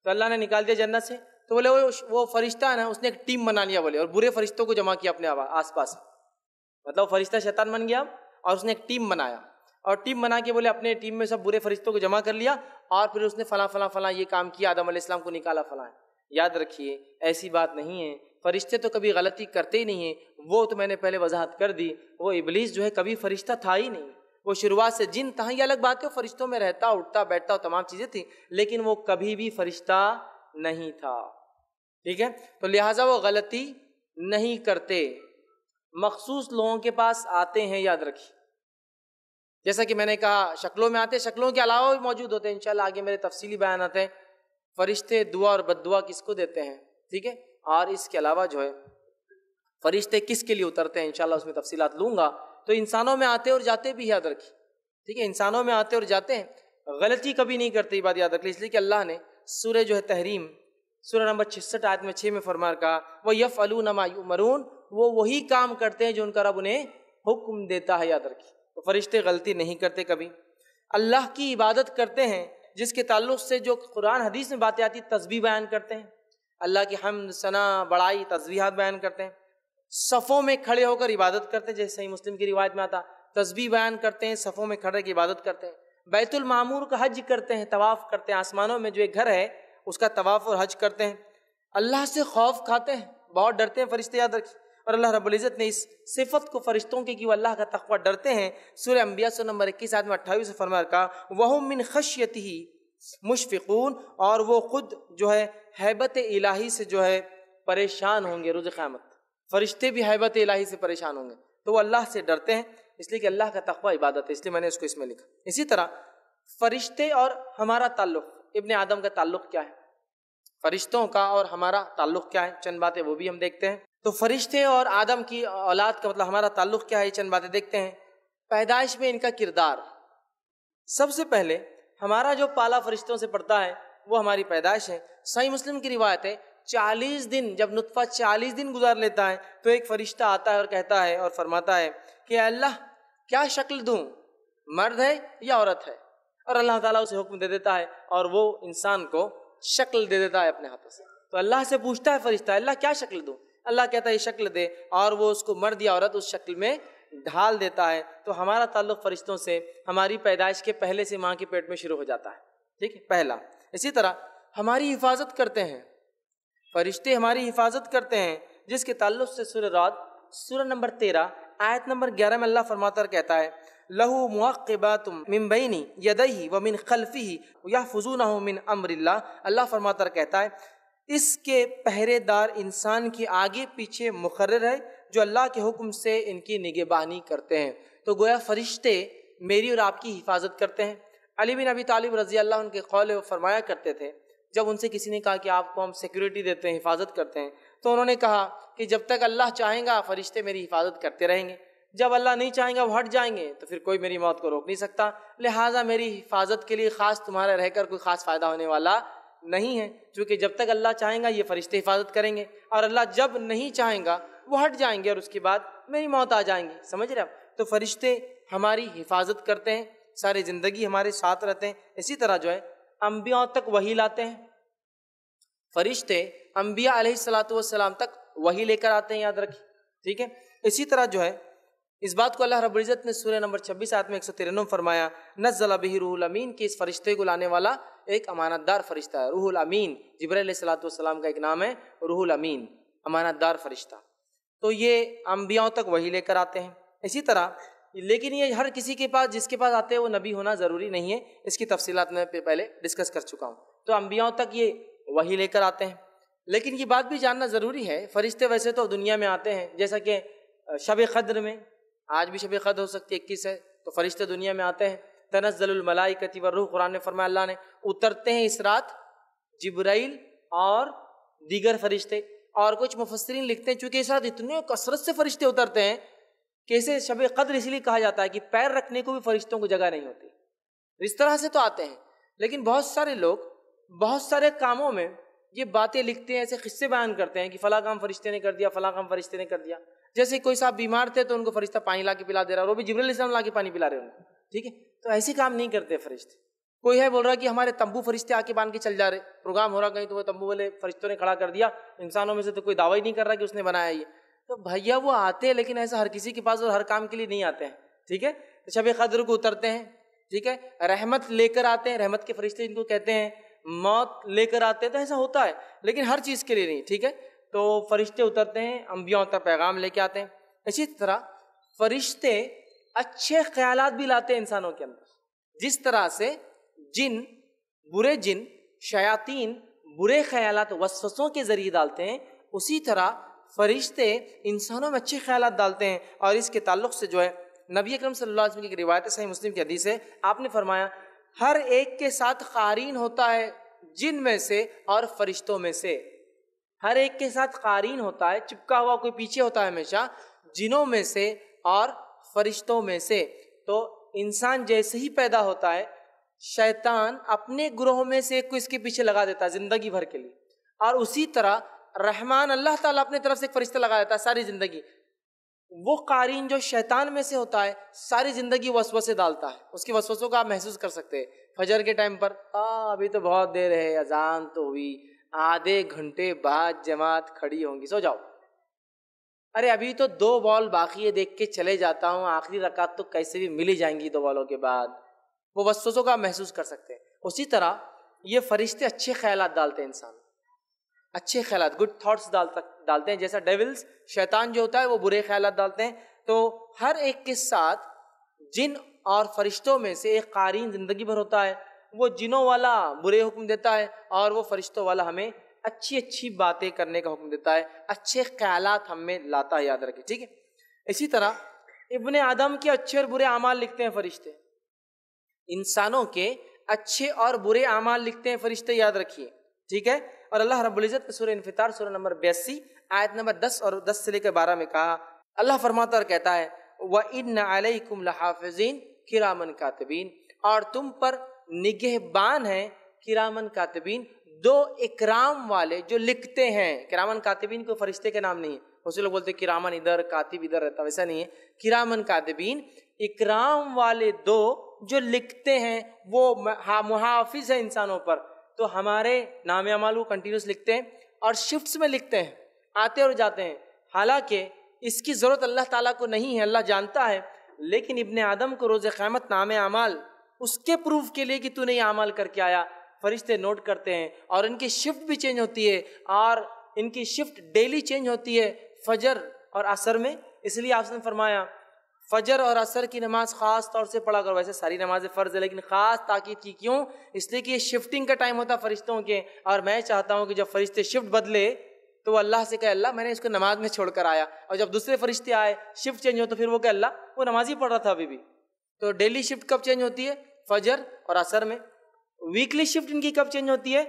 تو اللہ نے نکال دیا جنت سے. تو بولے وہ فرشتہ ہے نا، اس نے ایک ٹیم بنا لیا، بولے، اور برے فرشتوں کو جمع کیا اپنے آس پاس. مطلب فرشتہ شیطان بن گیا اور اس نے ایک ٹیم بنایا، اور ٹیم بنا کے بولے اپنے ٹیم میں سب برے فرشتوں کو جمع کر لیا، اور پھر اس نے فلاں فلاں فلاں یہ کام کیا، آدم علیہ السلام کو نکالا فلاں. یاد رکھیے ایسی بات نہیں ہے، فرشتے تو کبھی غلطی کرتے ہی نہیں ہیں. وہ تو میں نے پہلے وضاحت کر دی، وہ ابلیس جو ہے کبھی فرشتہ تھا ہی نہیں، وہ شروعات سے جن تھا. یہ الگ بات ہے فرشتوں میں رہتا اٹھتا بیٹھتا تمام چیزیں تھیں، لیکن وہ کبھی بھی فرشتہ نہیں تھا. ٹھیک ہے، تو لہٰذا وہ غلطی نہیں کرتے، مخصوص لوگوں کے پاس آتے ہیں. یاد رکھیے جیسا کہ میں نے کہا شکلوں میں آتے، شکلوں کے علاوہ بھی موجود ہوتے ہیں. انشاءاللہ آگے میرے تفصیلی بیانات ہیں. فرشتے دعا اور بد دعا کس کو دیتے ہیں، ٹھیک ہے، اور اس کے علاوہ جو ہے فرشتے کس کے لیے اترتے ہیں، انشاءاللہ اس میں تفصیلات لوں گا. تو انسانوں میں آتے اور جاتے بھی، یاد رکھیے، ٹھیک ہے، انسانوں میں آتے اور جاتے ہیں، غلطی کبھی نہیں کرتے. یہ بات یاد رکھ لی، اس لیے کہ اللہ نے سورہ جو ہے تحریم سورہ نمبر 66 آیت میں 6 میں فرما کہا، وَيَفْعَلُونَ مَا يُؤْمَرُونَ، وہ وہی کام کرتے ہیں جو ان کا رب انہیں حکم دیتا ہے. یاد رکھیے، تو فرشتے غلطی نہیں کرتے کبھی. اللہ کی عبادت کرتے ہیں، جس کے تعلق سے جو قرآن حدیث میں باتیں آتی، تسبیح بیان کرتے ہیں، اللہ کی حمد ثنا بڑائی تسبیحات بیان کرتے ہیں. صفوں میں کھڑے ہو کر عبادت کرتے ہیں، جیسے صحیح مسلم کی روایت میں آتا، تسبیح بیان کرتے ہیں، صفوں میں کھڑے کی عبادت کرتے ہیں. بیت المعمور کا حج کرتے ہیں، طواف کرتے ہیں، آسمانوں میں جو ایک گھر ہے اس کا طواف اور حج کرتے ہیں. اللہ سے خوف کھاتے ہیں، بہت ڈرتے ہیں فرشتے. یاد رکھیے، اور اللہ رب العزت نے اس صفت کو فرشتوں کی وہ اللہ کا تقوی ڈرتے ہیں. سورہ انبیاء سورہ نمبر 21 آیت میں 28 سے فرما کہا، وَهُم مِّن خَشْيَتِهِ مُشْفِقُونَ، اور وہ خود جو ہے ہیبت الہی سے جو ہے پریشان ہوں گے روز قیامت. فرشتے بھی ہیبت الہی سے پریشان ہوں گے، تو وہ اللہ سے ڈرتے ہیں، اس لیے کہ اللہ کا تقوی عبادت ہے، اس لیے میں نے اس کو اس میں لکھا. اسی طرح فرشتے اور ہمارا تعلق، ابن آدم کا تعلق کیا ہے، فرشتوں کا اور ہمارا تعلق کیا ہے، چند باتیں وہ بھی ہم دیکھتے ہیں. تو فرشتے اور آدم کی اولاد کا مطلب ہمارا تعلق کیا ہے، چند باتیں دیکھتے ہیں. پیدائش میں ان کا کردار، سب سے پہلے ہمارا جو پالا فرشتوں سے پڑتا ہے وہ ہماری پیدائش ہے۔ صحیح مسلم کی روایت ہے 40 دن، جب نطفہ 40 دن گزار لیتا ہے تو ایک فرشتہ آتا ہے اور کہتا ہے اور فرماتا ہے کہ اللہ کیا شکل دوں، مرد ہے یا عورت ہے؟ اور اللہ تعالیٰ اسے حکم دے دیتا ہے اور وہ انسان کو شکل دے دیتا ہے اپنے ہاتھوں سے۔ تو اللہ سے پوچھتا ہے فرشتہ اللہ کیا شکل دوں؟ اللہ کہتا ہے یہ شکل دے، اور وہ اس کو مرد یا عورت اس شکل میں ڈھال دیتا ہے۔ تو ہمارا تعلق فرشتوں سے ہماری پیدائش کے پہلے سے ماں کے پیٹ میں شروع ہو جاتا ہے، ٹھیک ہے، پہلا۔ اسی طرح ہماری حفاظت کرتے ہیں فرشتے، ہماری حفاظت کرتے ہیں، جس کے تعلق سے سورہ رعد سورہ نمبر 13 آیت نمبر 11 میں اللہ فرماتا کہتا ہے لہو معقبات من بین یدیہ ومن خلفہ یحفظونہ من امر اللہ۔ اللہ فرماتا کہتا ہے اس کے پہرے دار انسان کے آگے پیچھے مقرر ہے جو اللہ کے حکم سے ان کی نگہبانی کرتے ہیں۔ تو گویا فرشتے میری اور آپ کی حفاظت کرتے ہیں۔ علی بن ابی طالب رضی اللہ عنہ کے قول فرمایا کرتے تھے، جب ان سے کسی نے کہا کہ آپ کو ہم سیکیورٹی دیتے ہیں، حفاظت کرتے ہیں، تو انہوں نے کہا کہ جب تک اللہ چاہیں گا فرشتے میری حفاظت کرتے رہیں گے، جب اللہ نہیں چاہیں گا وہ ہٹ جائیں گے تو پھر کوئی میری موت کو روک نہیں سکتا، لہٰذا میری حفاظت کے لیے خاص تمہارے رہ کر کوئی خاص فائدہ ہونے والا نہیں ہے، چونکہ جب تک اللہ چاہیں گا یہ فرشتے حفاظت کریں گے، اور اللہ جب نہیں چاہیں گا وہ ہٹ جائیں گے اور اس کے بعد میری موت آ جائیں گی۔ سمجھ رہے آپ؟ تو فرشتے ہماری حفاظت کرتے ہیں، ساری زندگی ہمارے ساتھ رہتے ہیں۔ اسی طرح جو ہے انبیاء تک وحی لاتے ہیں فرشتے، انبیاء علیہ الصلوۃ والسلام تک وحی لے کر آتے ہیں، یاد رکھیں، ٹھیک ہے۔ اسی طرح جو ہے اس بات کو اللہ رب العزت نے سورہ نمبر 26 آیت میں 193 فرمایا نزل بہ روح الامین، کہ اس فرشتے کو لانے والا ایک امانت دار فرشتہ ہے۔ روح الامین جبرائیل علیہ الصلوۃ والسلام کا ایک نام ہے، روح الامین، امانت دار فرشتہ۔ تو یہ انبیاء تک وحی لے کر آتے ہیں۔ اسی طرح لیکن یہ ہر کسی کے پاس، جس کے پاس آتے ہیں وہ نبی ہونا ضروری نہیں ہے، اس کی تفصیلات میں پہلے ڈسکس کر چکا ہوں۔ تو انبیاء تک یہ وحی لے کر آتے ہیں، لیکن یہ بات بھی جاننا ضروری ہے فرشتے ویسے تو دنیا میں آتے ہیں، جیسا کہ شب قدر میں، آج بھی شب قدر ہو سکتی ہے 21 ہے، تو فرشتے دنیا میں آتے ہیں۔ تنزل الملائکۃ والروح، قرآن نے فرمایا اللہ نے اترتے ہیں اس رات جبرائیل اور دیگر فرشتے، اور کچھ مفسرین لکھتے ہیں چونکہ اس رات اتنے کثرت سے فرشتے اترتے ہیں کہ اسے شب قدر اس لیے کہا جاتا ہے کہ پیر رکھنے کو بھی فرشتوں کو جگہ نہیں ہوتی، اس طرح سے تو آتے ہیں۔ لیکن بہت سارے لوگ بہت سارے کاموں میں یہ باتیں لکھتے ہیں، ایسے قصے بیان کرتے ہیں کہ فلاں کام فرشتے نے کر دیا، فلاں کام فرشتے نے کر دیا۔ جیسے کوئی صاحب بیمار تھے تو ان کو فرشتہ پانی لا کے پلا دے رہا، اور وہ بھی جبرائیل علیہ السلام لا کے پانی پلا رہے ان کو، ٹھیک ہے۔ تو ایسے کام نہیں کرتے فرشتے۔ کوئی ہے بول رہا کہ ہمارے تمبو فرشتے آ کے باندھ کے چل جا رہے، پروگرام ہو رہا کہیں تو وہ تمبو والے فرشتوں نے کھڑا کر دیا، انسانوں میں سے تو کوئی دعویٰ ہی نہیں کر رہا کہ اس نے بنایا یہ۔ تو بھیا وہ آتے ہیں لیکن ایسا ہر کسی کے پاس اور ہر کام کے لیے نہیں آتے ہیں، ٹھیک ہے۔ تو شب قدر کو اترتے ہیں، ٹھیک ہے، رحمت لے کر آتے ہیں، رحمت کے فرشتے ان کو کہتے ہیں، موت لے کر آتے ہیں، تو ایسا ہوتا ہے لیکن ہر چیز کے لیے نہیں، ٹھیک ہے۔ تو فرشتے اترتے ہیں، انبیاء تک پیغام لے کے آتے ہیں۔ اسی طرح فرشتے اچھے خیالات بھی لاتے ہیں انسانوں کے اندر، جس طرح سے جن، برے جن، شیاطین برے خیالات وسوسوں کے ذریعے ڈالتے ہیں، اسی طرح فرشتے انسانوں میں اچھے خیالات ڈالتے ہیں۔ اور اس کے تعلق سے جو ہے نبی اکرم صلی اللہ علیہ وسلم کی ایک روایت ہے، صحیح مسلم کی حدیث ہے، آپ نے فرمایا ہر ایک کے ساتھ قارین ہوتا ہے، جن میں سے اور فرشتوں میں سے، ہر ایک کے ساتھ قارین ہوتا ہے، چپکا ہوا کوئی پیچھے ہوتا ہے ہمیشہ، جنوں میں سے اور فرشتوں میں سے۔ تو انسان جیسے ہی پیدا ہوتا ہے شیطان اپنے گروہ میں سے ایک کو اس کے پیچھے لگا دیتا ہے زندگی بھر کے لیے، اور اسی طرح رحمان اللہ تعالیٰ اپنے طرف سے ایک فرشتہ لگا دیتا ہے ساری زندگی۔ وہ قارین جو شیطان میں سے ہوتا ہے ساری زندگی وسوسے ڈالتا ہے، اس کے وسوسوں کو آپ محسوس کر سکتے ہیں۔ فجر کے ٹائم پر ابھی تو بہت دیر ہے، اذان تو ہوئی، آدھے گھنٹے بعد جماعت کھڑی ہوں گی، سو جاؤ، ارے ابھی تو 2 بال باقی ہے، دیکھ کے چلے جاتا ہوں، آخری رکعت تو کیسے بھی مل ہی جائیں گی 2 بالوں کے بعد۔ وہ وسوسوں کو آپ محسوس کر سکتے ہیں۔ اسی طرح یہ فرشتے اچھے خیالات ڈالتے ہیں، انسان اچھے خیالات، گڈ تھاٹس ڈالتے ہیں، جیسا ڈیولز شیطان جو ہوتا ہے وہ برے خیالات ڈالتے ہیں۔ تو ہر ایک کے ساتھ جن اور فرشتوں میں سے ایک قارین زندگی بھر ہوتا ہے، وہ جنوں والا برے حکم دیتا ہے اور وہ فرشتوں والا ہمیں اچھی اچھی باتیں کرنے کا حکم دیتا ہے، اچھے خیالات ہم میں لاتا ہے، یاد رکھیں، ٹھیک ہے۔ اسی طرح ابن آدم کے اچھے اور برے اعمال لکھتے ہیں فرشتے، انسانوں کے اچھے اور برے اعمال لکھتے ہیں فرشتے، یاد رکھیے، ٹھیک ہے۔ اور اللہ رب العزت نے سورہ انفطار سورہ نمبر 82 آیت نمبر 10 اور 10 سے لے کر 12 میں کہا، اللہ فرماتا اور کہتا ہے وَإِنَّ عَلَيْكُمْ لَحَافِظِينَ كِرَامًا كَاتِبِينَ، اور تم پر نگہبان ہیں کرامن کاتبین، 2 اکرام والے جو لکھتے ہیں۔ کرامن کاتبین کوئی فرشتے کے نام نہیں ہے، اسے لوگ بولتے کرامن ادھر کاتب ادھر رہتا، ویسا نہیں ہے۔ کرامن کاتبین اکرام والے 2 جو لکھتے ہیں، وہ محافظ ہیں انسانوں پر۔ تو ہمارے نام اعمال کو کنٹینیوس لکھتے ہیں اور شفٹس میں لکھتے ہیں، آتے اور جاتے ہیں۔ حالانکہ اس کی ضرورت اللہ تعالیٰ کو نہیں ہے، اللہ جانتا ہے، لیکن ابن آدم کو روز قیامت نام اعمال اس کے پروف کے لیے کہ تو نے یہ اعمال کر کے آیا، فرشتے نوٹ کرتے ہیں، اور ان کی شفٹ بھی چینج ہوتی ہے، اور ان کی شفٹ ڈیلی چینج ہوتی ہے فجر اور عصر میں۔ اس لیے آپ نے فرمایا فجر اور عصر کی نماز خاص طور سے پڑھا کرو۔ ویسے ساری نمازیں فرض ہے، لیکن خاص تاکید کی کیوں؟ اس لیے کہ یہ شفٹنگ کا ٹائم ہوتا ہے فرشتوں کے، اور میں چاہتا ہوں کہ جب فرشتے شفٹ بدلے تو وہ اللہ سے کہے اللہ میں نے اس کو نماز میں چھوڑ کر آیا، اور جب دوسرے فرشتے آئے شفٹ چینج ہو تو پھر وہ کہ اللہ وہ نماز ہی پڑھ رہا تھا ابھی بھی۔ تو ڈیلی شفٹ کب چینج ہوتی ہے؟ فجر اور عصر میں۔ ویکلی شفٹ ان کی کب چینج ہوتی ہے؟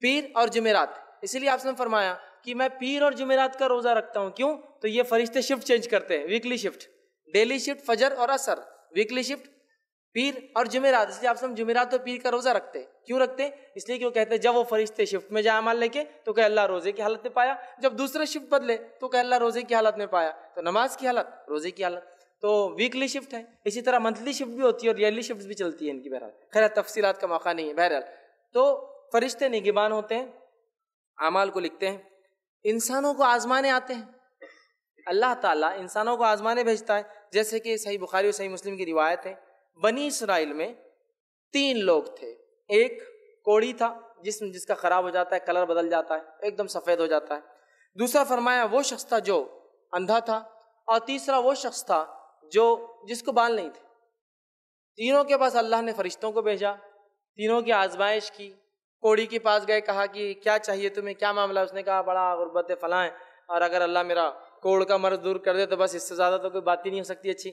پیر اور جمعرات۔ اسی لیے آپ نے فرمایا کہ میں پیر اور جمعرات کا روزہ رکھتا ہوں، کیوں؟ تو یہ فرشتے شفٹ چینج کرتے ہیں، ویکلی شفٹ، ڈیلی شفٹ فجر اور عصر، ویکلی شفٹ پیر اور جمعرات۔ اس لیے آپ جمعرات اور پیر کا روزہ رکھتے ہیں۔ کیوں رکھتے ہیں؟ اس لیے کہ وہ کہتے ہیں جب وہ فرشتے شفٹ میں جائے عمل لے کے تو کہ اللہ روزے کی حالت میں پایا، جب دوسرے شفٹ بدلے تو کہ اللہ روزے کی حالت میں پایا، تو نماز کی حالت روزے کی حالت۔ تو ویکلی شفٹ ہے، اسی طرح منتھلی شفٹ بھی ہوتی ہے اور ایئرلی شفٹ بھی چلتی ہے ان کی۔ بہرحال خیر تفصیلات کا موقع نہیں ہے۔ بہرحال تو فرشتے نگہبان ہوتے ہیں، اعمال کو لکھتے ہیں، انسانوں کو آزمانے آتے ہیں۔ اللہ تعالیٰ انسانوں کو آزمانے بھیجتا ہے، جیسے کہ صحیح بخاری اور صحیح مسلم کی روایت ہے، بنی اسرائیل میں 3 لوگ تھے۔ ایک کوڑی تھا جس کا خراب ہو جاتا ہے، کلر بدل جاتا ہے، ایک دم سفید ہو جاتا ہے۔ دوسرا فرمایا وہ شخص تھا جو اندھا تھا، اور تیسرا وہ شخص تھا جس کو بال نہیں تھے۔ تینوں کے پاس اللہ نے فرشتوں کو بھیجا، تینوں کی آزمائش کی۔ کوڑی کے پاس گئے، کہا کہ کیا چاہیے تمہیں، کیا معاملہ؟ اس نے کہا بڑا غربت فلاں ہے، اور اگر اللہ میرا کوڑ کا مرض دور کر دے تو بس اس سے زیادہ تو کوئی بات ہی نہیں ہو سکتی اچھی۔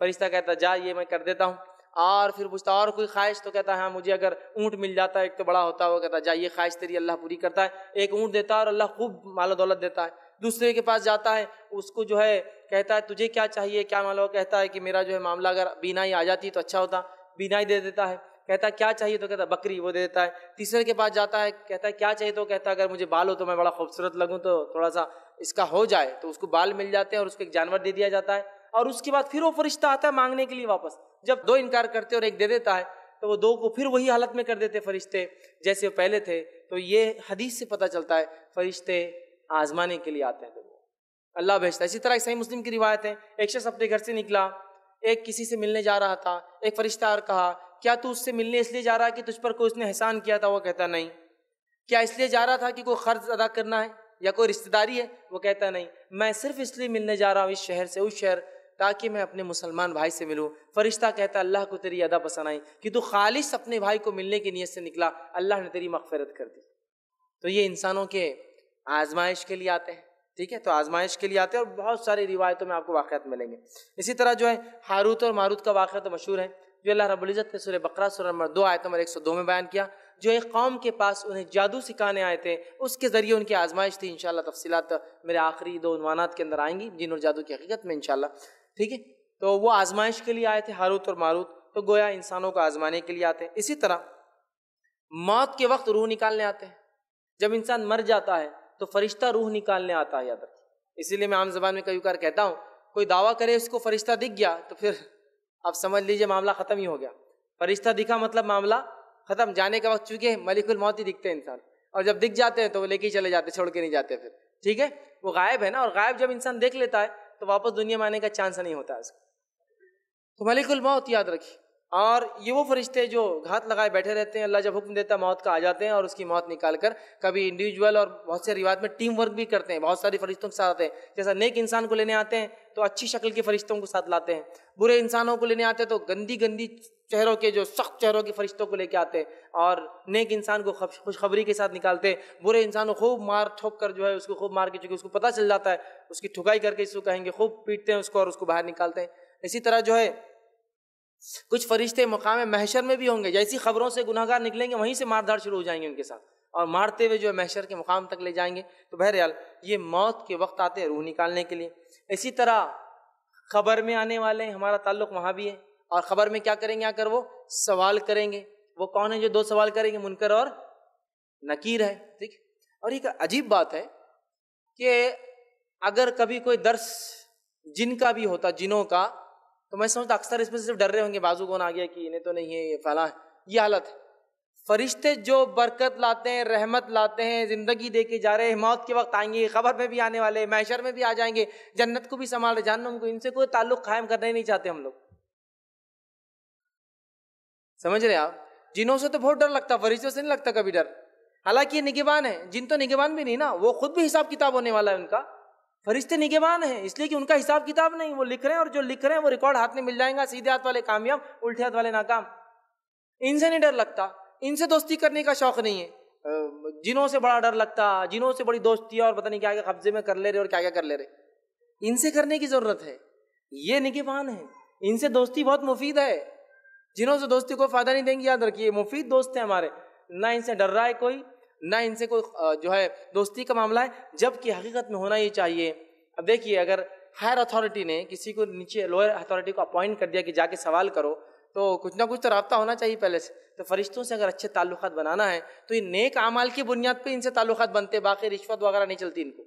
فرشتہ کہتا جا یہ میں کر دیتا ہوں، اور پھر پوچھتا اور کوئی خواہش؟ تو کہتا ہے ہاں مجھے اگر اونٹ مل جاتا ہے، ایک تو بڑا ہوتا ہے، وہ کہتا جا یہ خواہش تیری اللہ پوری کرتا ہے، ایک اونٹ دیتا ہے اور اللہ خوب مال و دولت دیتا ہے۔ دوسرے کے پاس جاتا ہے، اس کو جو ہے کہتا ہے تجھے کیا چاہیے، کیا معاملہ؟ کہتا ہے کہ میرا جو ہے معاملہ اگر بینائی آ جاتی تو اچھا ہوتا، بینائی دے دیتا ہے۔ کہتا ہے کیا چاہیے؟ تو کہتا ہے بکری، وہ دے دیتا ہے۔ تیسرے کے پاس جاتا ہے، کہتا ہے کیا چاہیے؟ تو کہتا ہے اگر مجھے بال ہو تو میں بڑا خوبصورت لگوں تو تھوڑا سا اس کا ہو جائے، تو اس کو بال مل جاتے ہیں اور اس کو ایک جانور دے دیا جاتا ہے۔ اور اس کے بعد پھر وہ فرشتہ آتا ہے مانگنے کے لیے واپس، جب 2 انکار کرتے اور ایک دے دیتا ہے تو وہ 2 کو پھر وہی حالت میں کر دیتے فرشتے جیسے وہ پہلے تھے۔ تو یہ حدیث سے پتہ چلتا ہے فرشتے آزمانے کے لیے آتے ہیں، اللہ بھیجتا ہے۔ اسی طرح صحیح مسلم کی روایت ہے، ایک شخص اپنے گھر سے نکلا، ایک کسی سے ملنے جا رہا تھا، ایک فرشتہ اور کہا کیا تو اس سے ملنے اس لیے جا رہا ہے کہ تجھ پر کوئی اس نے احسان کیا تھا؟ وہ کہتا نہیں۔ کیا اس لیے جا رہا تھا کہ کوئی قرض ادا کرنا ہے یا کوئی رشتہ داری ہے؟ وہ کہتا نہیں، میں صرف اس لیے ملنے جا رہا ہوں اس شہر سے اس شہر تاکہ میں اپنے مسلمان بھائی سے ملوں۔ فرشتہ کہتا اللہ کو تیری ادا پسند آئی کہ تو خالص اپنے بھائی کو ملنے کی نیت سے نکلا، اللہ نے تیری مغفرت کر دی۔ تو یہ انسانوں کے آزمائش کے لیے آتے ہیں، ٹھیک ہے؟ تو آزمائش کے لیے آتے ہیں، اور بہت ساری روایتوں میں آپ کو واقعات ملیں گے۔ اسی طرح جو ہے ہاروت اور ماروت کا واقعہ تو مشہور ہے، جو اللہ رب العزت نے سورہ بقرہ سورہ نمبر 2 آیت نمبر 102 میں بیان کیا۔ جو ایک قوم کے پاس انہیں جادو سکھانے آئے تھے، اس کے ذریعے ان کی آزمائش تھی۔ انشاءاللہ تفصیلات میرے آخری 2 عنوانات کے اندر آئیں گی، جن اور جادو کی حقیقت میں انشاءاللہ، ٹھیک ہے؟ تو وہ آزمائش کے لیے آئے تھے ہاروت اور ماروت، تو گویا انسانوں کو آزمانے کے لیے آتے ہیں۔ اسی طرح موت کے وقت روح نکالنے آتے ہیں۔ جب انسان مر جاتا ہے تو فرشتہ روح نکالنے آتا ہے، یاد رکھیں۔ اسی لیے میں عام زبان میں کئی بار کہتا ہوں، کوئی دعویٰ کرے اس کو فرشتہ دکھ گیا تو پھر آپ سمجھ لیجئے معاملہ ختم ہی ہو گیا۔ فرشتہ دکھا مطلب معاملہ ختم۔ جانے کا وقت چونکہ ملک الموت ہی دکھتے ہیں انسان، اور جب دکھ جاتے ہیں تو وہ لے کے ہی چلے جاتے، چھوڑ کے نہیں جاتے پھر، ٹھیک ہے؟ وہ غائب ہے نا، اور غائب جب انسان دیکھ لیتا ہے تو واپس دنیا میں آنے کا چانس نہیں ہوتا ہے اس کو۔ تو ملک الموت یاد رکھیے۔ اور یہ وہ فرشتے جو گھات لگائے بیٹھے رہتے ہیں، اللہ جب حکم دیتا ہے موت کا آ جاتے ہیں اور اس کی موت نکال کر کبھی انڈیویجول اور بہت سے روایت میں ٹیم ورک بھی کرتے ہیں، بہت ساری فرشتوں کے ساتھ آتے ہیں۔ جیسا نیک انسان کو لینے آتے ہیں تو اچھی شکل کے فرشتوں کو ساتھ لاتے ہیں، برے انسانوں کو لینے آتے ہیں تو گندی گندی چہروں کے جو سخت چہروں کے فرشتوں کو لے کے آتے ہیں، اور نیک انسان کو خوشخبری کے ساتھ نکالتے ہیں، برے انسان کو خوب مار ٹھوک کر جو ہے اس کو خوب مار کے، چونکہ اس کو پتہ چل جاتا ہے، اس کی ٹھکائی کر کے اس کو کہیں گے، خوب پیٹتے ہیں اس کو اور اس کو باہر نکالتے ہیں۔ اسی طرح جو ہے کچھ فرشتے مقام محشر میں بھی ہوں گے، جیسی خبروں سے گناہ گار نکلیں گے وہیں سے مار دھاڑ شروع ہو جائیں گے ان کے ساتھ، اور مارتے ہوئے جو ہے محشر کے مقام تک لے جائیں گے۔ تو بہرحال یہ موت کے وقت آتے ہیں روح نکالنے کے لیے۔ اسی طرح خبر میں آنے والے ہیں، ہمارا تعلق وہاں بھی ہے، اور خبر میں کیا کریں گے؟ آ کر وہ سوال کریں گے، وہ کون ہے جو دو سوال کریں گے؟ منکر اور نکیر ہے، ٹھیک ہے۔ اور ایک عجیب بات ہے کہ اگر کبھی کوئی درس جن کا بھی ہوتا، جنوں کا، تو میں سمجھتا اکثر اس میں صرف ڈر رہے ہوں گے بازو کون آ گیا کہ انہیں تو نہیں ہے، یہ فلاں ہے، یہ حالت ہے۔ فرشتے جو برکت لاتے ہیں، رحمت لاتے ہیں، زندگی دے کے جا رہے ہیں، موت کے وقت آئیں گے، خبر میں بھی آنے والے، محشر میں بھی آ جائیں گے، جنت کو بھی سنبھال رہے، جہنم کو، ان سے کوئی تعلق قائم کرنا ہی نہیں چاہتے ہم لوگ، سمجھ رہے ہیں آپ؟ جنوں سے تو بہت ڈر لگتا، فرشتوں سے نہیں لگتا کبھی ڈر، حالانکہ یہ نگہبان ہے، جن تو نگہبان بھی نہیں نا، وہ خود بھی حساب کتاب ہونے والا ہے ان کا، فرشتے نگہبان ہیں اس لیے کہ ان کا حساب کتاب نہیں، وہ لکھ رہے ہیں، اور جو لکھ رہے ہیں وہ ریکارڈ ہاتھ میں مل جائیں گا، سیدھے ہاتھ والے کامیاب، الٹے ہاتھ والے ناکام، ان سے نہیں ڈر لگتا، ان سے دوستی کرنے کا شوق نہیں ہے، جنوں سے بڑا ڈر لگتا، جنوں سے بڑی دوستی اور پتہ نہیں کیا کیا قبضے میں کر لے رہے اور کیا کیا کر لے رہے، ان سے کرنے کی ضرورت ہے، یہ نگہبان ہے، ان سے دوستی بہت مفید ہے، جنوں سے دوستی کوئی فائدہ نہیں دیں گی، یاد رکھیے مفید دوست ہیں ہمارے، نہ ان سے ڈر رہا ہے کوئی، نہ ان سے کوئی جو ہے دوستی کا معاملہ ہے، جبکہ حقیقت میں ہونا یہ چاہیے۔ اب دیکھیے اگر ہائر اتھارٹی نے کسی کو نیچے لوئر اتھارٹی کو اپوائنٹ کر دیا کہ جا کے سوال کرو، تو کچھ نہ کچھ تو رابطہ ہونا چاہیے پہلے سے، تو فرشتوں سے اگر اچھے تعلقات بنانا ہے تو یہ نیک اعمال کی بنیاد پہ ان سے تعلقات بنتے، باقی رشوت وغیرہ نہیں چلتی، ان کو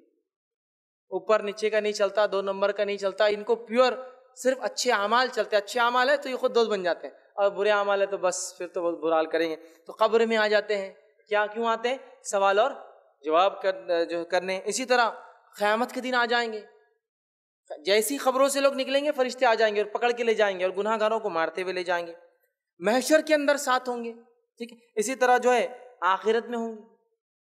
اوپر نیچے کا نہیں چلتا، 2 نمبر کا نہیں چلتا، ان کو پیور صرف اچھے اعمال چلتے، اچھے اعمال ہے تو یہ خود دوست بن جاتے ہیں، اور برے اعمال ہے تو بس پھر تو بہت برا حال کریں گے، تو قبر میں آ جاتے ہیں، کیوں آتے ہیں؟ سوال اور جواب کرنے۔ اسی طرح قیامت کے دن آ جائیں گے، جیسی خبروں سے لوگ نکلیں گے فرشتے آ جائیں گے اور پکڑ کے لے جائیں گے اور گناہ گاروں کو مارتے ہوئے لے جائیں گے، محشر کے اندر ساتھ ہوں گے، ٹھیک ہے۔ اسی طرح جو ہے آخرت میں ہوں گے،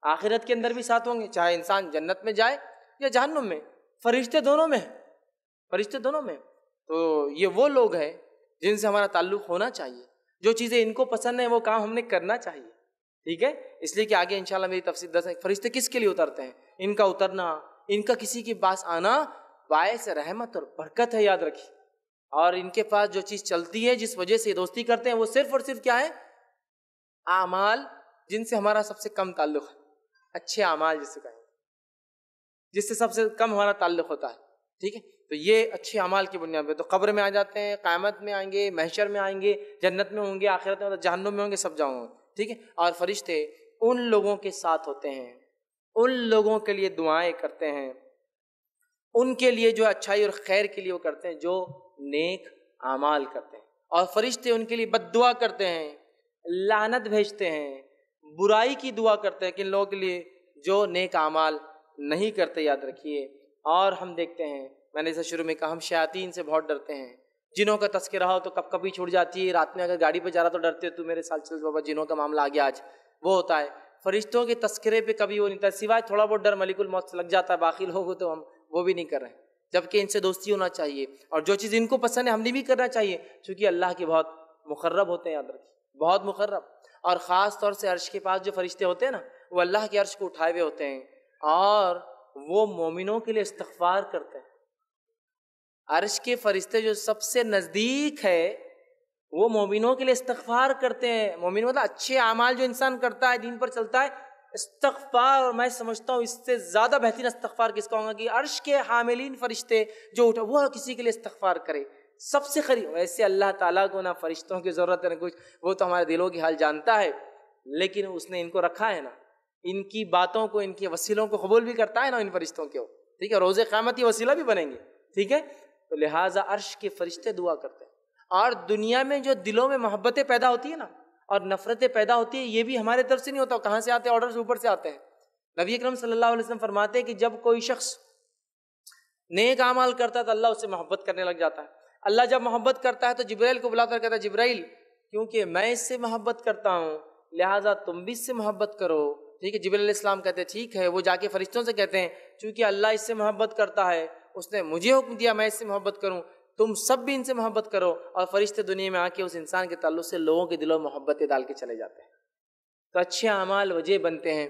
آخرت کے اندر بھی ساتھ ہوں گے، چاہے انسان جنت میں جائے یا جہنم میں، فرشتے دونوں میں، فرشتے دونوں میں۔ تو یہ وہ لوگ ہیں جن سے ہمارا تعلق ہونا چاہیے، جو چیزیں ان کو پسند ہیں وہ کام ہم نے کرنا چاہیے، ٹھیک ہے۔ اس لیے کہ آگے انشاءاللہ میری تفصیل دس ہے فرشتے کس کے لیے اترتے ہیں، ان کا اترنا، ان کا کسی کے پاس آنا باعث رحمت اور برکت ہے، یاد رکھیے، اور ان کے پاس جو چیز چلتی ہے جس وجہ سے دوستی کرتے ہیں وہ صرف اور صرف کیا ہے؟ اعمال، جن سے ہمارا سب سے کم تعلق ہے، اچھے اعمال جس سے کہیں، جس سے سب سے کم ہمارا تعلق ہوتا ہے، ٹھیک ہے۔ تو یہ اچھے اعمال کی بنیاد پہ تو قبر میں آ جاتے ہیں، قیامت میں آئیں گے، محشر میں آئیں گے، جنت میں ہوں گے، آخرت میں جہنم میں ہوں گے، سب جاؤں گے، ٹھیک ہے۔ اور فرشتے ان لوگوں کے ساتھ ہوتے ہیں، ان لوگوں کے لیے دعائیں کرتے ہیں، ان کے لیے جو اچھائی اور خیر کے لیے وہ کرتے ہیں جو نیک اعمال کرتے ہیں، اور فرشتے ان کے لیے بد دعا کرتے ہیں، لعنت بھیجتے ہیں، برائی کی دعا کرتے ہیں کہ ان لوگوں کے لیے جو نیک اعمال نہیں کرتے، یاد رکھیے۔ اور ہم دیکھتے ہیں، میں نے اسے شروع میں کہا، ہم شیاطین سے بہت ڈرتے ہیں، جنوں کا تذکرہ ہو تو کب کبھی چھوٹ جاتی ہے، رات میں اگر گاڑی پہ جا رہا تو ڈرتے تو میرے ساتھ چل بابا، جنوں کا معاملہ آ گیا آج، وہ ہوتا ہے۔ فرشتوں کے تذکرے پہ کبھی وہ نہیں تھا، سوائے تھوڑا بہت ڈر ملک الموت سے لگ جاتا ہے، باقی لوگوں تو ہم وہ بھی نہیں کر رہے ہیں، جبکہ ان سے دوستی ہونا چاہیے، اور جو چیز ان کو پسند ہے ہم نے بھی کرنا چاہیے، چونکہ اللہ کے بہت مقرب ہوتے ہیں، یاد رکھیے، بہت مقرب، اور خاص طور سے عرش کے پاس جو فرشتے ہوتے ہیں نا، وہ اللہ کے عرش کو اٹھائے ہوئے ہوتے ہیں، اور وہ مومنوں کے لیے استغفار کرتے ہیں۔ عرش کے فرشتے جو سب سے نزدیک ہے وہ مومنوں کے لیے استغفار کرتے ہیں، مومن مطلب اچھے اعمال جو انسان کرتا ہے، دین پر چلتا ہے، استغفار، اور میں سمجھتا ہوں اس سے زیادہ بہترین استغفار کس کا ہوگا کہ عرش کے حاملین فرشتے جو اٹھا وہ کسی کے لیے استغفار کرے، سب سے قریب۔ ویسے اللہ تعالیٰ کو نہ فرشتوں کی ضرورت ہے نہ کچھ، وہ تو ہمارے دلوں کی حال جانتا ہے، لیکن اس نے ان کو رکھا ہے نا، ان کی باتوں کو، ان کے وسیلوں کو قبول بھی کرتا ہے نا ان فرشتوں کے، ٹھیک ہے، روز قیامت یہ وسیلہ بھی بنیں گے، ٹھیک ہے۔ تو لہٰذا عرش کے فرشتے دعا کرتے ہیں، اور دنیا میں جو دلوں میں محبتیں پیدا ہوتی ہیں نا اور نفرتیں پیدا ہوتی ہیں، یہ بھی ہمارے طرف سے نہیں ہوتا، کہاں سے آتے ہیں؟ آرڈرز اوپر سے آتے ہیں۔ نبی اکرم صلی اللہ علیہ وسلم فرماتے ہیں کہ جب کوئی شخص نیک اعمال کرتا ہے تو اللہ اس سے محبت کرنے لگ جاتا ہے، اللہ جب محبت کرتا ہے تو جبرائیل کو بلاتا ہے، کہتا ہے جبرائیل کیونکہ میں اس سے محبت کرتا ہوں لہٰذا تم بھی اس سے محبت کرو، ٹھیک ہے۔ جبرائیل علیہ السلام کہتے ہیں ٹھیک ہے، وہ جا کے فرشتوں سے کہتے ہیں چونکہ اللہ اس سے محبت کرتا ہے، اس نے مجھے حکم دیا میں اس سے محبت کروں، تم سب بھی ان سے محبت کرو، اور فرشتے دنیا میں آ کے اس انسان کے تعلق سے لوگوں کے دلوں میں محبتیں ڈال کے چلے جاتے ہیں۔ تو اچھے اعمال وجہ بنتے ہیں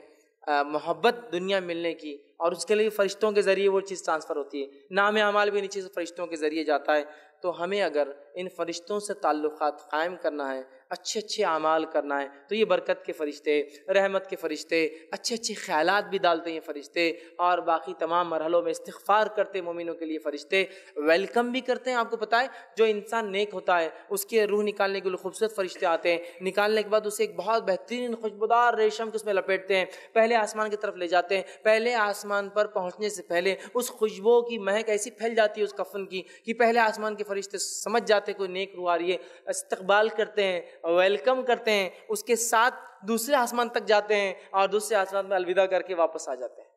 محبت دنیا ملنے کی، اور اس کے لیے فرشتوں کے ذریعے وہ چیز ٹرانسفر ہوتی ہے، نام اعمال بھی نیچے سے فرشتوں کے ذریعے جاتا ہے۔ تو ہمیں اگر ان فرشتوں سے تعلقات قائم کرنا ہے، اچھے اچھے اعمال کرنا ہے تو یہ برکت کے فرشتے، رحمت کے فرشتے، اچھے اچھے خیالات بھی ڈالتے ہیں یہ فرشتے، اور باقی تمام مرحلوں میں استغفار کرتے مومنوں کے لیے فرشتے، ویلکم بھی کرتے ہیں۔ آپ کو پتہ ہے جو انسان نیک ہوتا ہے اس کے روح نکالنے کے لیے خوبصورت فرشتے آتے ہیں، نکالنے کے بعد اسے ایک بہت بہترین خوشبودار ریشم کے اس میں لپیٹتے ہیں، پہلے آسمان کی طرف لے جاتے ہیں، پہلے آسمان پر پہنچنے سے پہلے اس خوشبو کی مہک ایسی پھیل جاتی ہے اس کفن کی کہ پہلے آسمان کے فرشتے سمجھ جاتے کوئی نیک روح آ رہی ہے، استقبال کرتے ہیں، ویلکم کرتے ہیں، اس کے ساتھ دوسرے آسمان تک جاتے ہیں اور دوسرے آسمان میں الوداع کر کے واپس آ جاتے ہیں۔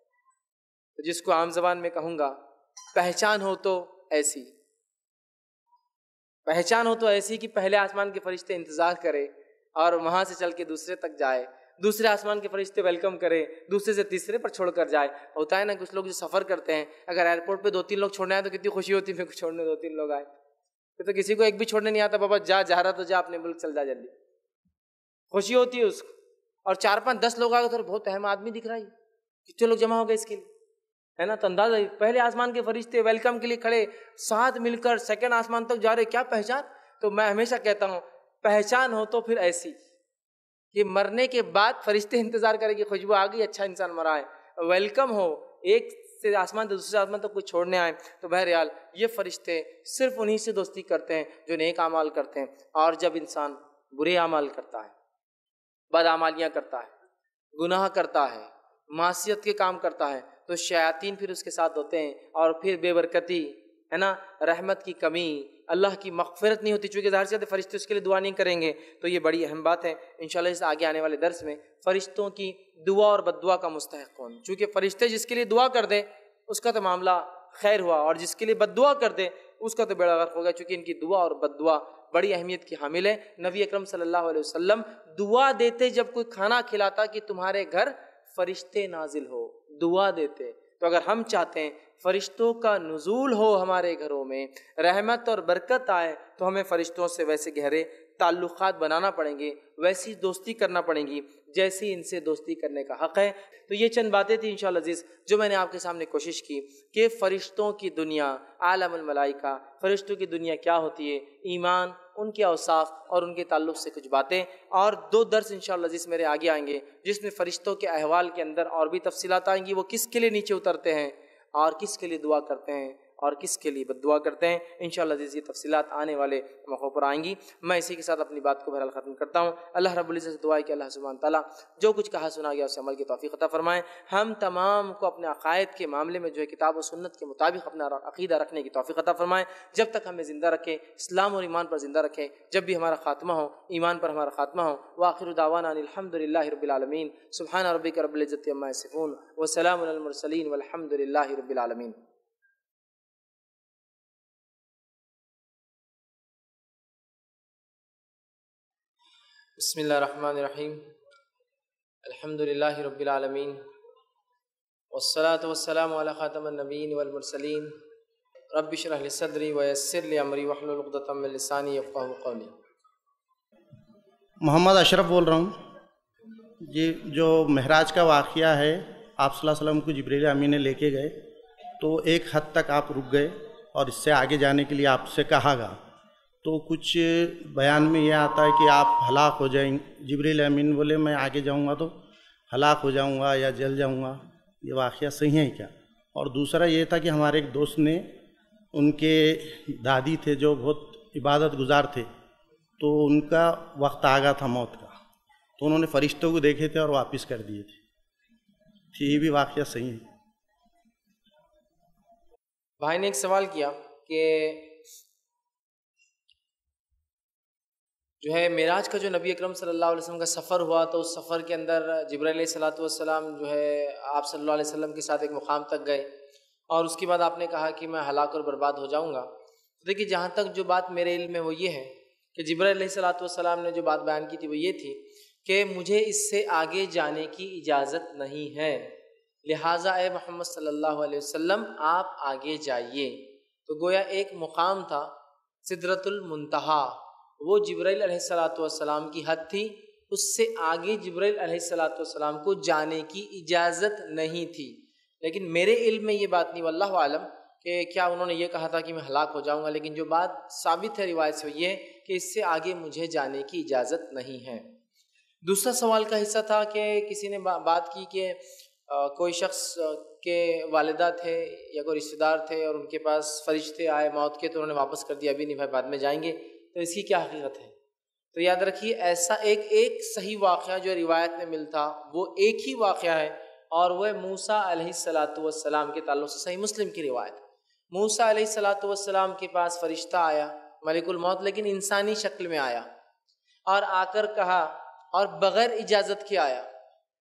تو جس کو عام زبان میں کہوں گا پہچان ہو تو ایسی، پہچان ہو تو ایسی کہ پہلے آسمان کے فرشتے انتظار کرے اور وہاں سے چل کے دوسرے تک جائے، دوسرے آسمان کے فرشتے ویلکم کرے، دوسرے سے تیسرے پر چھوڑ کر جائے۔ ہوتا ہے نا کچھ لوگ جو سفر کرتے ہیں، اگر ایئرپورٹ پہ 2-3 لوگ چھوڑنے آئے تو کتنی خوشی ہوتی ہے، پھر چھوڑنے 2-3 لوگ آئے، پھر تو کسی کو ایک بھی چھوڑنے نہیں آتا، بابا جا رہا تو جا، اپنے ملک چل جا جلدی، خوشی ہوتی ہے اس کو۔ اور 4-5-10 لوگ آ گئے تو بہت اہم آدمی دکھ رہا ہے، کتنے لوگ جمع ہو گئے اس کے لیے، ہے نا؟ تو اندازہ پہلے آسمان کے فرشتے ویلکم کے لیے کھڑے، ساتھ مل کر سیکنڈ آسمان تک جا رہے، کیا پہچان! تو میں ہمیشہ کہتا ہوں پہچان ہو تو پھر ایسی کہ مرنے کے بعد فرشتے انتظار کرے کہ خوشبو آ گئی، اچھا انسان مرا ہے، ویلکم ہو ایک سے آسمان سے دوسرے آسمان تک کوئی چھوڑنے آئے۔ تو بہرحال یہ فرشتے صرف انہی سے دوستی کرتے ہیں جو نیک اعمال کرتے ہیں، اور جب انسان برے اعمال کرتا ہے، بد اعمالیاں کرتا ہے، گناہ کرتا ہے، معصیت کے کام کرتا ہے، تو شیاطین پھر اس کے ساتھ ہوتے ہیں، اور پھر بے برکتی، ہے نا، رحمت کی کمی، اللہ کی مغفرت نہیں ہوتی، چونکہ ظاہر سی بات ہے فرشتے اس کے لیے دعا نہیں کریں گے۔ تو یہ بڑی اہم بات ہے، انشاءاللہ اس آگے آنے والے درس میں فرشتوں کی دعا اور بد دعا کا مستحق کون، چونکہ فرشتے جس کے لیے دعا کر دیں اس کا تو معاملہ خیر ہوا، اور جس کے لیے بد دعا کر دیں اس کا تو بیڑا غرق ہو گیا، چونکہ ان کی دعا اور بد دعا بڑی اہمیت کی حامل ہے۔ نبی اکرم صلی اللہ علیہ وسلم دعا دیتے جب کوئی کھانا کھلاتا کہ تمہارے گھر فرشتے نازل ہو، دعا دیتے۔ تو اگر ہم چاہتے ہیں فرشتوں کا نزول ہو ہمارے گھروں میں، رحمت اور برکت آئے، تو ہمیں فرشتوں سے ویسے گہرے تعلقات بنانا پڑیں گے، ویسی دوستی کرنا پڑیں گی جیسی ان سے دوستی کرنے کا حق ہے۔ تو یہ چند باتیں تھیں انشاءاللہ عزیز جو میں نے آپ کے سامنے کوشش کی کہ فرشتوں کی دنیا، عالم الملائکہ، فرشتوں کی دنیا کیا ہوتی ہے، ایمان، ان کے اوصاف اور ان کے تعلق سے کچھ باتیں، اور 2 درس انشاءاللہ عزیز میرے آگے آئیں گے جس میں فرشتوں کے احوال کے اندر اور بھی تفصیلات آئیں گی، وہ کس کے لیے نیچے اترتے ہیں اور کس کے لیے دعا کرتے ہیں اور کس کے لیے بد دعا کرتے ہیں۔ انشاءاللہ عزیز یہ تفصیلات آنے والے موقعوں پر آئیں گی۔ میں اسی کے ساتھ اپنی بات کو بہرحال ختم کرتا ہوں۔ اللہ رب العزت سے دعا ہے کہ اللہ سبحانہ تعالیٰ جو کچھ کہا سنا گیا اسے عمل کی توفیق عطا فرمائے، ہم تمام کو اپنے عقائد کے معاملے میں جو ہے کتاب و سنت کے مطابق اپنا عقیدہ رکھنے کی توفیق عطا فرمائے، جب تک ہمیں زندہ رکھے، اسلام اور ایمان پر زندہ رکھے، جب بھی ہمارا خاتمہ ہو ایمان پر ہمارا خاتمہ ہو۔ وآخر دعوانا ان الحمد للہ رب العالمین، سبحان ربک رب العزت عما یصفون وسلام علی المرسلین والحمد للہ رب العالمین۔ بسم اللہ الرحمن الرحیم، الحمد للہ رب العالمین، والصلاة والسلام علی خاتم النبیین والمرسلین، رب اشرح لی صدری ویسر لی امری واحلل عقدۃ من لسانی یفقہوا قولی۔ محمد اشرف بول رہا ہوں جی۔ جو معراج کا واقعہ ہے، آپ صلی اللہ علیہ وسلم کو جبریل امین نے لے کے گئے تو ایک حد تک آپ رک گئے اور اس سے آگے جانے کے لیے آپ سے کہا گا، تو کچھ بیان میں یہ آتا ہے کہ آپ ہلاک ہو جائیں، جبریل امین بولے میں آگے جاؤں گا تو ہلاک ہو جاؤں گا یا جل جاؤں گا، یہ واقعہ صحیح ہے کیا؟ اور دوسرا یہ تھا کہ ہمارے ایک دوست نے، ان کے دادی تھے جو بہت عبادت گزار تھے، تو ان کا وقت آ گیا تھا موت کا، تو انہوں نے فرشتوں کو دیکھے تھے اور واپس کر دیے تھے، یہ بھی واقعہ صحیح ہے۔ بھائی نے ایک سوال کیا کہ جو ہے معراج کا جو نبی اکرم صلی اللہ علیہ وسلم کا سفر ہوا تو اس سفر کے اندر جبرائیل علیہ الصلوۃ والسلام جو ہے آپ صلی اللہ علیہ وسلم کے ساتھ ایک مقام تک گئے، اور اس کے بعد آپ نے کہا کہ میں ہلاک اور برباد ہو جاؤں گا۔ تو دیکھیے جہاں تک جو بات میرے علم میں وہ یہ ہے کہ جبرائیل علیہ الصلوۃ والسلام نے جو بات بیان کی تھی وہ یہ تھی کہ مجھے اس سے آگے جانے کی اجازت نہیں ہے، لہٰذا اے محمد صلی اللہ علیہ وسلم آپ آگے جائیے۔ تو گویا ایک مقام تھا سدرۃ المنتہا، وہ جبرائیل علیہ الصلوۃ والسلام کی حد تھی، اس سے آگے جبرائیل علیہ الصلوۃ والسلام کو جانے کی اجازت نہیں تھی۔ لیکن میرے علم میں یہ بات نہیں، واللہ عالم، کہ کیا انہوں نے یہ کہا تھا کہ میں ہلاک ہو جاؤں گا، لیکن جو بات ثابت ہے روایت سے یہ کہ اس سے آگے مجھے جانے کی اجازت نہیں ہے۔ دوسرا سوال کا حصہ تھا کہ کسی نے بات کی کہ کوئی شخص کے والدہ تھے یا کوئی رشتہ دار تھے اور ان کے پاس فرشتے آئے موت کے، تو انہوں نے واپس کر دیا، ابھی نہیں بھائی بعد میں جائیں گے، تو اس کی کیا حقیقت ہے؟ تو یاد رکھیے ایسا ایک صحیح واقعہ جو روایت میں ملتا وہ ایک ہی واقعہ ہے، اور وہ موسیٰ علیہ السلام کے تعلق سے صحیح مسلم کی روایت۔ موسیٰ علیہ السلام کے پاس فرشتہ آیا ملک الموت، لیکن انسانی شکل میں آیا، اور آ کر کہا، اور بغیر اجازت کے آیا۔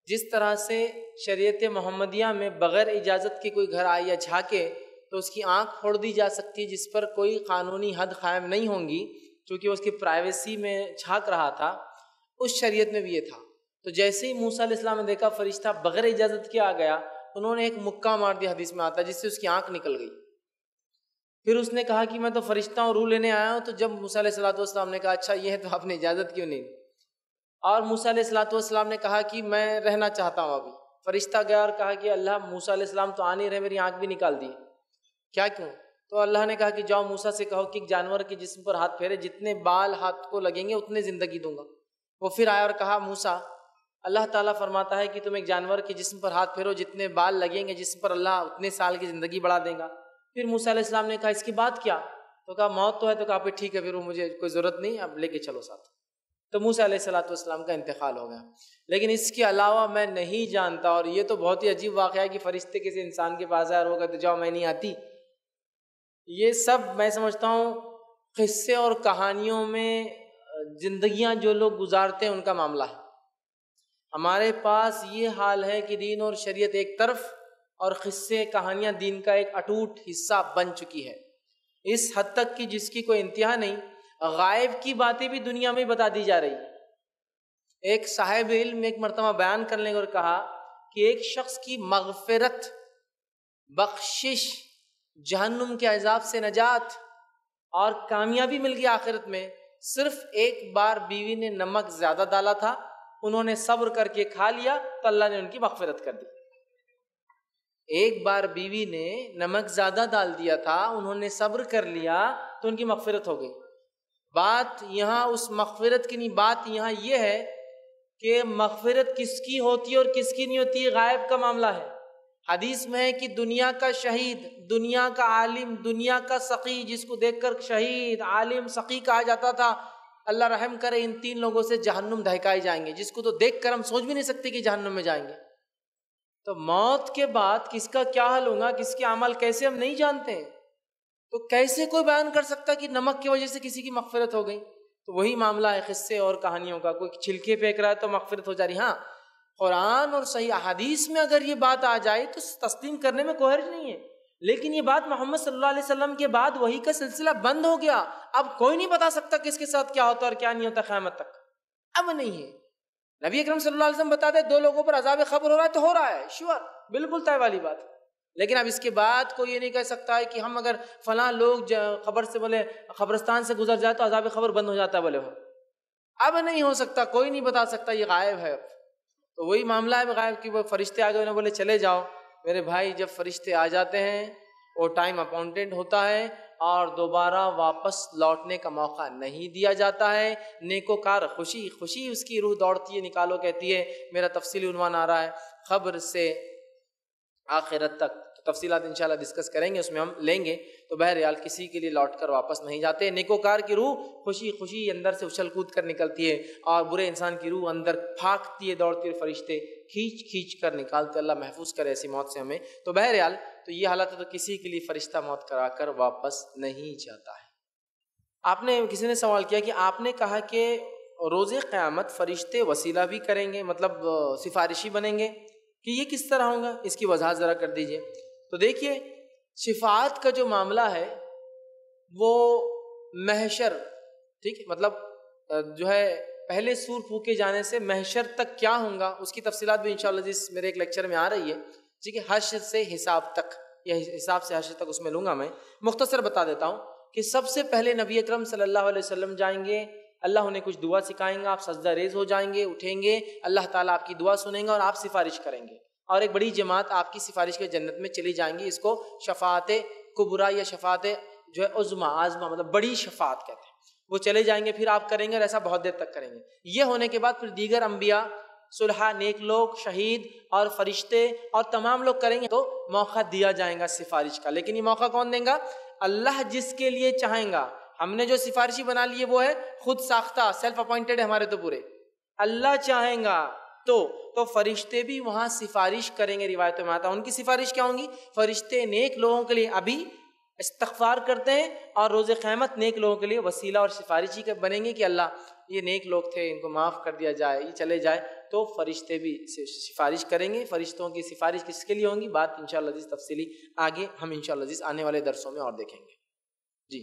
جس طرح سے شریعت محمدیہ میں بغیر اجازت کے کوئی گھر آئے یا جھانکے تو اس کی آنکھ پھوڑ دی جا سکتی ہے، جس پر کوئی قانونی حد قائم نہیں ہوں گی کیونکہ اس کی پرائیویسی میں جھانک رہا تھا، اس شریعت میں بھی یہ تھا۔ تو جیسے ہی موسیٰ علیہ السلام نے دیکھا فرشتہ بغیر اجازت کے آ گیا، انہوں نے ایک مکہ مار دیا، حدیث میں آتا ہے، جس سے اس کی آنکھ نکل گئی۔ پھر اس نے کہا کہ میں تو فرشتہ اور روح لینے آیا ہوں۔ تو جب موسیٰ علیہ السلام نے کہا اچھا یہ ہے تو آپ نے اجازت کیوں نہیں؟ اور موسیٰ علیہ السلام نے کہا کہ میں رہنا چاہتا ہوں ابھی۔ فرشتہ گیا اور کہا کہ اللہ موسیٰ علیہ السلام تو آ نہیں رہے، میری آنکھ بھی نکال دی، کیا کیوں؟ تو اللہ نے کہا کہ جاؤ موسیٰ سے کہو کہ ایک جانور کے جسم پر ہاتھ پھیرے، جتنے بال ہاتھ کو لگیں گے اتنے زندگی دوں گا۔ وہ پھر آیا اور کہا موسیٰ اللہ تعالیٰ فرماتا ہے کہ تم ایک جانور کے جسم پر ہاتھ پھیرو، جتنے بال لگیں گے جسم پر اللہ اتنے سال کی زندگی بڑھا دے گا۔ پھر موسیٰ علیہ السلام نے کہا اس کی بات کیا؟ تو کہا موت تو ہے۔ تو کہا پھر ٹھیک ہے، پھر وہ مجھے کوئی ضرورت نہیں، اب لے کے چلو ساتھ۔ تو موسیٰ علیہ السلام کا انتقال ہو گیا۔ لیکن اس کے علاوہ میں نہیں جانتا، اور یہ تو بہت ہی عجیب واقعہ ہے کہ فرشتے کسی انسان کے پاس آئے اور وہ کہتے جاؤ میں نہیں آتی۔ یہ سب میں سمجھتا ہوں قصے اور کہانیوں میں زندگیاں جو لوگ گزارتے ہیں ان کا معاملہ ہے۔ ہمارے پاس یہ حال ہے کہ دین اور شریعت ایک طرف اور قصے کہانیاں دین کا ایک اٹوٹ حصہ بن چکی ہے، اس حد تک کہ جس کی کوئی انتہا نہیں۔ غائب کی باتیں بھی دنیا میں بتا دی جا رہی ہیں۔ ایک صاحب علم ایک مرتبہ بیان کرنے اور کہا کہ ایک شخص کی مغفرت، بخشش، جہنم کے عذاب سے نجات اور کامیابی مل گئی آخرت میں، صرف ایک بار بیوی نے نمک زیادہ ڈالا تھا، انہوں نے صبر کر کے کھا لیا تو اللہ نے ان کی مغفرت کر دی۔ ایک بار بیوی نے نمک زیادہ ڈال دیا تھا، انہوں نے صبر کر لیا تو ان کی مغفرت ہو گئی۔ بات یہاں اس مغفرت کی نہیں، بات یہاں یہ ہے کہ مغفرت کس کی ہوتی ہے اور کس کی نہیں ہوتی، غائب کا معاملہ ہے۔ حدیث میں ہے کہ دنیا کا شہید، دنیا کا عالم، دنیا کا سقی، جس کو دیکھ کر شہید، عالم، سقی کہا جاتا تھا، اللہ رحم کرے ان تین لوگوں سے جہنم دہکائے جائیں گے، جس کو تو دیکھ کر ہم سوچ بھی نہیں سکتے کہ جہنم میں جائیں گے۔ تو موت کے بعد کس کا کیا حل ہوگا، کس کے اعمال کیسے ہم نہیں جانتے ہیں، تو کیسے کوئی بیان کر سکتا کہ نمک کی وجہ سے کسی کی مغفرت ہو گئی؟ تو وہی معاملہ ہے قصے اور کہانیوں کا، کوئی چھلکے پھینک رہا ہے تو مغفرت ہو جا رہی۔ ہاں قرآن اور صحیح احادیث میں اگر یہ بات آ جائے تو تسلیم کرنے میں کوئی حرج نہیں ہے، لیکن یہ بات محمد صلی اللہ علیہ وسلم کے بعد وحی کا سلسلہ بند ہو گیا، اب کوئی نہیں بتا سکتا کس کے ساتھ کیا ہوتا اور کیا نہیں ہوتا قیامت تک، اب نہیں ہے۔ نبی اکرم صلی اللہ علیہ وسلم بتا دے دو لوگوں پر عذاب قبر ہو رہا ہے تو ہو رہا ہے، شیور، بالکل طے والی بات۔ لیکن اب اس کے بعد کوئی یہ نہیں کہہ سکتا ہے کہ ہم اگر فلاں لوگ قبر سے بولے قبرستان سے گزر جائے تو عذاب قبر بند ہو جاتا ہے، بولے ہو، اب نہیں ہو سکتا، کوئی نہیں بتا سکتا، یہ غائب ہے۔ تو وہی معاملہ ہے غائب کی، وہ فرشتے آ گئے انہیں بولے چلے جاؤ۔ میرے بھائی جب فرشتے آ جاتے ہیں وہ ٹائم اپائنٹڈ ہوتا ہے اور دوبارہ واپس لوٹنے کا موقع نہیں دیا جاتا ہے۔ نیکوکار خوشی خوشی اس کی روح دوڑتی ہے، نکالو کہتی ہے۔ میرا تفصیلی عنوان آ رہا ہے خبر سے آخرت تک، تو تفصیلات انشاءاللہ ڈسکس کریں گے، اس میں ہم لیں گے۔ تو بہرحال کسی کے لیے لوٹ کر واپس نہیں جاتے۔ نیکوکار کی روح خوشی خوشی اندر سے اچھل کود کر نکلتی ہے، اور برے انسان کی روح اندر پھاکتی ہے، دوڑتی ہے، فرشتے کھینچ کھینچ کر نکالتے۔ اللہ محفوظ کرے ایسی موت سے ہمیں۔ تو بہرحال تو یہ حالت ہے، تو کسی کے لیے فرشتہ موت کرا کر واپس نہیں جاتا ہے۔ آپ نے کسی نے سوال کیا کہ آپ نے کہا کہ روز قیامت فرشتے وسیلہ بھی کریں گے، مطلب سفارشی بنیں گے، کہ یہ کس طرح ہوگا، اس کی وضاحت ذرا کر دیجئے۔ تو دیکھیے شفاعت کا جو معاملہ ہے وہ محشر، ٹھیک ہے، مطلب جو ہے پہلے سور پھونکے جانے سے محشر تک کیا ہوگا اس کی تفصیلات بھی انشاءاللہ جس میرے ایک لیکچر میں آ رہی ہے، ٹھیک ہے، حشر سے حساب تک، یا حساب سے حشر تک اس میں لوں گا۔ میں مختصر بتا دیتا ہوں کہ سب سے پہلے نبی اکرم صلی اللہ علیہ وسلم جائیں گے، اللہ انہیں کچھ دعا سکھائیں گا، آپ سجدہ ریز ہو جائیں گے، اٹھیں گے، اللہ تعالیٰ آپ کی دعا سنیں گا اور آپ سفارش کریں گے، اور ایک بڑی جماعت آپ کی سفارش کے جنت میں چلی جائیں گی۔ اس کو شفاعت کبرا یا شفاعت جو ہے عظما، عظما مطلب بڑی شفاعت کہتے ہیں، وہ چلے جائیں گے، پھر آپ کریں گے اور ایسا بہت دیر تک کریں گے۔ یہ ہونے کے بعد پھر دیگر انبیاء، صلحاء، نیک لوگ، شہید اور فرشتے اور تمام لوگ کریں گے، تو موقع دیا جائے گا سفارش کا۔ لیکن یہ موقع کون دیں گا؟ اللہ جس کے لیے چاہیں گا۔ ہم نے جو سفارشی بنا لیے وہ ہے خود ساختہ، سیلف اپوائنٹڈ ہے ہمارے تو پورے۔ اللہ چاہیں گا تو فرشتے بھی وہاں سفارش کریں گے۔ روایتوں میں آتا ہے ان کی سفارش کیا ہوں گی؟ فرشتے نیک لوگوں کے لیے ابھی استغفار کرتے ہیں، اور روز قیامت نیک لوگوں کے لیے وسیلہ اور سفارشی کے بنیں گے کہ اللہ یہ نیک لوگ تھے، ان کو معاف کر دیا جائے، یہ چلے جائے، تو فرشتے بھی سفارش کریں گے۔ فرشتوں کی سفارش کس کے لیے ہوں گی؟ بات انشاءاللہ عزیز تفصیلی آگے ہم انشاءاللہ عزیز آنے والے درسوں میں اور دیکھیں گے۔ جی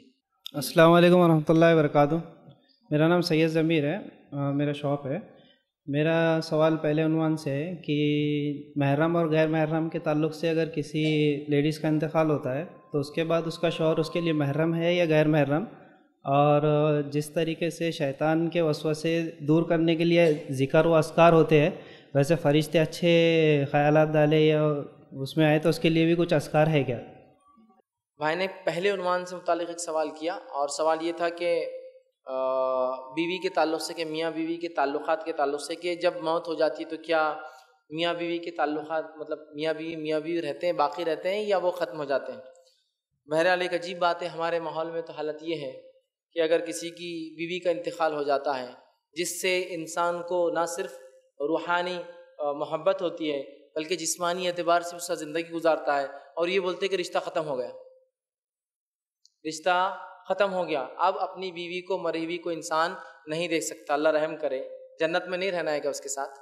السلام علیکم ورحمۃ اللہ وبرکاتہ۔ میرا نام سید ضمیر ہے، میرا شاپ ہے۔ میرا سوال پہلے عنوان سے ہے کہ محرم اور غیر محرم کے تعلق سے اگر کسی لیڈیز کا انتقال ہوتا ہے تو اس کے بعد اس کا شوہر اس کے لیے محرم ہے یا غیر محرم، اور جس طریقے سے شیطان کے وسوسے دور کرنے کے لیے ذکر و اذکار ہوتے ہیں، ویسے فرشتے اچھے خیالات ڈالے یا اس میں آئے تو اس کے لیے بھی کچھ اذکار ہے کیا؟ بھائی نے پہلے عنوان سے متعلق ایک سوال کیا، اور سوال یہ تھا کہ بیوی کے تعلق سے، کہ میاں بیوی کے تعلقات کے تعلق سے، کہ جب موت ہو جاتی ہے تو کیا میاں بیوی کے تعلقات، مطلب میاں بیوی رہتے ہیں، باقی رہتے ہیں، یا وہ ختم ہو جاتے ہیں؟ بہرحال ایک عجیب بات ہے، ہمارے ماحول میں تو حالت یہ ہے کہ اگر کسی کی بیوی کا انتقال ہو جاتا ہے، جس سے انسان کو نہ صرف روحانی محبت ہوتی ہے بلکہ جسمانی اعتبار سے اس کا زندگی گزارتا ہے، اور یہ بولتے کہ رشتہ ختم ہو گیا، رشتہ ختم ہو گیا، اب اپنی بیوی کو، مری ہوئی کو انسان نہیں دیکھ سکتا، اللہ رحم کرے، جنت میں نہیں رہنا ہے گا اس کے ساتھ۔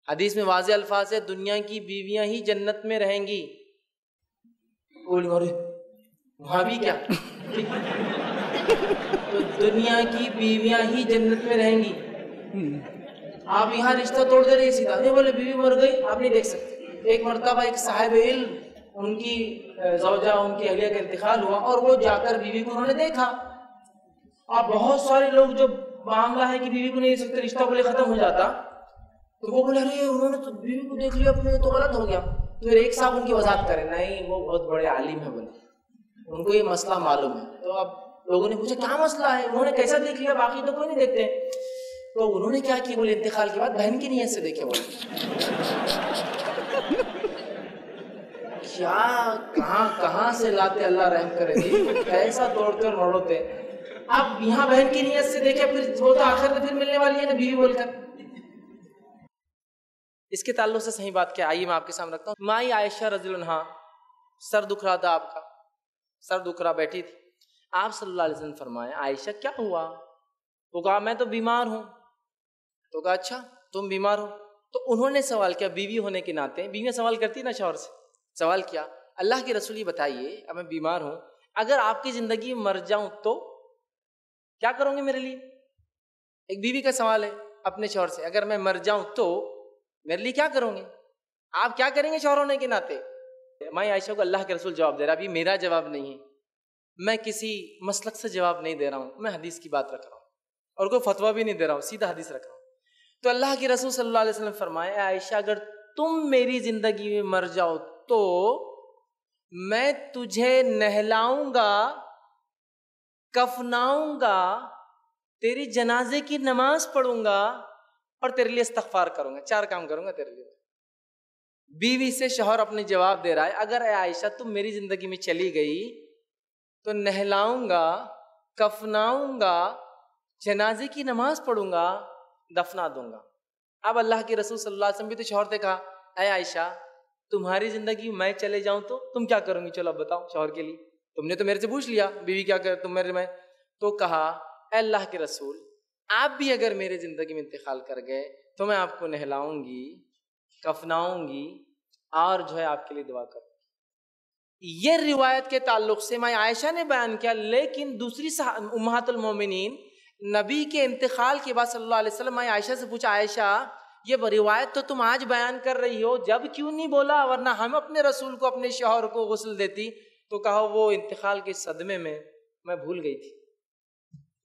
حدیث میں واضح الفاظ ہے، دنیا کی بیویاں ہی جنت میں رہیں گی۔ بھابھی کیا؟ تو دنیا کی بیویاں ہی جنت میں رہیں گی۔ آپ یہاں رشتہ توڑ دے رہے سیدھا، نہیں بولے بیوی مر گئی آپ نہیں دیکھ سکتے۔ ایک مرتبہ ایک صاحب علم، ان کی زوجہ، ان کی اہلیہ کا انتقال ہوا، اور وہ جا کر بیوی کو انہوں نے دیکھا۔ اب بہت سارے لوگ جو معاملہ ہے کہ بیوی کو نہیں دیکھ سکتے، رشتہ بولے ختم ہو جاتا، تو وہ بولے ارے انہوں نے تو بیوی کو دیکھ لیا اپنے، تو غلط ہو گیا۔ تو پھر ایک صاحب ان کی وضاحت کرے، نہیں وہ بہت بڑے عالم ہیں، بولے ان کو یہ مسئلہ معلوم ہے۔ تو اب لوگوں نے پوچھا کیا مسئلہ ہے، انہوں نے کیسا دیکھ لیا، باقی تو کوئی نہیں دیکھتے؟ تو انہوں نے کیا کیا، بولے انتقال کے بعد بہن کی نیت سے دیکھے، بولے کیا کہاں سے لاتے، اللہ رحم کرے گی، کیسا توڑتے اور موڑتے۔ اب یہاں بہن کی نیت سے دیکھے، پھر وہ تو آخر میں پھر ملنے والی ہے نا بیوی بول کر۔ اس کے تعلق سے صحیح بات کیا، آئیے میں آپ کے سامنے رکھتا ہوں۔ مائی عائشہ رضی اللہ عنہا، سر دکھ رہا تھا آپ کا، سر دکھ رہا، بیٹھی تھی، آپ صلی اللہ علیہ وسلم فرمایا عائشہ کیا ہوا؟ تو کہا میں تو بیمار ہوں۔ تو کہا اچھا تم بیمار ہو؟ تو انہوں نے سوال کیا، بیوی ہونے کے ناطے، بیویاں سوال کرتی نا شوہر سے، سوال کیا اللہ کے رسول یہ بتائیے، اب میں بیمار ہوں، اگر آپ کی زندگی میں مر جاؤں تو کیا کروں گے میرے لیے؟ ایک بیوی کا سوال ہے اپنے شوہر سے، اگر میں مر جاؤں تو میرے لیے کیا کروں گے؟ آپ کیا کریں گے شوہر ہونے کے ناطے؟ میں عائشہ کو اللہ کے رسول جواب دے رہا، اب یہ میرا جواب نہیں ہے، میں کسی مسلک سے جواب نہیں دے رہا ہوں، میں حدیث کی بات رکھ رہا ہوں، اور کوئی فتویٰ بھی نہیں دے رہا ہوں، سیدھا حدیث رکھ رہا ہوں۔ تو اللہ کے رسول صلی اللہ علیہ وسلم فرمائے اے عائشہ اگر تم میری زندگی میں مر جاؤ تو میں تجھے نہلاؤں گا، کفناؤں گا، تیری جنازے کی نماز پڑھوں گا، اور تیرے لیے استغفار کروں گا، 4 کام کروں گا تیرے لیے۔ بیوی سے شوہر اپنے جواب دے رہا ہے اگر اے عائشہ تم میری زندگی میں چلی گئی تو نہلاؤں گا، کفناؤں گا، جنازے کی نماز پڑھوں گا، دفنا دوں گا۔ اب اللہ کے رسول صلی اللہ علیہ وسلم بھی تو شوہر سے کہا اے عائشہ تمہاری زندگی میں چلے جاؤں تو تم کیا کروں گی؟ چلو اب بتاؤ شوہر کے لیے، تم نے تو میرے سے پوچھ لیا بیوی کیا کر تم میرے میں، تو کہا اے اللہ کے رسول آپ بھی اگر میرے زندگی میں انتقال کر گئے تو میں آپ کو نہلاؤں گی، کفناؤں گی، اور جو ہے آپ کے لیے دعا کروں گی۔ یہ روایت کے تعلق سے میں عائشہ نے بیان کیا، لیکن دوسری امہات المومنین نبی کے انتقال کے بعد صلی اللہ علیہ وسلم میں عائشہ سے پوچھا عائشہ یہ روایت تو تم آج بیان کر رہی ہو، جب کیوں نہیں بولا، ورنہ ہم اپنے رسول کو، اپنے شوہر کو غسل دیتی؟ تو کہا وہ انتقال کے صدمے میں میں بھول گئی تھی،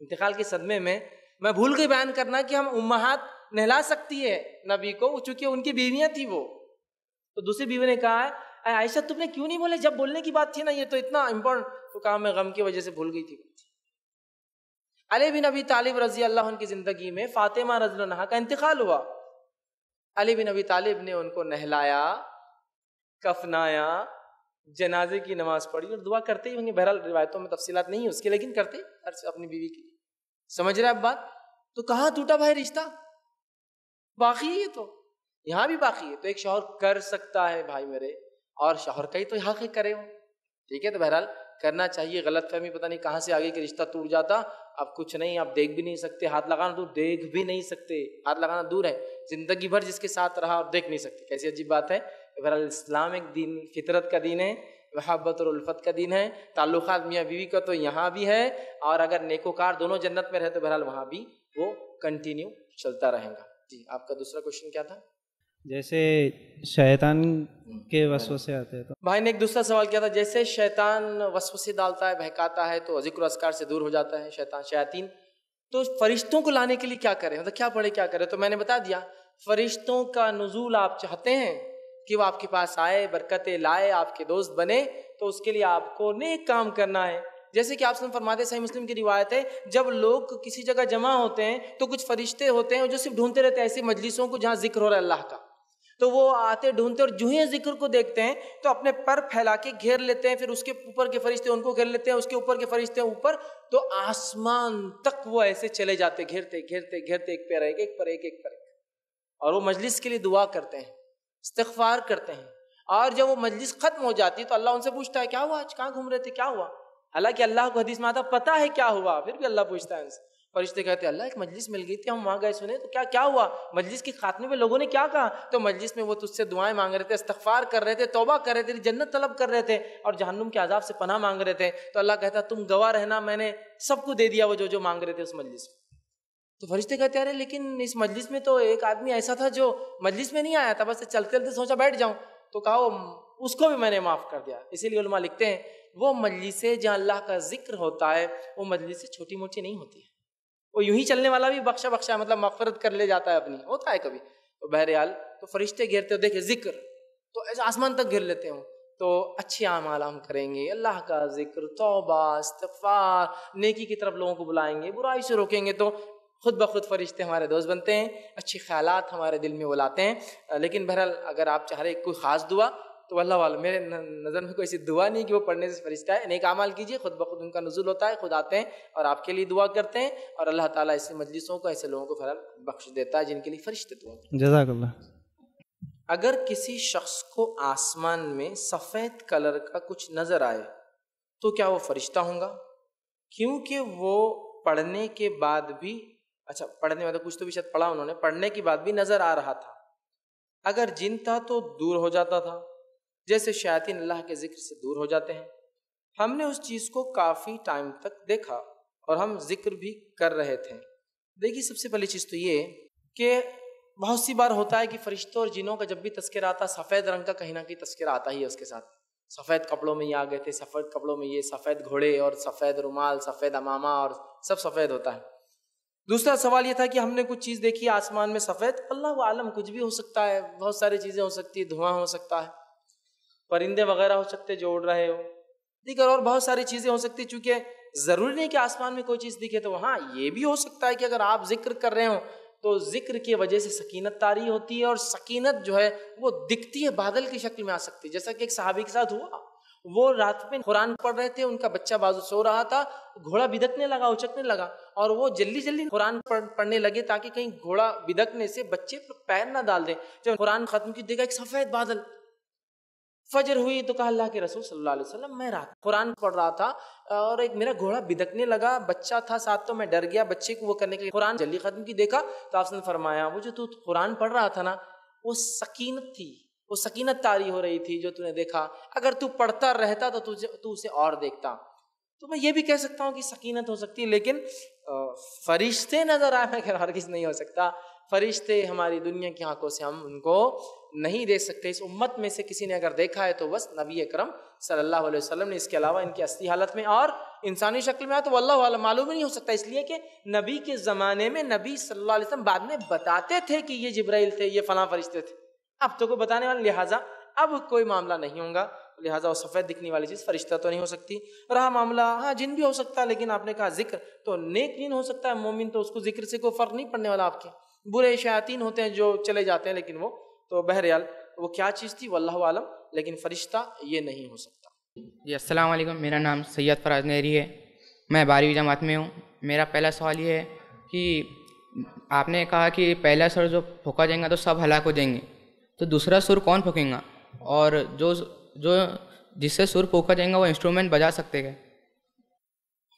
انتقال کے صدمے میں میں بھول گئی بیان کرنا کہ ہم امہات نہلا سکتی ہے نبی کو، چونکہ ان کی بیویاں تھی وہ۔ تو دوسری بیوی نے کہا عائشہ تم نے کیوں نہیں بولے جب بولنے کی بات تھی نا، یہ تو اتنا امپورٹنٹ. تو کہا میں غم کی وجہ سے بھول گئی تھی. علی بن ابی طالب رضی اللہ عنہ کی زندگی میں فاطمہ رضی اللہ عنہا کا انتقال ہوا. علی بن ابی طالب نے ان کو نہلایا، کفنایا، جنازے کی نماز پڑھی اور دعا کرتے ہی ہوں گے. بہرحال روایتوں میں تفصیلات نہیں ہے اس کے، لیکن کرتے اپنی بیوی کے لیے. سمجھ رہے اب بات؟ تو کہاں ٹوٹا بھائی رشتہ؟ باقی ہے. تو یہاں بھی باقی ہے. تو ایک شوہر کر سکتا ہے بھائی میرے، اور شوہر کا ہی تو حق کرے ہو. ٹھیک ہے، تو بہرحال کرنا چاہیے. غلط فہمی پتہ نہیں کہاں سے آگے کہ رشتہ ٹوٹ جاتا. اب کچھ نہیں، آپ دیکھ بھی نہیں سکتے، ہاتھ لگانا تو دیکھ بھی نہیں سکتے، ہاتھ لگانا دور ہے، زندگی بھر جس کے ساتھ رہا اور دیکھ نہیں سکتے. کیسی عجیب بات ہے. بہرحال اسلام ایک دین فطرت کا دین ہے، محبت اور الفت کا دین ہے. تعلقات میاں بیوی کا تو یہاں بھی ہے، اور اگر نیکوکار دونوں جنت میں رہے تو بہرحال وہاں بھی وہ کنٹینیو چلتا رہے گا. جی آپ کا دوسرا کوشچن کیا تھا؟ جیسے شیطان کے وسوسے آتے ہیں تو بھائی نے ایک دوسرا سوال کیا تھا، جیسے شیطان وسوسے ڈالتا ہے، بہکاتا ہے، تو ذکر و اذکار سے دور ہو جاتا ہے شیاطین، تو فرشتوں کو لانے کے لیے کیا کریں، مطلب کیا پڑھے کیا کرے؟ تو میں نے بتا دیا، فرشتوں کا نزول آپ چاہتے ہیں کہ وہ آپ کے پاس آئے، برکتیں لائے، آپ کے دوست بنے، تو اس کے لیے آپ کو نیک کام کرنا ہے. جیسے کہ آپ سے فرماتے، صحیح مسلم کی روایت ہے، جب لوگ کسی جگہ جمع ہوتے ہیں تو کچھ فرشتے ہوتے ہیں جو صرف ڈھونڈتے رہتے ہیں ایسی مجلسوں کو جہاں ذکر ہو رہا ہے اللہ کا. تو وہ آتے ڈھونڈتے، اور جو ہی ذکر کو دیکھتے ہیں تو اپنے پر پھیلا کے گھیر لیتے ہیں، پھر اس کے اوپر کے فرشتے ان کو گھیر لیتے ہیں، اس کے اوپر کے فرشتے اوپر، تو آسمان تک وہ ایسے چلے جاتے، گھیرتے گھیرتے گھیرتے، ایک پر ایک، ایک پر ایک، ایک پر ایک. اور وہ مجلس کے لیے دعا کرتے ہیں، استغفار کرتے ہیں. اور جب وہ مجلس ختم ہو جاتی ہے تو اللہ ان سے پوچھتا ہے کیا ہوا آج، کہاں گھوم رہے تھے، کیا ہوا؟ حالانکہ اللہ کو حدیث میں آتا پتہ ہے کیا ہوا، پھر بھی اللہ پوچھتا ہے ان سے. فرشتے کہتے ہیں اللہ ایک مجلس مل گئی تھی، ہم وہاں گئے سنے، تو کیا ہوا؟ مجلس کی خاتمے میں لوگوں نے کیا کہا؟ تو مجلس میں وہ تجھ سے دعائیں مانگ رہے تھے، استغفار کر رہے تھے، توبہ کر رہے تھے، جنت طلب کر رہے تھے، اور جہنم کے عذاب سے پناہ مانگ رہے تھے. تو اللہ کہتا تم گواہ رہنا، میں نے سب کو دے دیا وہ جو مانگ رہے تھے اس مجلس میں. تو فرشتے کہتے ہیں لیکن اس مجلس میں تو ایک آدمی ایسا تھا جو مجلس میں نہیں آیا تھا، بس چلتے چلتے سوچا بیٹھ جاؤں. تو کہا اس کو بھی میں نے معاف کر دیا. اسی لیے علماء لکھتے ہیں وہ مجلسیں جہاں اللہ کا ذکر ہوتا ہے وہ مجلسیں چھوٹی موٹی نہیں ہوتی ہے. وہ یوں ہی چلنے والا بھی بخشا بخشا مطلب مغفرت کر لے جاتا ہے اپنی، ہوتا ہے کبھی. تو بہرحال تو فرشتے گھیرتے ہو، دیکھیں ذکر تو ایسے آسمان تک گھیر لیتے ہوں. تو اچھے اعمال ہم کریں گے، اللہ کا ذکر، توبہ، استغفار، نیکی کی طرف لوگوں کو بلائیں گے، برائی سے روکیں گے، تو خود بخود فرشتے ہمارے دوست بنتے ہیں، اچھے خیالات ہمارے دل میں وہ لاتے ہیں. لیکن بہرحال اگر آپ چاہ رہے کوئی خاص دعا تو اللہ والا میرے نظر میں کوئی ایسی دعا نہیں کہ وہ پڑھنے سے فرشتہ ہے. نیک اعمال کیجیے، خود بخود ان کا نزول ہوتا ہے، خود آتے ہیں اور آپ کے لیے دعا کرتے ہیں، اور اللہ تعالیٰ ایسے مجلسوں کو، ایسے لوگوں کو بہرحال بخش دیتا ہے جن کے لیے فرشتے دعا کرتے ہیں. جزاک اللہ. اگر کسی شخص کو آسمان میں سفید کلر کا کچھ نظر آئے تو کیا وہ فرشتہ ہوں گا؟ کیونکہ وہ پڑھنے کے بعد بھی، اچھا پڑھنے میں تو کچھ تو بھی شاید پڑھا انہوں نے، پڑھنے کے بعد بھی نظر آ رہا تھا. اگر جن تھا تو دور ہو جاتا تھا، جیسے شیاطین اللہ کے ذکر سے دور ہو جاتے ہیں. ہم نے اس چیز کو کافی ٹائم تک دیکھا اور ہم ذکر بھی کر رہے تھے. دیکھیے سب سے پہلی چیز تو یہ کہ بہت سی بار ہوتا ہے کہ فرشتوں اور جنوں کا جب بھی تذکرہ آتا سفید رنگ کا کہیں نہ کہیں تذکرہ آتا ہی ہے اس کے ساتھ. سفید کپڑوں میں یہ آ گئے تھے، سفید کپڑوں میں یہ، سفید گھوڑے اور سفید رومال، سفید امامہ اور سب سفید ہوتا ہے. دوسرا سوال یہ تھا کہ ہم نے کچھ چیز دیکھی آسمان میں سفید، اللہ عالم کچھ بھی ہو سکتا ہے، بہت ساری چیزیں ہو سکتی ہے، دھواں ہو سکتا ہے، پرندے وغیرہ ہو سکتے جو اڑ رہے ہو، دیگر اور بہت ساری چیزیں ہو سکتی. چونکہ ضروری نہیں کہ آسمان میں کوئی چیز دکھے، تو ہاں یہ بھی ہو سکتا ہے کہ اگر آپ ذکر کر رہے ہوں تو ذکر کی وجہ سے سکینت طاری ہوتی ہے، اور سکینت جو ہے وہ دکھتی ہے، بادل کی شکل میں آ سکتی ہے. جیسا کہ ایک صحابی کے ساتھ ہوا، وہ رات میں قرآن پڑھ رہے تھے، ان کا بچہ بازو سو رہا تھا، گھوڑا بدکنے لگا، اچکنے لگا، اور وہ جلدی جلدی قرآن پڑھنے لگے تاکہ کہیں گھوڑا بدکنے سے بچے پر پیر نہ ڈال دیں. جب قرآن ختم کی دیکھا ایک سفید بادل. فجر ہوئی تو کہا اللہ کے رسول صلی اللہ علیہ وسلم میں رات قرآن پڑھ رہا تھا اور ایک میرا گھوڑا بدکنے لگا، بچہ تھا ساتھ تو میں ڈر گیا بچے کو وہ کرنے کے لیے قرآن جلدی ختم کی دیکھا تو آپ نے فرمایا وہ جو تو قرآن پڑھ رہا تھا نا وہ سکینت تھی، وہ سکینت طاری ہو رہی تھی جو تو نے دیکھا. اگر تو پڑھتا رہتا تو تو اسے اور دیکھتا. تو میں یہ بھی کہہ سکتا ہوں کہ سکینت ہو سکتی ہے، لیکن فرشتے نظر آنے کا ہرگز نہیں ہو سکتا. فرشتے ہماری دنیا کی آنکھوں سے ہم ان کو نہیں دیکھ سکتے. اس امت میں سے کسی نے اگر دیکھا ہے تو بس نبی اکرم صلی اللہ علیہ وسلم نے. اس کے علاوہ ان کی اصلی حالت میں اور انسانی شکل میں آیا تو واللہ اعلم، معلوم ہی نہیں ہو سکتا. اس لیے کہ نبی کے زمانے میں نبی صلی اللہ علیہ وسلم بعد میں بتاتے تھے کہ یہ جبرائیل تھے، یہ فلاں فرشتے تھے. اب تو کوئی بتانے والا، لہٰذا اب کوئی معاملہ نہیں ہوگا، لہٰذا وہ سفید دکھنے والی چیز فرشتہ تو نہیں ہو سکتی۔ رہا معاملہ ہاں جن بھی ہو سکتا ہے، لیکن آپ نے کہا ذکر، تو نیک جن ہو سکتا ہے، مومن تو اس کو ذکر سے کوئی فرق نہیں پڑنے والا آپ کے۔ برے شیاطین ہوتے ہیں جو چلے جاتے ہیں، لیکن وہ تو بہرحال وہ کیا چیز تھی واللہ عالم، لیکن فرشتہ یہ نہیں ہو سکتا۔ جی السلام علیکم، میرا نام سید فراز نہری ہے، میں 12ویں جماعت میں ہوں۔ میرا پہلا سوال یہ ہے کہ آپ نے کہا کہ پہلا سر جو پھونکا جائے گا تو سب ہلاک ہو جائیں گے، تو دوسرا سر کون پھونکیں گا؟ اور جو جس سے سر پھونکا جائے گا وہ انسٹرومنٹ بجا سکتے گا؟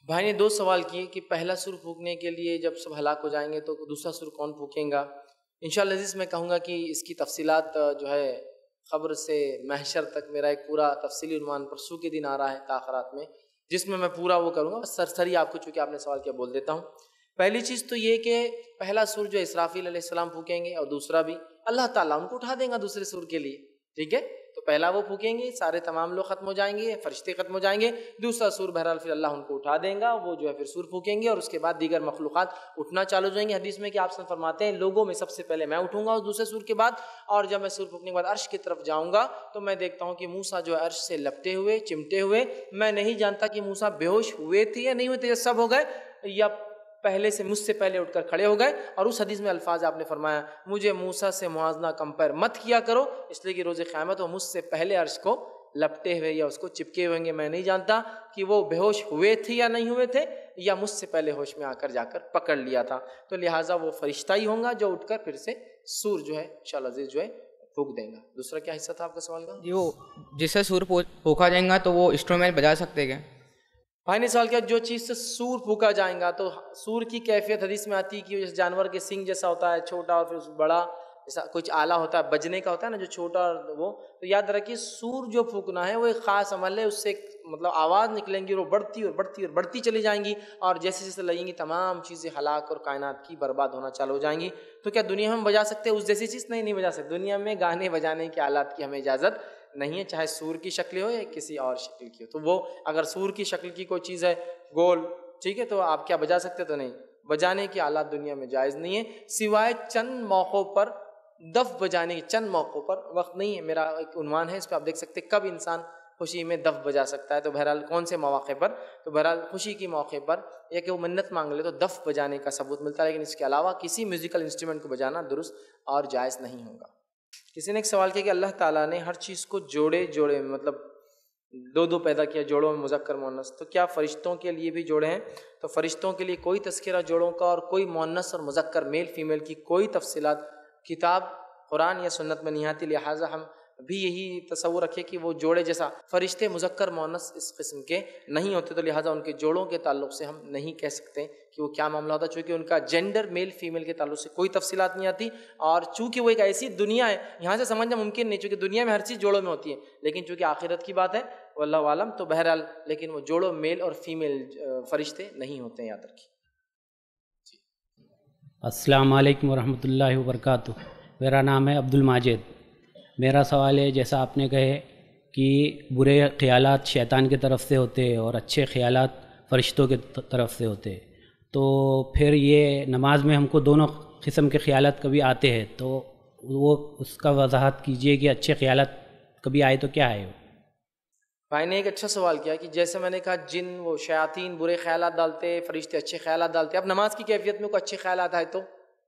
بھائی نے 2 سوال کیے کہ پہلا سر پھونکنے کے لیے جب سب ہلاک ہو جائیں گے تو دوسرا سر کون پھونکیں گا۔ انشاءاللہ عزیز میں کہوں گا کہ اس کی تفصیلات جو ہے خبر سے محشر تک میرا ایک پورا تفصیلی عنوان پرسوں کے دن آ رہا ہے تاخرات میں، جس میں پورا وہ کروں گا، سرسری آپ کو چونکہ آپ نے سوال کیا بول دیتا ہوں۔ پہلی چیز تو یہ کہ پہلا سور جو اسرافیل علیہ السلام پھونکیں گے، اور دوسرا بھی اللہ تعالیٰ ان کو اٹھا دیں گا دوسرے سور کے لیے، ٹھیک ہے؟ تو پہلا وہ پھونکیں گے، سارے تمام لوگ ختم ہو جائیں گے، فرشتے ختم ہو جائیں گے، دوسرا سور بہرحال پھر اللہ ان کو اٹھا دیں گا، وہ جو ہے پھر سور پھونکیں گے، اور اس کے بعد دیگر مخلوقات اٹھنا چالو ہو جائیں گے۔ حدیث میں کہ آپ فرماتے ہیں لوگوں میں سب سے پہلے میں اٹھوں گا اس دوسرے سور کے بعد، اور جب میں سور پھونکنے کے بعد عرش کی طرف جاؤں گا تو میں دیکھتا ہوں کہ موسیٰ جو ہے عرش سے لپٹے ہوئے چمٹے ہوئے، میں نہیں جانتا کہ موسیٰ بے ہوش ہوئے تھے یا نہیں ہوئے تھے، یا سب ہو گئے یا پہلے سے مجھ سے پہلے اٹھ کر کھڑے ہو گئے۔ اور اس حدیث میں الفاظ آپ نے فرمایا مجھے موسیٰ سے موازنہ کمپیئر مت کیا کرو، اس لیے کہ روز قیامت وہ مجھ سے پہلے عرش کو لپٹے ہوئے یا اس کو چپکے ہوئیں گے، میں نہیں جانتا کہ وہ بے ہوش ہوئے تھے یا نہیں ہوئے تھے، یا مجھ سے پہلے ہوش میں آ کر جا کر پکڑ لیا تھا۔ تو لہٰذا وہ فرشتہ ہی ہوں گا جو اٹھ کر پھر سے سور جو ہے انشاءاللہ عزیز جو ہے پھونک دیں گا۔ دوسرا کیا حصہ تھا آپ کا سوال کا؟ جی وہ جس سے سور پھونکا جائے گا تو وہ انسٹرومنٹ بجا سکتے گا؟ بھائی نے سوال کیا جو چیز سے سور پھونکا جائیں گا، تو سور کی کیفیت حدیث میں آتی ہے کہ جس جانور کے سنگ جیسا ہوتا ہے چھوٹا، اور پھر بڑا جیسا کچھ آلہ ہوتا ہے بجنے کا ہوتا ہے نا جو چھوٹا، اور وہ تو یاد رکھیے سور جو پھونکنا ہے وہ ایک خاص عمل ہے، اس سے مطلب آواز نکلیں گی، وہ بڑھتی اور بڑھتی اور بڑھتی چلی جائیں گی، اور جیسے جیسے لگیں گی تمام چیزیں ہلاک اور کائنات کی برباد ہونا چالو ہو جائیں گی۔ تو کیا دنیا میں ہم بجا سکتے ہیں اس جیسی چیز؟ نہیں بجا سکتے۔ دنیا میں گانے بجانے کے آلات کی ہمیں اجازت نہیں ہے، چاہے سور کی شکل ہو یا کسی اور شکل کی ہو۔ تو وہ اگر سور کی شکل کی کوئی چیز ہے گول، ٹھیک ہے، تو آپ کیا بجا سکتے؟ تو نہیں، بجانے کے آلات دنیا میں جائز نہیں ہے، سوائے چند موقعوں پر دف بجانے کے، چند موقعوں پر، وقت نہیں ہے، میرا ایک عنوان ہے اس پہ آپ دیکھ سکتے کب انسان خوشی میں دف بجا سکتا ہے، تو بہرحال کون سے مواقع پر، تو بہرحال خوشی کے موقع پر یا کہ وہ منت مانگ لے تو دف بجانے کا ثبوت ملتا ہے، لیکن اس کے علاوہ کسی میوزیکل انسٹرومنٹ کو بجانا درست اور جائز نہیں ہوگا۔ کسی نے ایک سوال کیا کہ اللہ تعالیٰ نے ہر چیز کو جوڑے میں مطلب دو پیدا کیا، جوڑوں میں مذکر مؤنث، تو کیا فرشتوں کے لیے بھی جوڑے ہیں؟ تو فرشتوں کے لیے کوئی تذکرہ جوڑوں کا اور کوئی مؤنث اور مذکر میل فیمیل کی کوئی تفصیلات کتاب قرآن یا سنت میں نہیں آتی، لہٰذا ہم بھی یہی تصور رکھے کہ وہ جوڑے جیسا فرشتے مذکر مؤنث اس قسم کے نہیں ہوتے، تو لہٰذا ان کے جوڑوں کے تعلق سے ہم نہیں کہہ سکتے کہ وہ کیا معاملہ ہوتا، چونکہ ان کا جینڈر میل فیمیل کے تعلق سے کوئی تفصیلات نہیں آتی، اور چونکہ وہ ایک ایسی دنیا ہے یہاں سے سمجھنا ممکن نہیں، چونکہ دنیا میں ہر چیز جوڑوں میں ہوتی ہے، لیکن چونکہ آخرت کی بات ہے واللہ عالم، تو بہرحال لیکن وہ جوڑوں میل اور فیمیل فرشتے نہیں ہوتے ہیں، یاد رکھیے۔ السلام علیکم ورحمۃ اللہ وبرکاتہ، میرا نام ہے عبد الماجد۔ میرا سوال ہے جیسا آپ نے کہے کہ برے خیالات شیطان کی طرف سے ہوتے اور اچھے خیالات فرشتوں کی طرف سے ہوتے، تو پھر یہ نماز میں ہم کو دونوں قسم کے خیالات کبھی آتے ہیں، تو وہ اس کا وضاحت کیجئے کہ اچھے خیالات کبھی آئے تو کیا ہے؟ بھائی نے ایک اچھا سوال کیا کہ جیسے میں نے کہا جن وہ شیاطین برے خیالات ڈالتے، فرشتے اچھے خیالات ڈالتے، اب نماز کی کیفیت میں کوئی اچھے خیالات آئے تو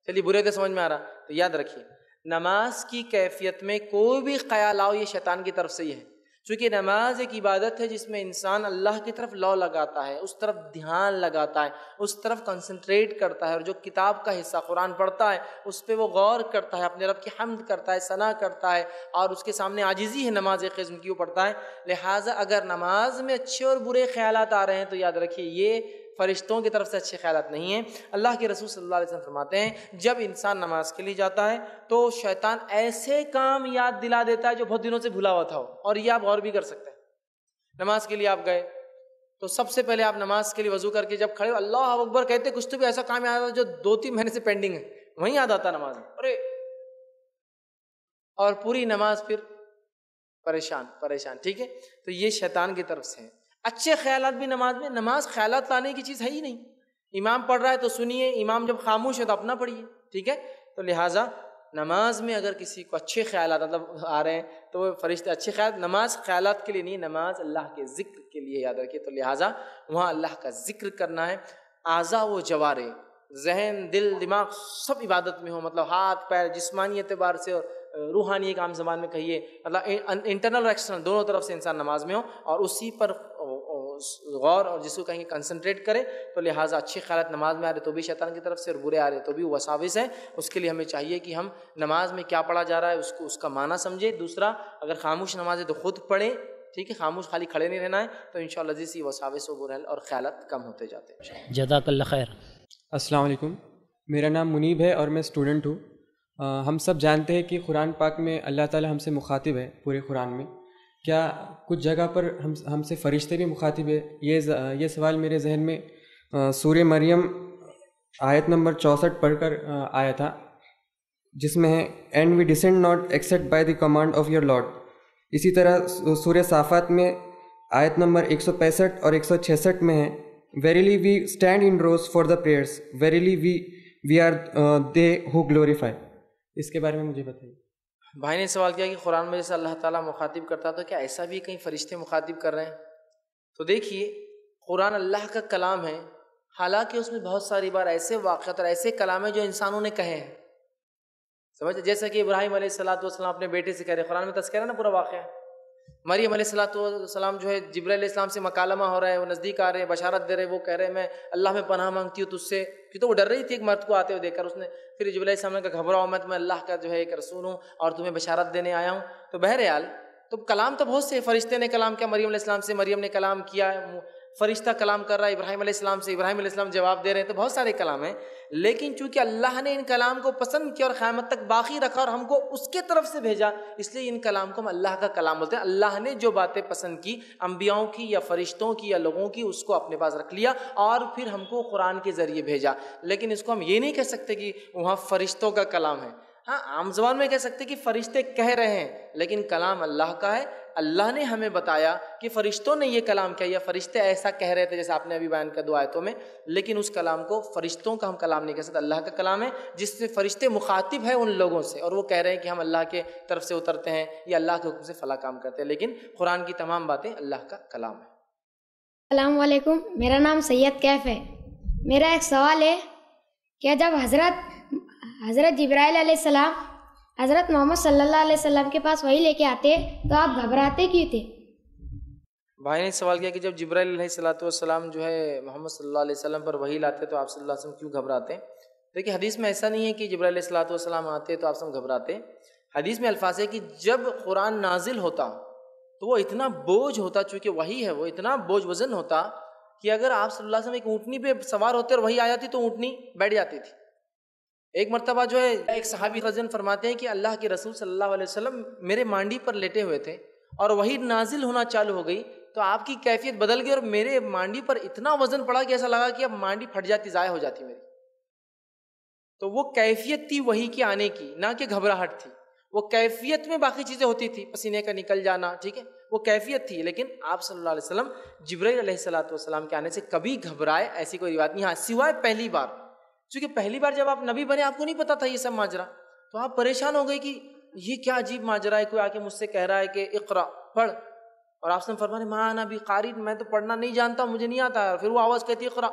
چلیے برے تو سمجھ میں آ رہا، تو یاد رکھیے نماز کی کیفیت میں کوئی بھی خیال آؤ یہ شیطان کی طرف سے ہی ہے، چونکہ نماز ایک عبادت ہے جس میں انسان اللہ کی طرف لو لگاتا ہے، اس طرف دھیان لگاتا ہے، اس طرف کنسنٹریٹ کرتا ہے، اور جو کتاب کا حصہ قرآن پڑھتا ہے اس پہ وہ غور کرتا ہے، اپنے رب کی حمد کرتا ہے، ثنا کرتا ہے، اور اس کے سامنے عاجزی ہے نماز ایک قسم کی وہ پڑھتا ہے۔ لہٰذا اگر نماز میں اچھے اور برے خیالات آ رہے ہیں تو یاد رکھیے یہ فرشتوں کی طرف سے اچھے خیالات نہیں ہیں۔ اللہ کے رسول صلی اللہ علیہ وسلم فرماتے ہیں جب انسان نماز کے لیے جاتا ہے تو شیطان ایسے کام یاد دلا دیتا ہے جو بہت دنوں سے بھولا ہوا تھا، اور یہ آپ غور بھی کر سکتے ہیں۔ نماز کے لیے آپ گئے تو سب سے پہلے آپ نماز کے لیے وضو کر کے جب کھڑے ہو اللہ اکبر کہتے کچھ تو بھی ایسا کام یاد آتا جو 2-3 مہینے سے پینڈنگ ہے، وہیں یاد آتا نماز میں، ارے، اور پوری نماز پھر پریشان، ٹھیک ہے، تو یہ شیطان کی طرف سے ہے۔ اچھے خیالات بھی نماز میں، نماز خیالات لانے کی چیز ہے ہی نہیں، امام پڑھ رہا ہے تو سنیے، امام جب خاموش ہے تو اپنا پڑھیے، ٹھیک ہے، تو لہٰذا نماز میں اگر کسی کو اچھے خیالات مطلب آ رہے ہیں تو وہ فرشتے اچھے خیال، نماز خیالات کے لیے نہیں، نماز اللہ کے ذکر کے لیے یاد رکھیے، تو لہٰذا وہاں اللہ کا ذکر کرنا ہے۔ اعضاء و جوارے، ذہن، دل، دماغ سب عبادت میں ہو، مطلب ہاتھ پیر جسمانی اعتبار سے اور روحانی ایک عام زبان میں کہیے، مطلب انٹرنل اور ایکسٹرنل دونوں طرف سے انسان نماز میں ہو اور اسی پر غور اور جس کو کہیں گے کنسنٹریٹ کرے، تو لہٰذا اچھے خیالات نماز میں آ رہے تو بھی شیطان کی طرف سے اور برے آ رہے تو بھی وساوس ہیں۔ اس کے لیے ہمیں چاہیے کہ ہم نماز میں کیا پڑھا جا رہا ہے اس کا معنی سمجھے۔ دوسرا، اگر خاموش نماز ہے تو خود پڑھیں، ٹھیک ہے، خاموش خالی کھڑے نہیں رہنا ہے، تو انشاءاللہ عزیز یہ وساوس و برے اور خیالات کم ہوتے جاتے ہیں۔ جزاک اللہ خیر۔ السلام علیکم، میرا نام منیب ہے اور میں اسٹوڈنٹ ہوں۔ ہم سب جانتے ہیں کہ قرآن پاک میں اللہ تعالی ہم سے مخاطب ہے پورے قرآن میں، کیا کچھ جگہ پر ہم سے فرشتے بھی مخاطب ہے؟ یہ سوال میرے ذہن میں سورہ مریم آیت نمبر 64 پڑھ کر آیا تھا، جس میں ہے and we descend not except by the command of your Lord. اسی طرح سورہ صافات میں آیت نمبر 165 اور 166 میں ہے verily we stand in rows for the prayers verily we are they who glorify. اس کے بارے میں مجھے بتائیے۔ بھائی نے سوال کیا کہ قرآن میں جیسے اللہ تعالیٰ مخاطب کرتا تو کیا ایسا بھی کہیں فرشتے مخاطب کر رہے ہیں؟ تو دیکھیے، قرآن اللہ کا کلام ہے، حالانکہ اس میں بہت ساری بار ایسے واقعات اور ایسے کلام ہیں جو انسانوں نے کہے ہیں، سمجھ، جیسا کہ ابراہیم علیہ السلام اپنے بیٹے سے کہہ رہے، قرآن میں تذکرہ ہے نا پورا واقعہ۔ مریم علیہ السلام جو ہے جبرائیل علیہ السلام سے مکالمہ ہو رہا ہے، وہ نزدیک آ رہے ہیں، بشارت دے رہے ہیں، وہ کہہ رہے ہیں میں اللہ میں پناہ مانگتی ہوں تجھ سے، کہ تو وہ ڈر رہی تھی ایک مرد کو آتے ہوئے دیکھ کر۔ اس نے پھر جبرائیل علیہ السلام نے کہا گھبراؤ مت، میں اللہ کا جو ہے ایک رسول ہوں اور تمہیں بشارت دینے آیا ہوں۔ تو بہرحال تو کلام تو بہت سے، فرشتے نے کلام کیا مریم علیہ السلام سے، مریم نے کلام کیا، فرشتہ کلام کر رہا ہے ابراہیم علیہ السلام سے، ابراہیم علیہ السلام جواب دے رہے ہیں، تو بہت سارے کلام ہیں۔ لیکن چونکہ اللہ نے ان کلام کو پسند کیا اور قیامت تک باقی رکھا اور ہم کو اس کے طرف سے بھیجا، اس لیے ان کلام کو ہم اللہ کا کلام بولتے ہیں۔ اللہ نے جو باتیں پسند کی انبیاؤں کی یا فرشتوں کی یا لوگوں کی، اس کو اپنے پاس رکھ لیا اور پھر ہم کو قرآن کے ذریعے بھیجا۔ لیکن اس کو ہم یہ نہیں کہہ سکتے کہ وہاں فرشتوں کا کلام ہے۔ ہاں، عام زبان میں کہہ سکتے کہ فرشتے کہہ رہے ہیں، لیکن کلام اللہ کا ہے۔ اللہ نے ہمیں بتایا کہ فرشتوں نے یہ کلام کیا یا فرشتے ایسا کہہ رہے تھے، جیسے آپ نے ابھی بیان کیا 2 آیتوں میں، لیکن اس کلام کو فرشتوں کا ہم کلام نہیں کہہ سکتے، اللہ کا کلام ہے، جس سے فرشتے مخاطب ہیں ان لوگوں سے، اور وہ کہہ رہے ہیں کہ ہم اللہ کے طرف سے اترتے ہیں یا اللہ کے حکم سے فلاں کام کرتے ہیں، لیکن قرآن کی تمام باتیں اللہ کا کلام ہے۔ السلام علیکم، میرا نام سید کیف ہے۔ میرا ایک سوال ہے، کیا جب حضرت جبرائیل علیہ السلام حضرت محمد صلی اللہ علیہ وسلم کے پاس وہی لے کے آتے تو آپ گھبراتے کیوں تھے؟ بھائی نے سوال کیا کہ جب جبرائیل علیہ السلام جو ہے محمد صلی اللہ علیہ وسلم پر وحی لاتے تو آپ صلی اللہ علیہ وسلم کیوں گھبراتے ہیں؟ دیکھیے، حدیث میں ایسا نہیں ہے کہ جبرائیل علیہ السلام آتے تو آپ سب گھبراتے۔ حدیث میں الفاظ ہے کہ جب قرآن نازل ہوتا تو وہ اتنا بوجھ ہوتا، چونکہ وحی ہے، وہ اتنا بوجھ وزن ہوتا کہ اگر آپ صلی اللہ علیہ وسلم ایک اونٹنی پہ سوار ہوتے اور وحی آ جاتی تو اونٹنی بیٹھ جاتی تھی۔ ایک مرتبہ جو ہے ایک صحابی رضی اللہ عنہ فرماتے ہیں کہ اللہ کے رسول صلی اللہ علیہ وسلم میرے مانڈی پر لیٹے ہوئے تھے اور وحی نازل ہونا چالو ہو گئی تو آپ کی کیفیت بدل گئی اور میرے مانڈی پر اتنا وزن پڑا کہ ایسا لگا کہ اب مانڈی پھٹ جاتی، ضائع ہو جاتی میری۔ تو وہ کیفیت تھی وحی کے آنے کی، نہ کہ گھبراہٹ تھی۔ وہ کیفیت میں باقی چیزیں ہوتی تھی، پسینے کا نکل جانا، ٹھیک ہے، وہ کیفیت تھی، لیکن آپ صلی اللہ علیہ وسلم جبرائیل علیہ السلام کے آنے سے کبھی گھبرائے ایسی کوئی بات نہیں۔ ہاں، سوائے پہلی بار، چونکہ پہلی بار جب آپ نبی بنے آپ کو نہیں پتا تھا یہ سب ماجرا، تو آپ پریشان ہو گئے کہ یہ کیا عجیب ماجرا ہے، کوئی آ کے مجھ سے کہہ رہا ہے کہ اقرا پڑھ، اور آپ سے فرمانے ماں انا بقاری، میں تو پڑھنا نہیں جانتا، مجھے نہیں آتا ہے، پھر وہ آواز کہتی ہے اقرا،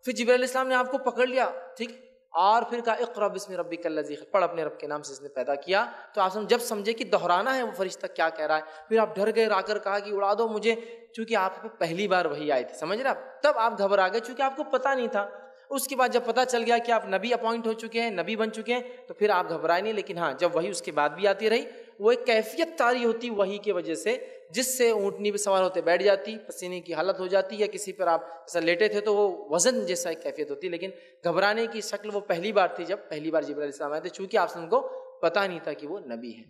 پھر جبرائیل علیہ السلام نے آپ کو پکڑ لیا، ٹھیک، اور پھر کہا اقرا بسم ربک الذی خلق، پڑھ اپنے رب کے نام سے اس نے پیدا کیا۔ تو آپ جب سمجھے کہ دہرانا ہے وہ فرشتہ کیا کہہ رہا ہے، پھر آپ ڈر گئے، آ کر کہا کہ اڑا دو مجھے، چونکہ آپ پہ پہلی بار وہی آئی تھی، سمجھ رہے آپ، تب آپ گھبرا گئے چونکہ آپ کو پتہ نہیں تھا۔ اس کے بعد جب پتہ چل گیا کہ آپ نبی اپوائنٹ ہو چکے ہیں، نبی بن چکے ہیں، تو پھر آپ گھبرائے نہیں۔ لیکن ہاں، جب وہی اس کے بعد بھی آتی رہی، وہ ایک کیفیت طاری ہوتی وہی کی وجہ سے، جس سے اونٹنی پہ سوار ہوتے بیٹھ جاتی، پسینے کی حالت ہو جاتی، یا کسی پر آپ ایسا لیٹے تھے تو وہ وزن جیسا ایک کیفیت ہوتی، لیکن گھبرانے کی شکل وہ پہلی بار تھی جب پہلی بار جبرائیل علیہ السلام آئے تھے، چونکہ آپ سن کو پتہ نہیں تھا کہ وہ نبی ہے۔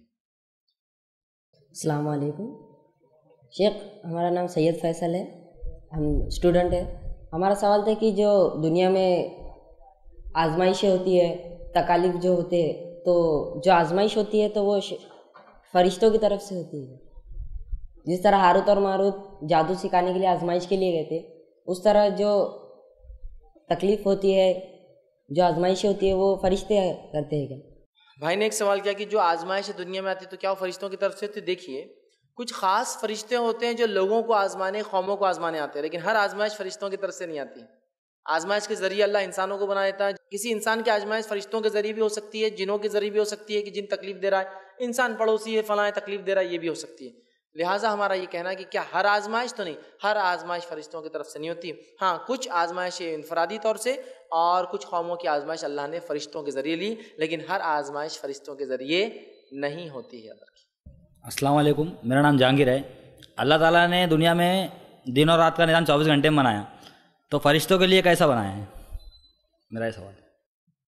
السلام علیکم شیخ، ہمارا نام سید فیصل ہے، ہم اسٹوڈنٹ ہیں۔ ہمارا سوال تھا کہ جو دنیا میں آزمائشیں ہوتی ہے، تکالیف جو ہوتے ہیں، تو جو آزمائش ہوتی ہے تو وہ فرشتوں کی طرف سے ہوتی ہے، جس طرح ہاروت اور ماروت جادو سکھانے کے لیے آزمائش کے لیے گئے تھے، اس طرح جو تکلیف ہوتی ہے، جو آزمائشیں ہوتی ہے، وہ فرشتے کرتے ہیں کیا؟ بھائی نے ایک سوال کیا کہ جو آزمائش دنیا میں آتی ہے تو کیا وہ فرشتوں کی طرف سے ہوتی ہے؟ دیکھیے کچھ خاص فرشتے ہوتے ہیں جو لوگوں کو آزمانے، قوموں کو آزمانے آتے ہیں، لیکن ہر آزمائش فرشتوں کی طرف سے نہیں آتی ہے۔ آزمائش کے ذریعے اللہ انسانوں کو بنا دیتا ہے۔ کسی انسان کی آزمائش فرشتوں کے ذریعے بھی ہو سکتی ہے، جنوں کے ذریعے بھی ہو سکتی ہے کہ جن تکلیف دے رہا ہے، انسان پڑوسی ہے فلاں تکلیف دے رہا ہے، یہ بھی ہو سکتی ہے۔ لہٰذا ہمارا یہ کہنا ہے کہ کیا ہر آزمائش تو نہیں، ہر آزمائش فرشتوں کی طرف سے نہیں ہوتی۔ ہاں کچھ آزمائش انفرادی طور سے اور کچھ قوموں کی آزمائش اللہ نے فرشتوں کے ذریعے لی، لیکن ہر آزمائش فرشتوں کے ذریعے نہیں ہوتی ہے۔ السلام علیکم، میرا نام جہانگیر ہے۔ اللہ تعالیٰ نے دنیا میں دن اور رات کا نظام 24 گھنٹے میں بنایا، تو فرشتوں کے لیے کیسا بنایا ہے؟ میرا یہ سوال ہے۔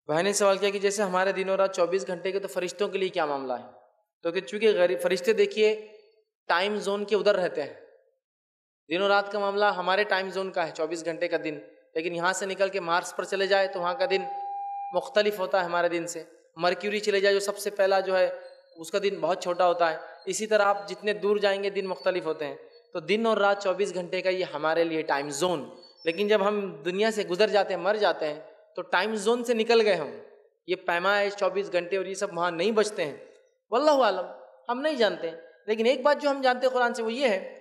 بھائی نے سوال کیا کہ جیسے ہمارے دن اور رات 24 گھنٹے کے، تو فرشتوں کے لیے کیا معاملہ ہے؟ تو کہ چونکہ فرشتے دیکھیے ٹائم زون کے ادھر رہتے ہیں، دن و رات کا معاملہ ہمارے ٹائم زون کا ہے 24 گھنٹے کا دن، لیکن یہاں سے نکل کے مارس پر چلے جائے تو وہاں کا دن مختلف ہوتا ہے ہمارے دن سے۔ مرکیوری چلے جائے جو سب سے پہلا جو ہے اس کا دن بہت چھوٹا ہوتا ہے۔ اسی طرح آپ جتنے دور جائیں گے دن مختلف ہوتے ہیں۔ تو دن اور رات 24 گھنٹے کا یہ ہمارے لیے ٹائم زون، لیکن جب ہم دنیا سے گزر جاتے ہیں، مر جاتے ہیں، تو ٹائم زون سے نکل گئے ہم، یہ پیمائش 24 گھنٹے اور یہ سب وہاں نہیں بچتے ہیں۔ واللہ عالم، ہم نہیں جانتے ہیں، لیکن ایک بات جو ہم جانتے ہیں قرآن سے وہ یہ ہے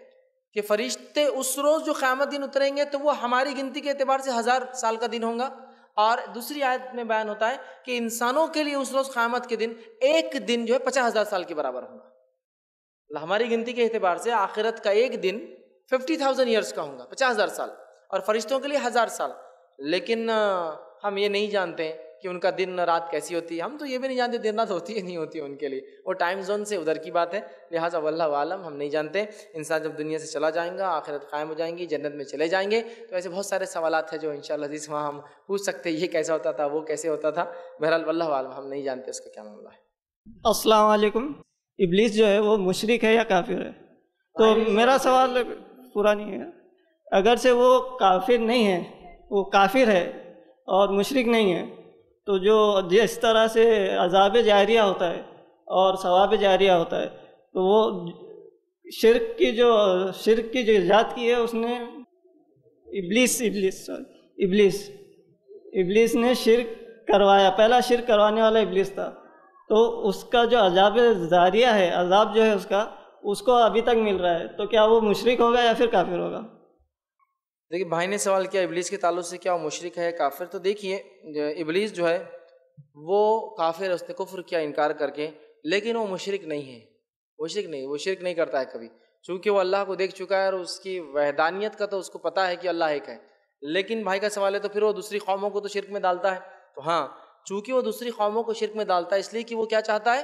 کہ فرشتے اس روز جو قیامت دن اتریں گے تو وہ ہماری گنتی کے اعتبار سے 1000 سال کا دن ہوگا، اور دوسری آیت میں بیان ہوتا ہے کہ انسانوں کے لیے اس روز قیامت کے دن ایک دن جو ہے 50,000 سال کے برابر ہوگا۔ ہماری گنتی کے اعتبار سے آخرت کا ایک دن 50,000 ایئرس کا ہوگا، 50,000 سال، اور فرشتوں کے لیے 1000 سال۔ لیکن ہم یہ نہیں جانتے کہ ان کا دن رات کیسی ہوتی ہے، ہم تو یہ بھی نہیں جانتے دن رات ہوتی ہے نہیں ہوتی ہے ان کے لیے، وہ ٹائم زون سے ادھر کی بات ہے۔ لہٰذا واللہ عالم، ہم نہیں جانتے۔ انسان جب دنیا سے چلا جائیں گا، آخرت قائم ہو جائیں گی، جنت میں چلے جائیں گے، تو ایسے بہت سارے سوالات ہیں جو انشاءاللہ عزیز وہاں ہم پوچھ سکتے ہیں، یہ کیسا ہوتا تھا، وہ کیسے ہوتا تھا۔ بہرحال واللہ عالم، ہم نہیں جانتے اس کا کیا معاملہ ہے۔ السلام علیکم، ابلیس جو ہے وہ مشرک ہے یا کافر ہے؟ تو میرا سوال پورا نہیں ہے۔ اگر سے وہ کافر نہیں ہے، وہ کافر ہے اور مشرک نہیں ہے، تو جو جس طرح سے عذاب جاریہ ہوتا ہے اور ثواب جاریہ ہوتا ہے، تو وہ شرک کی جو ایجاد کی ہے اس نے ابلیس نے شرک کروایا، پہلا شرک کروانے والا ابلیس تھا۔ تو اس کا جو عذاب جاریہ ہے، عذاب جو ہے اس کو ابھی تک مل رہا ہے، تو کیا وہ مشرک ہوگا یا پھر کافر ہوگا؟ دیکھیے بھائی نے سوال کیا ابلیس کے تعلق سے کیا وہ مشرک ہے کافر؟ تو دیکھیے ابلیس جو ہے وہ کافر ہے، اس نے کفر کیا انکار کر کے، لیکن وہ مشرک نہیں ہے، وہ شرک نہیں کرتا ہے کبھی، چونکہ وہ اللہ کو دیکھ چکا ہے اور اس کی وحدانیت کا تو اس کو پتہ ہے کہ اللہ ایک ہے۔ لیکن بھائی کا سوال ہے تو پھر وہ دوسری قوموں کو تو شرک میں ڈالتا ہے، تو ہاں چونکہ وہ دوسری قوموں کو شرک میں ڈالتا ہے اس لیے کہ وہ کیا چاہتا ہے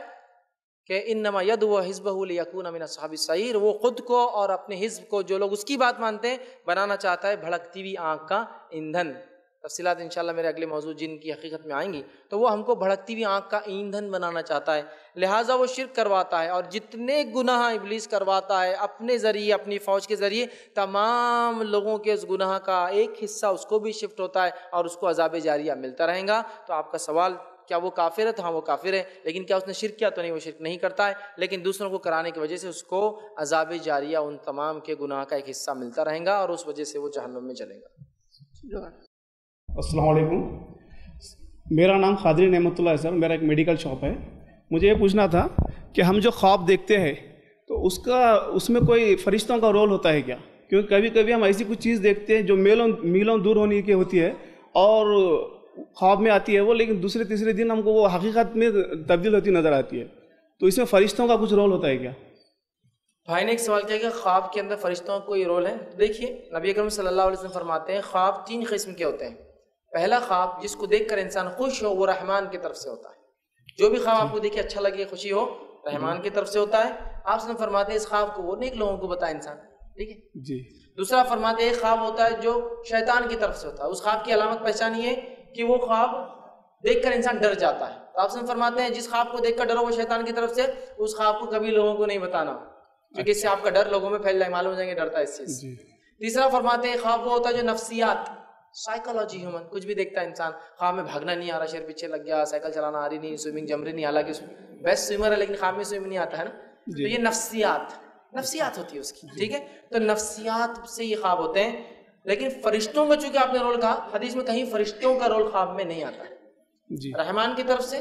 کہ انما یدعو حزبہ لیکون من اصحاب السعیر، وہ خود کو اور اپنے حزب کو، جو لوگ اس کی بات مانتے ہیں، بنانا چاہتا ہے بھڑکتی ہوئی آنکھ کا ایندھن۔ تفصیلات انشاءاللہ میرے اگلے موضوع جن کی حقیقت میں آئیں گی، تو وہ ہم کو بھڑکتی ہوئی آنکھ کا ایندھن بنانا چاہتا ہے، لہٰذا وہ شرک کرواتا ہے، اور جتنے گناہ ابلیس کرواتا ہے اپنے ذریعے، اپنی فوج کے ذریعے، تمام لوگوں کے اس گناہ کا ایک حصہ اس کو بھی شفٹ ہوتا ہے اور اس کو عذاب جاریہ ملتا رہے گا۔ تو آپ کا سوال کیا وہ کافر ہے؟ تو ہاں وہ کافر ہے، لیکن کیا اس نے شرک کیا؟ تو نہیں، وہ شرک نہیں کرتا ہے، لیکن دوسروں کو کرانے کی وجہ سے اس کو عذاب جاریہ ان تمام کے گناہ کا ایک حصہ ملتا رہے گا اور اس وجہ سے وہ جہنم میں چلے گا۔ السلام علیکم، میرا نام قادری نعمت اللہ ہے سر، میرا ایک میڈیکل شاپ ہے۔ مجھے یہ پوچھنا تھا کہ ہم جو خواب دیکھتے ہیں تو اس میں کوئی فرشتوں کا رول ہوتا ہے کیا؟ کیونکہ کبھی کبھی ہم ایسی کچھ چیز دیکھتے ہیں جو میلوں دور ہونے کی ہوتی ہے اور خواب میں آتی ہے وہ، لیکن دوسرے تیسرے دن ہم کو وہ حقیقت میں تبدیل ہوتی نظر آتی ہے، تو اس میں فرشتوں کا کچھ رول ہوتا ہے کیا؟ بھائی نے ایک سوال کیا کہ خواب کے اندر فرشتوں کا کوئی رول ہے؟ دیکھیے نبی اکرم صلی اللہ علیہ وسلم فرماتے ہیں خواب 3 قسم کے ہوتے ہیں۔ پہلا خواب جس کو دیکھ کر انسان خوش ہو، وہ رحمان کی طرف سے ہوتا ہے، جو بھی خواب آپ کو دیکھے اچھا لگے، خوشی ہو، رحمان کی طرف سے ہوتا ہے۔ آپ سے فرماتے ہیں اس خواب کو وہ نیک لوگوں کو بتائے انسان، ٹھیک ہے جی۔ دوسرا فرماتے ہیں ایک خواب ہوتا ہے جو شیطان کی طرف سے ہوتا ہے، اس خواب کی علامت پہچان یہ ہے کہ وہ خواب دیکھ کر انسان ڈر جاتا ہے۔ تو آپ سے فرماتے ہیں جس خواب کو دیکھ کر ڈرو وہ شیطان کی طرف سے، اس خواب کو کبھی لوگوں کو نہیں بتانا، کیونکہ اس سے آپ کا ڈر لوگوں میں پھیل جائے، معلوم ہو جائیں گے ڈرتا ہے اس چیز سے۔ تیسرا فرماتے ہیں خواب وہ ہوتا ہے جو نفسیات، سائیکالوجی، ہیومن، کچھ بھی دیکھتا ہے انسان، خواب میں بھاگنا نہیں آ رہا، شیر پیچھے لگ گیا، سائیکل چلانا آ رہی نہیں، سوئمنگ جم رہی نہیں، حالانکہ بیسٹ سوئمر ہے لیکن خواب میں سوئم نہیں آتا ہے نا، تو یہ نفسیات ہوتی ہے اس کی، ٹھیک ہے۔ تو نفسیات سے یہ خواب ہوتے ہیں، لیکن فرشتوں کا چونکہ آپ نے رول کہا، حدیث میں کہیں فرشتوں کا رول خواب میں نہیں آتا ہے، رحمان کی طرف سے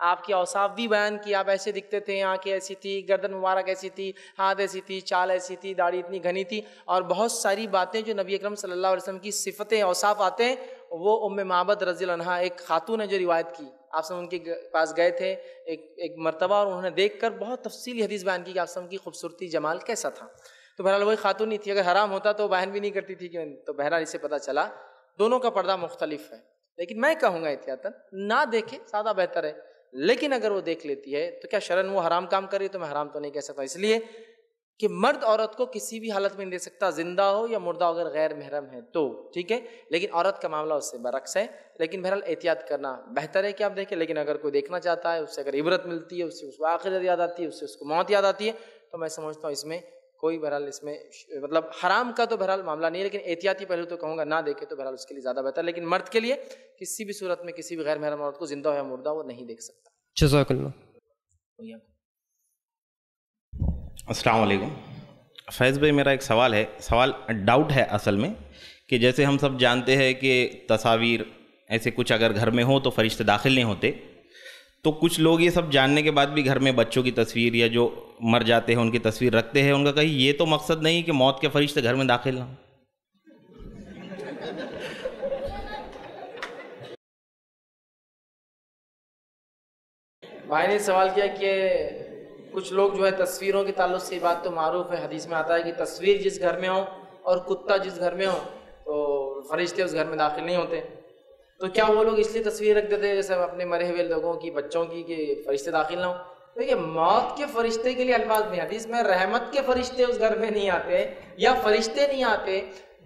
آپ کی اوصاف بھی بیان کی، آپ ایسے دکھتے تھے، آنکھیں ایسی تھی، گردن مبارک ایسی تھی، ہاتھ ایسی تھی، چال ایسی تھی، داڑھی اتنی گھنی تھی، اور بہت ساری باتیں جو نبی اکرم صلی اللہ علیہ وسلم کی صفتیں اوصاف آتے ہیں. وہ ام معبد رضی اللہ عنہا ایک خاتون ہے جو روایت کی، آپ سب ان کے پاس گئے تھے ایک مرتبہ، اور انہوں نے دیکھ کر بہت تفصیلی حدیث بیان کی کہ آپ سب کی خوبصورتی جمال کیسا تھا. تو بہرحال وہی خاتون نہیں تھی، اگر حرام ہوتا تو بیان بھی نہیں کرتی تھی کہ، تو بہرحال اسے پتہ چلا دونوں کا پردہ مختلف ہے. لیکن میں کہوں گا احتیاطاً نہ دیکھے، زیادہ بہتر ہے. لیکن اگر وہ دیکھ لیتی ہے تو کیا شرعاً وہ حرام کام کر رہی ہے؟ تو میں حرام تو نہیں کہہ سکتا، اس لیے کہ مرد عورت کو کسی بھی حالت میں نہیں دے سکتا، زندہ ہو یا مردہ، اگر غیر محرم ہے تو ٹھیک ہے. لیکن عورت کا معاملہ اس سے برعکس ہے. لیکن بہرحال احتیاط کرنا بہتر ہے کہ آپ دیکھیں. لیکن اگر کوئی دیکھنا چاہتا ہے، اس سے اگر عبرت ملتی ہے، اس سے اس کو آخرت یاد آتی ہے، اس سے اس کو موت یاد آتی ہے، تو میں سمجھتا ہوں اس میں کوئی بہرحال اس میں مطلب حرام کا تو بہرحال معاملہ نہیں ہے. لیکن احتیاطی پہلو تو کہوں گا نہ دیکھے تو بہرحال اس کے لیے زیادہ بہتر. لیکن مرد کے لیے کسی بھی صورت میں کسی بھی غیر محرم عورت کو زندہ ہو یا مردہ وہ نہیں دیکھ سکتا. جزاک اللہ. السلام علیکم. فیض بھائی میرا ایک سوال ڈاؤٹ ہے اصل میں، کہ جیسے ہم سب جانتے ہیں کہ تصاویر ایسے کچھ اگر گھر میں ہو تو فرشتے داخل نہیں ہوتے، تو کچھ لوگ یہ سب جاننے کے بعد بھی گھر میں بچوں کی تصویر یا جو مر جاتے ہیں ان کی تصویر رکھتے ہیں. ان کا کہیں یہ تو مقصد نہیں کہ موت کے فرشتے گھر میں داخل نہ ہوں؟ بھائی نے سوال کیا کہ کچھ لوگ جو ہے تصویروں کے تعلق سے، بات تو معروف ہے، حدیث میں آتا ہے کہ تصویر جس گھر میں ہو اور کتا جس گھر میں ہو تو فرشتے اس گھر میں داخل نہیں ہوتے. تو کیا وہ لوگ اس لیے تصویر رکھ دیتے ہیں جیسے اپنے مرے ہوئے لوگوں کی، بچوں کی، کہ فرشتے داخل نہ ہوں؟ دیکھیے موت کے فرشتے کے لیے الفاظ نہیں، حدیث میں رحمت کے فرشتے اس گھر میں نہیں آتے، یا فرشتے نہیں آتے.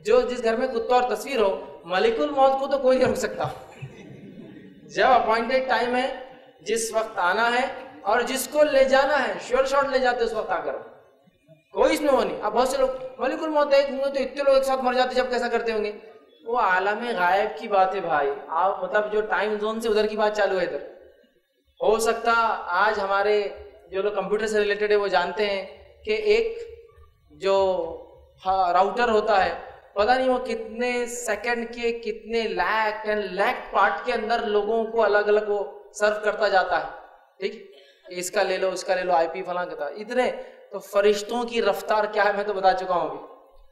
جو جس گھر میں کتا اور تصویر ہو، ملک الموت کو تو کوئی نہیں روک سکتا. جب اپوائنٹڈ ٹائم ہے، جس وقت آنا ہے اور جس کو لے جانا ہے، شیور شاٹ لے جاتے اس وقت آ کر، کوئی اس میں وہ نہیں. اب بہت سے لوگ ملک الموت ایک ہوں گے تو اتنے لوگ ایک ساتھ مر جاتے، جب کیسا کرتے ہوں گے؟ وہ عالم غائب کی بات ہے بھائی. آپ مطلب جو ٹائم زون سے ادھر کی بات چالو ہے ادھر. ہو سکتا آج ہمارے جو لوگ کمپیوٹر سے ریلیٹڈ ہے وہ جانتے ہیں کہ ایک جو راؤٹر ہوتا ہے، پتہ نہیں وہ کتنے سیکنڈ کے کتنے لاکھ پارٹ کے اندر لوگوں کو الگ الگ وہ سرو کرتا جاتا ہے. ٹھیک، اس کا لے لو، اس کا لے لو، آئی پی فلاں کا اتنے. تو فرشتوں کی رفتار کیا ہے میں تو بتا چکا ہوں ابھی.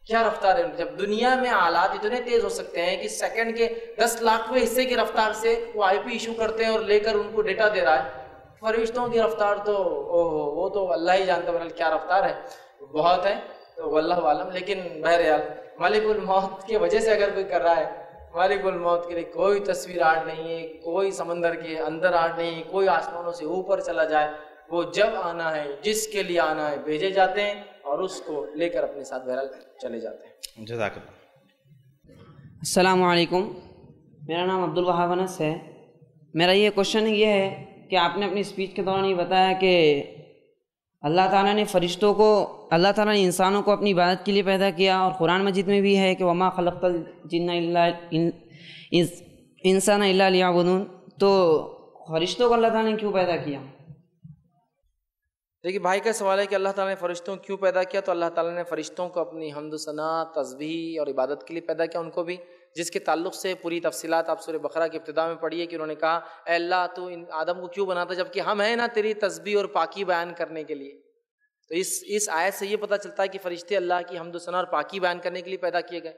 کیا رفتار ہے؟ جب دنیا میں آلات اتنے تیز ہو سکتے ہیں کہ سیکنڈ کے 10 لاکھویں حصے کی رفتار سے وہ آئی پی ایشو کرتے ہیں اور لے کر ان کو ڈیٹا دے رہا ہے. فرشتوں کی رفتار تو وہ تو اللہ ہی جانتا ہے کیا رفتار ہے، بہت ہے، تو واللہ عالم. لیکن بہرحال ملک الموت کی وجہ سے اگر کوئی کر رہا ہے، ملک الموت کے لیے کوئی تصویر آرٹ نہیں ہے، کوئی سمندر کے اندر آرٹ نہیں ہے، کوئی آسمانوں سے اوپر چلا جائے. وہ جب آنا ہے، جس کے لیے آنا ہے، بھیجے جاتے ہیں اور اس کو لے کر اپنے ساتھ بہرحال چلے جاتے ہیں. جزاک اللہ. السلام علیکم، میرا نام عبدالوہاب انس ہے. میرا یہ کوشچن یہ ہے کہ آپ نے اپنی اسپیچ کے دوران یہ بتایا کہ اللہ تعالیٰ نے فرشتوں کو، اللہ تعالیٰ نے انسانوں کو اپنی عبادت کے لیے پیدا کیا، اور قرآن مجید میں بھی ہے کہ وما خلقت الجن الا انسان الا لیعبدون. تو فرشتوں کو اللہ تعالیٰ نے کیوں پیدا کیا؟ دیکھیے بھائی کا سوال ہے کہ اللہ تعالیٰ نے فرشتوں کیوں پیدا کیا. تو اللہ تعالیٰ نے فرشتوں کو اپنی حمد و ثنا، تسبیح اور عبادت کے لیے پیدا کیا. ان کو بھی، جس کے تعلق سے پوری تفصیلات آپ سورہ بقرہ کی ابتدا میں پڑھی ہے کہ انہوں نے کہا اے اللہ تو ان آدم کو کیوں بناتا جبکہ ہم ہیں نا تیری تسبیح اور پاکی بیان کرنے کے لیے. تو اس آیت سے یہ پتہ چلتا ہے کہ فرشتے اللہ کی حمد و ثنا اور پاکی بیان کرنے کے لیے پیدا کیے گئے.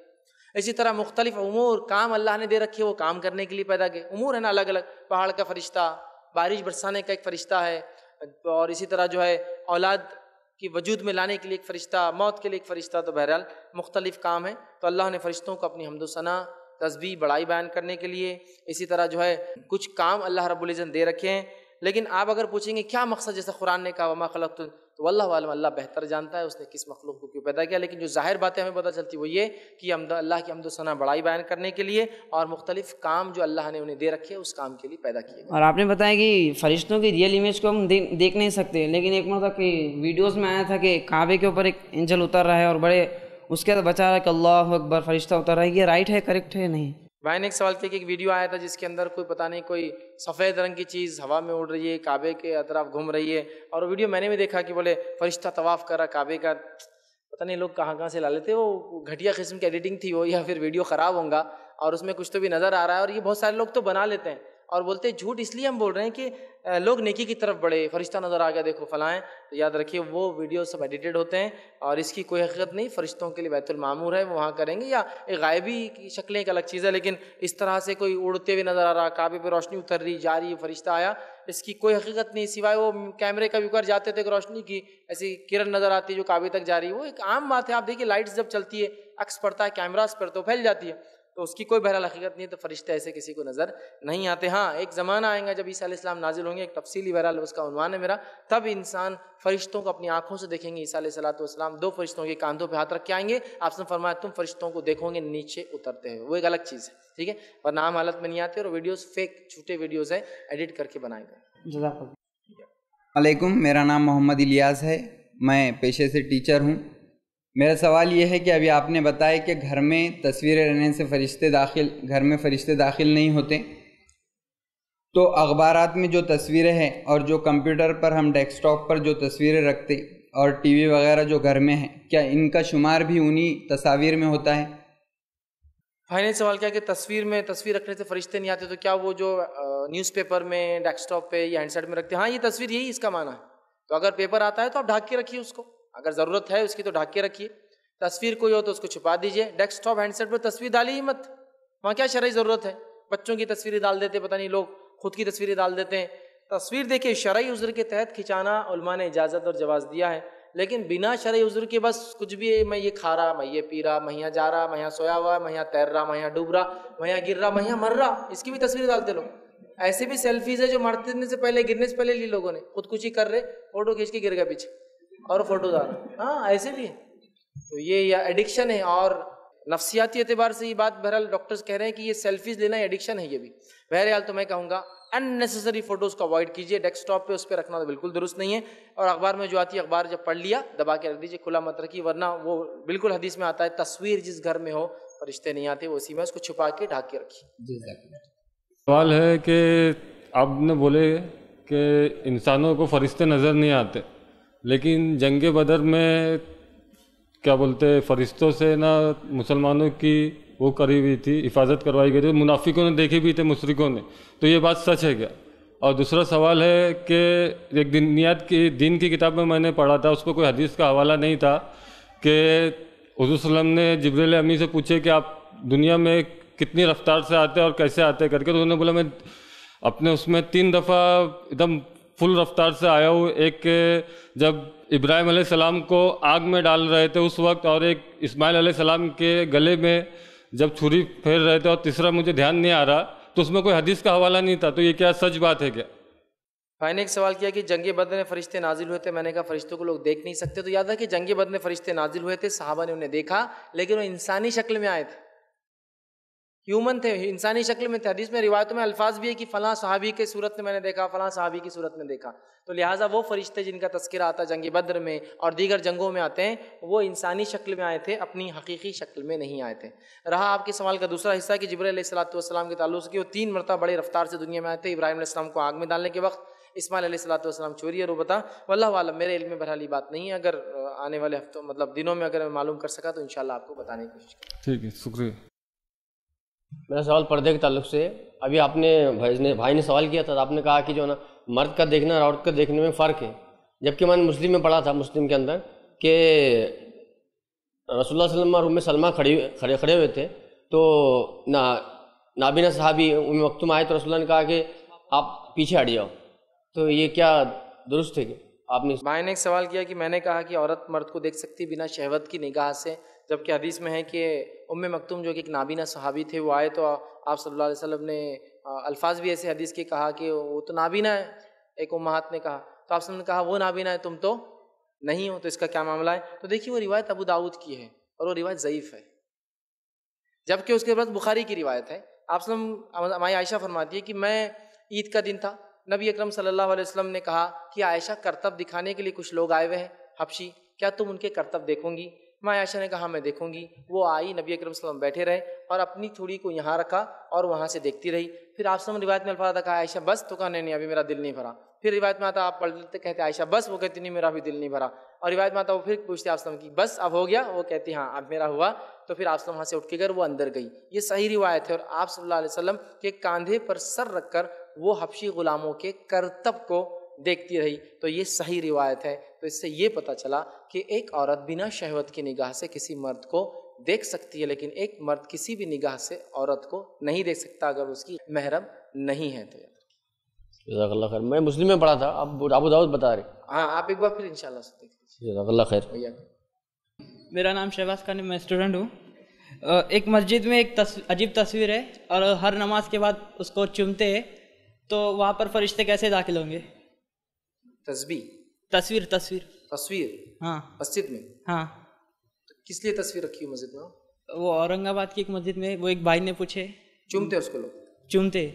اسی طرح مختلف امور، کام اللہ نے دے رکھے، وہ کام کرنے کے لیے پیدا کیے. امور ہے نا الگ الگ، پہاڑ کا فرشتہ، بارش برسانے کا ایک فرشتہ ہے، اور اسی طرح جو ہے اولاد کی وجود میں لانے کے لیے ایک فرشتہ، موت کے لیے ایک فرشتہ. تو بہرحال مختلف کام ہیں. تو اللہ نے فرشتوں کو اپنی حمد و ثنا، تسبیح، بڑائی بیان کرنے کے لیے، اسی طرح جو ہے کچھ کام اللہ رب العزت نے دے رکھے ہیں. لیکن آپ اگر پوچھیں گے کیا مقصد، جیسے قرآن نے کہا وما خلقت، تو واللہ عالم، اللہ بہتر جانتا ہے اس نے کس مخلوق کو کیوں پیدا کیا. لیکن جو ظاہر باتیں ہمیں پتہ چلتی وہ یہ کہ اللہ کی حمد و ثنا، بڑائی بیان کرنے کے لیے، اور مختلف کام جو اللہ نے انہیں دے رکھے اس کام کے لیے پیدا کیے. اور آپ نے بتایا کہ فرشتوں کی ریئل امیج کو ہم دیکھ نہیں سکتے، لیکن ایک مرتبہ کہ ویڈیوز میں آیا تھا کہ کعبے کے اوپر ایک اینجل اتر رہا ہے اور بڑے اس کے بچا رہا ہے کہ اللہ اکبر، فرشتہ اتر رہا ہے. یہ رائٹ ہے، کریکٹ ہے نہیں؟ بھائی نے ایک سوال کیا کہ ایک ویڈیو آیا تھا جس کے اندر کوئی پتہ نہیں کوئی سفید رنگ کی چیز ہوا میں اڑ رہی ہے، کعبے کے اطراف گھوم رہی ہے، اور ویڈیو میں نے بھی دیکھا کہ بولے فرشتہ طواف کر رہا کعبے کا. پتہ نہیں لوگ کہاں سے لا لیتے، وہ گھٹیا قسم کی ایڈیٹنگ تھی وہ، یا پھر ویڈیو خراب ہوں گا اور اس میں کچھ تو بھی نظر آ رہا ہے. اور یہ بہت سارے لوگ تو بنا لیتے ہیں، اور بولتے ہیں جھوٹ اس لیے ہم بول رہے ہیں کہ لوگ نیکی کی طرف بڑھے، فرشتہ نظر آ گیا دیکھو فلاں، تو یاد رکھیے وہ ویڈیو سب ایڈیٹڈ ہوتے ہیں اور اس کی کوئی حقیقت نہیں. فرشتوں کے لیے بیت المعمور ہے، وہ وہاں کریں گے، یا ایک غائبی کی شکلیں ایک الگ چیز ہے، لیکن اس طرح سے کوئی اڑتے ہوئے نظر آ رہا، کعبے پہ روشنی اتر رہی جا رہی، فرشتہ آیا، اس کی کوئی حقیقت نہیں سوائے وہ کیمرے کبھی اوپر جاتے تھے کہ روشنی کی ایسی کرن نظر آتی ہے جو کعبے تک جا رہی ہے. وہ ایک عام بات ہے. آپ دیکھیے لائٹس جب چلتی ہے، عکس پڑتا ہے کیمراز پر تو پھیل جاتی ہے، تو اس کی کوئی بہرحال حقیقت نہیں ہے. تو فرشتے ایسے کسی کو نظر نہیں آتے. ہاں ایک زمانہ آئے گا جب عیسیٰ علیہ السلام نازل ہوں گے، ایک تفصیلی بہرحال اس کا عنوان ہے میرا، تب انسان فرشتوں کو اپنی آنکھوں سے دیکھیں گے. عیسیٰ علیہ السلام 2 فرشتوں کے کاندھوں پہ ہاتھ رکھ کے آئیں گے. آپ نے فرمایا تم فرشتوں کو دیکھو گے نیچے اترتے ہیں، وہ ایک الگ چیز ہے، ٹھیک ہے، ورنہ عام حالت میں نہیں آتے. اور ویڈیوز فیک جھوٹے ویڈیوز ہیں، ایڈٹ کر کے بنائے گئے. جزاک اللہ. علیکم، میرا نام محمد الیاس ہے، میں پیشے سے ٹیچر ہوں. میرا سوال یہ ہے کہ ابھی آپ نے بتایا کہ گھر میں تصویریں رہنے سے گھر میں فرشتے داخل نہیں ہوتے، تو اخبارات میں جو تصویریں ہیں اور جو کمپیوٹر پر ہم ڈیسک ٹاپ پر جو تصویریں رکھتے اور ٹی وی وغیرہ جو گھر میں ہیں، کیا ان کا شمار بھی انہی تصاویر میں ہوتا ہے؟ بھائی نے سوال کیا کہ تصویر رکھنے سے فرشتے نہیں آتے، تو کیا وہ جو نیوز پیپر میں ڈیسک ٹاپ پہ یا ہینڈ سیٹ میں رکھتے ہیں؟ ہاں یہ تصویر یہی اس کا معنی ہے. تو اگر پیپر آتا ہے تو آپ ڈھک کے رکھیے اس کو، اگر ضرورت ہے اس کی تو ڈھک کے رکھیے. تصویر کوئی ہو تو اس کو چھپا دیجیے. ڈیسک ٹاپ ہینڈ سیٹ پہ تصویر ڈالی ہی مت، وہاں کیا شرعی ضرورت ہے؟ بچوں کی تصویریں ڈال دیتے، پتہ نہیں لوگ خود کی تصویریں ڈال دیتے ہیں. تصویر دیکھیں شرعی عذر کے تحت کھنچانا علماء نے اجازت اور جواز دیا ہے، لیکن بنا شرعی عذر کے بس کچھ بھی میں یہ کھا رہا، میں یہ پی رہا، میں یہاں جا رہا، میں یہاں سویا ہوا، میں یہاں تیر رہا، میں یہاں ڈوب رہا، میں یہاں گر رہا، میں یہاں مر رہا، اس کی بھی تصویر ڈالتے لوگ. ایسے بھی سیلفیز ہے جو مرنے سے پہلے، گرنے سے پہلے لی لوگوں نے، خودکشی کر رہے، فوٹو کھینچ کے گر گیا پیچھے اور فوٹو ڈال. ہاں ایسے بھی ہے. تو یہ ایڈکشن ہے، اور نفسیاتی اعتبار سے یہ بات بہرحال ڈاکٹرز کہہ رہے ہیں کہ یہ سیلفیز لینا ایڈکشن ہے. یہ بھی بہرحال تو میں کہوں گا اننیسیسری فوٹوز کو اوائڈ کیجیے. ڈیسک ٹاپ پہ اس پہ رکھنا تو بالکل درست نہیں ہے. اور اخبار میں جو آتی ہے، اخبار جب پڑھ لیا دبا کے رکھ دیجیے، کھلا مت رکھیے، ورنہ وہ بالکل حدیث میں آتا ہے تصویر جس گھر میں ہو فرشتے نہیں آتے، وہ اسی میں اس کو چھپا کے ڈھک کے رکھیے. سوال ہے کہ آپ نے بولے کہ انسانوں کو فرشتے نظر نہیں آتے، لیکن جنگ بدر میں کیا بولتے فرشتوں سے نا مسلمانوں کی وہ کری ہوئی تھی، حفاظت کروائی گئی تھی، منافقوں نے دیکھے بھی تھے، مشرکوں نے، تو یہ بات سچ ہے کیا؟ اور دوسرا سوال ہے کہ ایک دین کی کتاب میں نے پڑھا تھا، اس پہ کوئی حدیث کا حوالہ نہیں تھا، کہ حضور صلی اللہ علیہ وسلم نے جبریل امی سے پوچھے کہ آپ دنیا میں کتنی رفتار سے آتے اور کیسے آتے کر کے، تو انہوں نے بولا میں اپنے اس میں 3 دفعہ ایک دم فل رفتار سے آیا ہوں. ایک جب ابراہیم علیہ السلام کو آگ میں ڈال رہے تھے اس وقت، اور ایک اسماعیل علیہ السلام کے گلے میں جب چھری پھیر رہے تھے، اور تیسرا مجھے دھیان نہیں آ رہا، تو اس میں کوئی حدیث کا حوالہ نہیں تھا. تو یہ کیا سچ بات ہے کیا؟ بھائی نے ایک سوال کیا کہ جنگ بدر میں فرشتے نازل ہوئے تھے، میں نے کہا فرشتوں کو لوگ دیکھ نہیں سکتے. تو یاد ہے کہ جنگ بدر میں فرشتے نازل ہوئے تھے، صحابہ نے انہیں دیکھا، لیکن وہ انسانی شکل میں آئے تھے، ہیومن تھے، انسانی شکل میں تھے. حدیث میں روایتوں میں الفاظ بھی ہے کہ فلاں صحابی کے صورت میں نے دیکھا، فلاں صحابی کی صورت میں دیکھا. تو لہٰذا وہ فرشتے جن کا تذکرہ آتا جنگ بدر میں اور دیگر جنگوں میں آتے ہیں، وہ انسانی شکل میں آئے تھے، اپنی حقیقی شکل میں نہیں آئے تھے. رہا آپ کے سوال کا دوسرا حصہ کہ جبرائیل علیہ السلام کے تعلق سے کہ وہ 3 مرتبہ بڑے رفتار سے دنیا میں آئے تھے. ابراہیم علیہ السلام کو آگ میں ڈالنے کے وقت، اسماعیل علیہ السلام چوری اور ربتا. واللہ عالم، میرے علم میں بہرحال یہ بات نہیں ہے. اگر آنے والے ہفتوں دنوں میں اگر میں معلوم کر سکا تو انشاءاللہ آپ کو بتانے کی کوشش کروں. ٹھیک ہے، شکریہ. میرا سوال پردے کے تعلق سے. ابھی آپ نے بھائی نے سوال کیا تھا، آپ نے کہا کہ جو نا مرد کا دیکھنا اور عورت کا دیکھنے میں فرق ہے، جبکہ میں نے مسلم میں پڑھا تھا، مسلم کے اندر، کہ رسول اللہ صلی اللہ علیہ وسلم اور ام سلمہ کھڑے ہوئے تھے، تو نابینا صحابی ام مکتوم آئے، تو رسول اللہ نے کہا کہ آپ پیچھے ہٹ جاؤ. تو یہ کیا درست ہے کہ آپ نے؟ بھائی نے ایک سوال کیا کہ میں نے کہا کہ عورت مرد کو دیکھ سکتی بنا شہوت کی نگاہ سے، جبکہ حدیث میں ہے کہ ام مکتوم جو کہ ایک نابینا صحابی تھے، وہ آئے تو آپ صلی اللہ علیہ وسلم نے الفاظ بھی ایسے حدیث کے کہا کہ وہ تو نابینا ہے، ایک امہات نے کہا، تو آپ صلی اللہ علیہ وسلم نے کہا وہ نابینا ہے، تم تو نہیں ہو، تو اس کا کیا معاملہ ہے؟ تو دیکھیے وہ روایت ابو داؤد کی ہے اور وہ روایت ضعیف ہے، جبکہ اس کے بعد بخاری کی روایت ہے. آپ صلی اللہ علیہ وسلم، ہماری عائشہ فرماتی ہے کہ میں عید کا دن تھا، نبی اکرم صلی اللہ علیہ وسلم نے کہا کہ عائشہ کرتب دکھانے کے لیے کچھ لوگ آئے ہوئے ہیں حبشی، کیا تم ان کے کرتب دیکھوں گی؟ میں عائشہ نے کہا میں دیکھوں گی. وہ آئی، نبی اکرم صلی اللہ علیہ وسلم بیٹھے رہے اور اپنی تھوڑی کو یہاں رکھا اور وہاں سے دیکھتی رہی. پھر آپ صلی اللہ علیہ وسلم روایت میں الفاظ کہا عائشہ بس، تو کہا نہیں ابھی میرا دل نہیں بھرا. پھر روایت میں آتا آپ پڑھ لیتے، کہتے عائشہ بس، وہ کہتی نہیں میرا بھی دل نہیں بھرا. اور روایت میں آتا وہ پھر پوچھتے آپ صلی اللہ علیہ وسلم کی بس اب ہو گیا، وہ کہتی ہاں اب میرا ہوا. تو پھر آپ صلی اللہ علیہ وسلم وہاں سے اٹھ کے گئے، وہ اندر گئی. یہ صحیح روایت ہے. اور آپ صلی اللہ علیہ وسلم کے کاندھے پر سر رکھ کر وہ حبشی غلاموں کے کرتب کو دیکھتی رہی. تو یہ صحیح روایت ہے. تو اس سے یہ پتہ چلا کہ ایک عورت بنا شہوت کی نگاہ سے کسی مرد کو دیکھ سکتی ہے، لیکن ایک مرد کسی بھی نگاہ سے عورت کو نہیں دیکھ سکتا اگر اس کی محرم نہیں ہے. تو جزاک اللہ خیر. میں مسلم میں پڑھا تھا، اب ابو داؤد بتا رہے. ہاں آپ ایک بار پھر انشاءاللہ سے دیکھ لیجیے. جزاک اللہ خیر. میرا نام شہباز خان ہے، میں اسٹوڈنٹ ہوں. ایک مسجد میں ایک عجیب تصویر ہے اور ہر نماز کے بعد اس کو چومتے ہیں، تو وہاں پر فرشتے کیسے داخل ہوں گے؟ تصویر ہاں مسجد میں. ہاں کس لیے تصویر رکھی ہوئی مسجد میں؟ وہ اورنگ آباد کی ایک مسجد میں، وہ ایک بھائی نے پوچھے. چومتے اس کو لوگ؟ چومتے.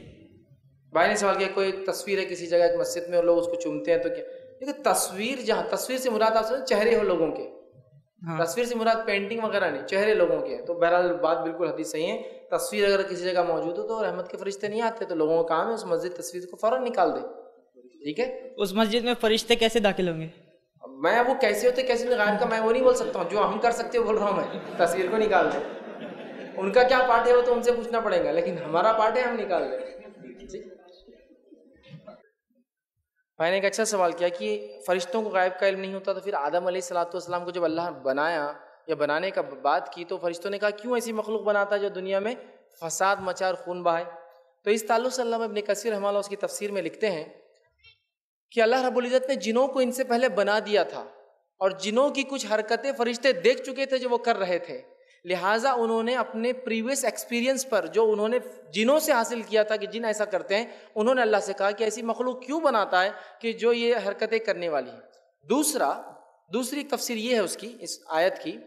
بھائی نے سوال کیا کوئی تصویر ہے کسی جگہ ایک مسجد میں اور لوگ اس کو چومتے ہیں تو کیا؟ دیکھو تصویر، جہاں تصویر سے مراد آپ سمجھیں چہرے ہو لوگوں کے، تصویر سے مراد پینٹنگ وغیرہ نہیں، چہرے لوگوں کے. تو بہرحال بات بالکل حدیث صحیح ہے. تصویر اگر کسی جگہ موجود ہو تو رحمت کے فرشتے نہیں آتے، تو لوگوں کا کام ہے اس مسجد تصویر کو فوراً نکال دے. ٹھیک ہے. اس مسجد میں فرشتے کیسے داخل ہوں گے؟ میں وہ کیسے ہوتے کیسے نہیں، غائب کا میں وہ نہیں بول سکتا ہوں. جو ہم کر سکتے ہو بول رہا ہوں میں، تصویر کو نکال دیں. ان کا کیا پارٹ ہے وہ تو ان سے پوچھنا پڑے گا، لیکن ہمارا پارٹ ہے ہم نکال دیں. میں نے ایک اچھا سوال کیا کہ فرشتوں کو غائب کا علم نہیں ہوتا، تو پھر آدم علیہ السلام کو جب اللہ بنایا یا بنانے کا بات کی تو فرشتوں نے کہا کیوں ایسی مخلوق بناتا ہے جو دنیا میں فساد مچا اور خون بہائے؟ تو اس تعلق سے علامہ ابن کثیر رحمہ اللہ اس کی تفسیر میں لکھتے ہیں کہ اللہ رب العزت نے جنوں کو ان سے پہلے بنا دیا تھا اور جنوں کی کچھ حرکتیں فرشتے دیکھ چکے تھے جو وہ کر رہے تھے، لہٰذا انہوں نے اپنے پریویس ایکسپیرینس پر جو انہوں نے جنوں سے حاصل کیا تھا کہ جن ایسا کرتے ہیں، انہوں نے اللہ سے کہا کہ ایسی مخلوق کیوں بناتا ہے کہ جو یہ حرکتیں کرنے والی ہے. دوسری تفسیر یہ ہے اس کی، اس آیت کی،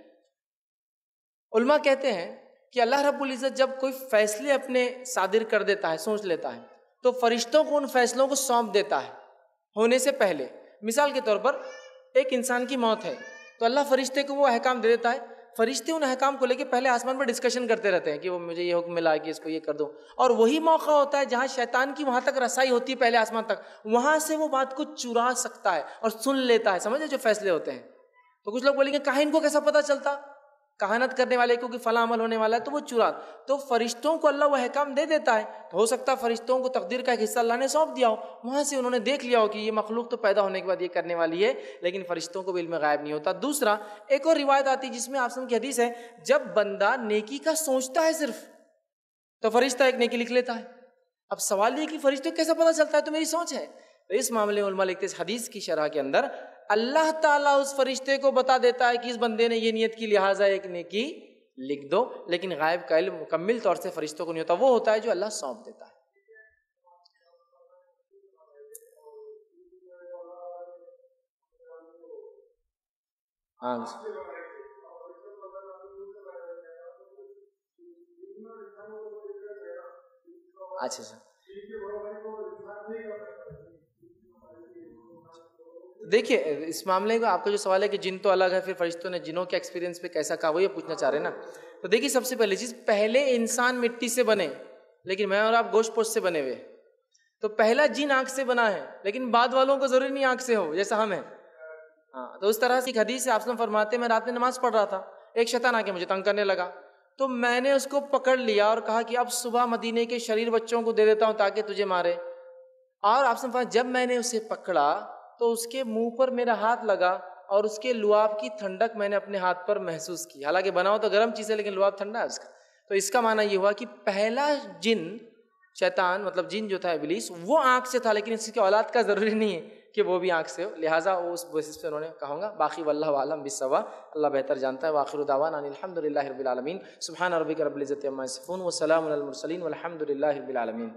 علماء کہتے ہیں کہ اللہ رب العزت جب کوئی فیصلے اپنے صادر کر دیتا ہے، سوچ لیتا ہے، تو فرشتوں کو ان فیصلوں کو سونپ دیتا ہے ہونے سے پہلے. مثال کے طور پر ایک انسان کی موت ہے تو اللہ فرشتے کو وہ احکام دے دیتا ہے. فرشتے ان احکام کو لے کے پہلے آسمان پر ڈسکشن کرتے رہتے ہیں کہ وہ مجھے یہ حکم ملا ہے کہ اس کو یہ کر دو، اور وہی موقع ہوتا ہے جہاں شیطان کی وہاں تک رسائی ہوتی ہے پہلے آسمان تک، وہاں سے وہ بات کو چرا سکتا ہے اور سن لیتا ہے. سمجھے جو فیصلے ہوتے ہیں. تو کچھ لوگ بولیں گے کاہن کو کیسا پتا چلتا، کہانت کرنے والے کو کہ فلاں عمل ہونے والا ہے تو وہ چرا. تو فرشتوں کو اللہ وہ احکام دے دیتا ہے. تو ہو سکتا ہے فرشتوں کو تقدیر کا ایک حصہ اللہ نے سونپ دیا ہو، وہاں سے انہوں نے دیکھ لیا ہو کہ یہ مخلوق تو پیدا ہونے کے بعد یہ کرنے والی ہے، لیکن فرشتوں کو بھی علم غائب نہیں ہوتا. دوسرا ایک اور روایت آتی ہے جس میں آپ کی حدیث ہے، جب بندہ نیکی کا سوچتا ہے صرف تو فرشتہ ایک نیکی لکھ لیتا ہے. اب سوال یہ کہ فرشتوں کو کیسا پتا چلتا ہے؟ تو میری سوچ ہے. تو اس معاملے میں علماء لکھتے ہیں اس حدیث کی شرح کے اندر اللہ تعالیٰ اس فرشتے کو بتا دیتا ہے کہ اس بندے نے یہ نیت کی لہٰذا ایک نیکی لکھ دو، لیکن غائب کا علم مکمل طور سے فرشتوں کو نہیں ہوتا، وہ ہوتا ہے جو اللہ سونپ دیتا ہے. ہاں اچھا سر. دیکھیے اس معاملے کا آپ کا جو سوال ہے کہ جن تو الگ ہے، پھر فرشتوں نے جنوں کے ایکسپیرینس پہ کیسا کہا وہ یہ پوچھنا چاہ رہے ہیں نا. تو دیکھیے سب سے پہلی چیز، پہلے انسان مٹی سے بنے لیکن میں اور آپ گوشت پوشت سے بنے ہوئے. تو پہلا جن آنکھ سے بنا ہے لیکن بعد والوں کو ضروری نہیں آنکھ سے ہو جیسا ہم ہیں. ہاں تو اس طرح سے ایک حدیث سے آپ فرماتے میں رات میں نماز پڑھ رہا تھا، ایک شیطان آ کے مجھے تنگ کرنے لگا، تو میں نے اس کو پکڑ لیا اور کہا کہ اب صبح مدینے کے شریر بچوں کو دے دیتا ہوں تاکہ تجھے مارے. اور آپ سے جب میں نے اسے پکڑا تو اس کے منہ پر میرا ہاتھ لگا اور اس کے لعاب کی ٹھنڈک میں نے اپنے ہاتھ پر محسوس کی. حالانکہ بنا ہو تو گرم چیز ہے لیکن لعاب ٹھنڈا ہے اس کا. تو اس کا معنی یہ ہوا کہ پہلا جن شیطان مطلب جن جو تھا ابلیس وہ آنکھ سے تھا، لیکن اس کی اولاد کا ضروری نہیں ہے کہ وہ بھی آنکھ سے ہو، لہٰذا وہ اس بیسس پہ انہوں نے کہوں گا. باقی واللہ عالم بالصواب، اللہ بہتر جانتا ہے. وآخر دعوانا الحمد للہ رب العالمین. سبحان ربک رب العزۃ عما یصفون وسلام علی المرسلین والحمد للہ رب العالمین.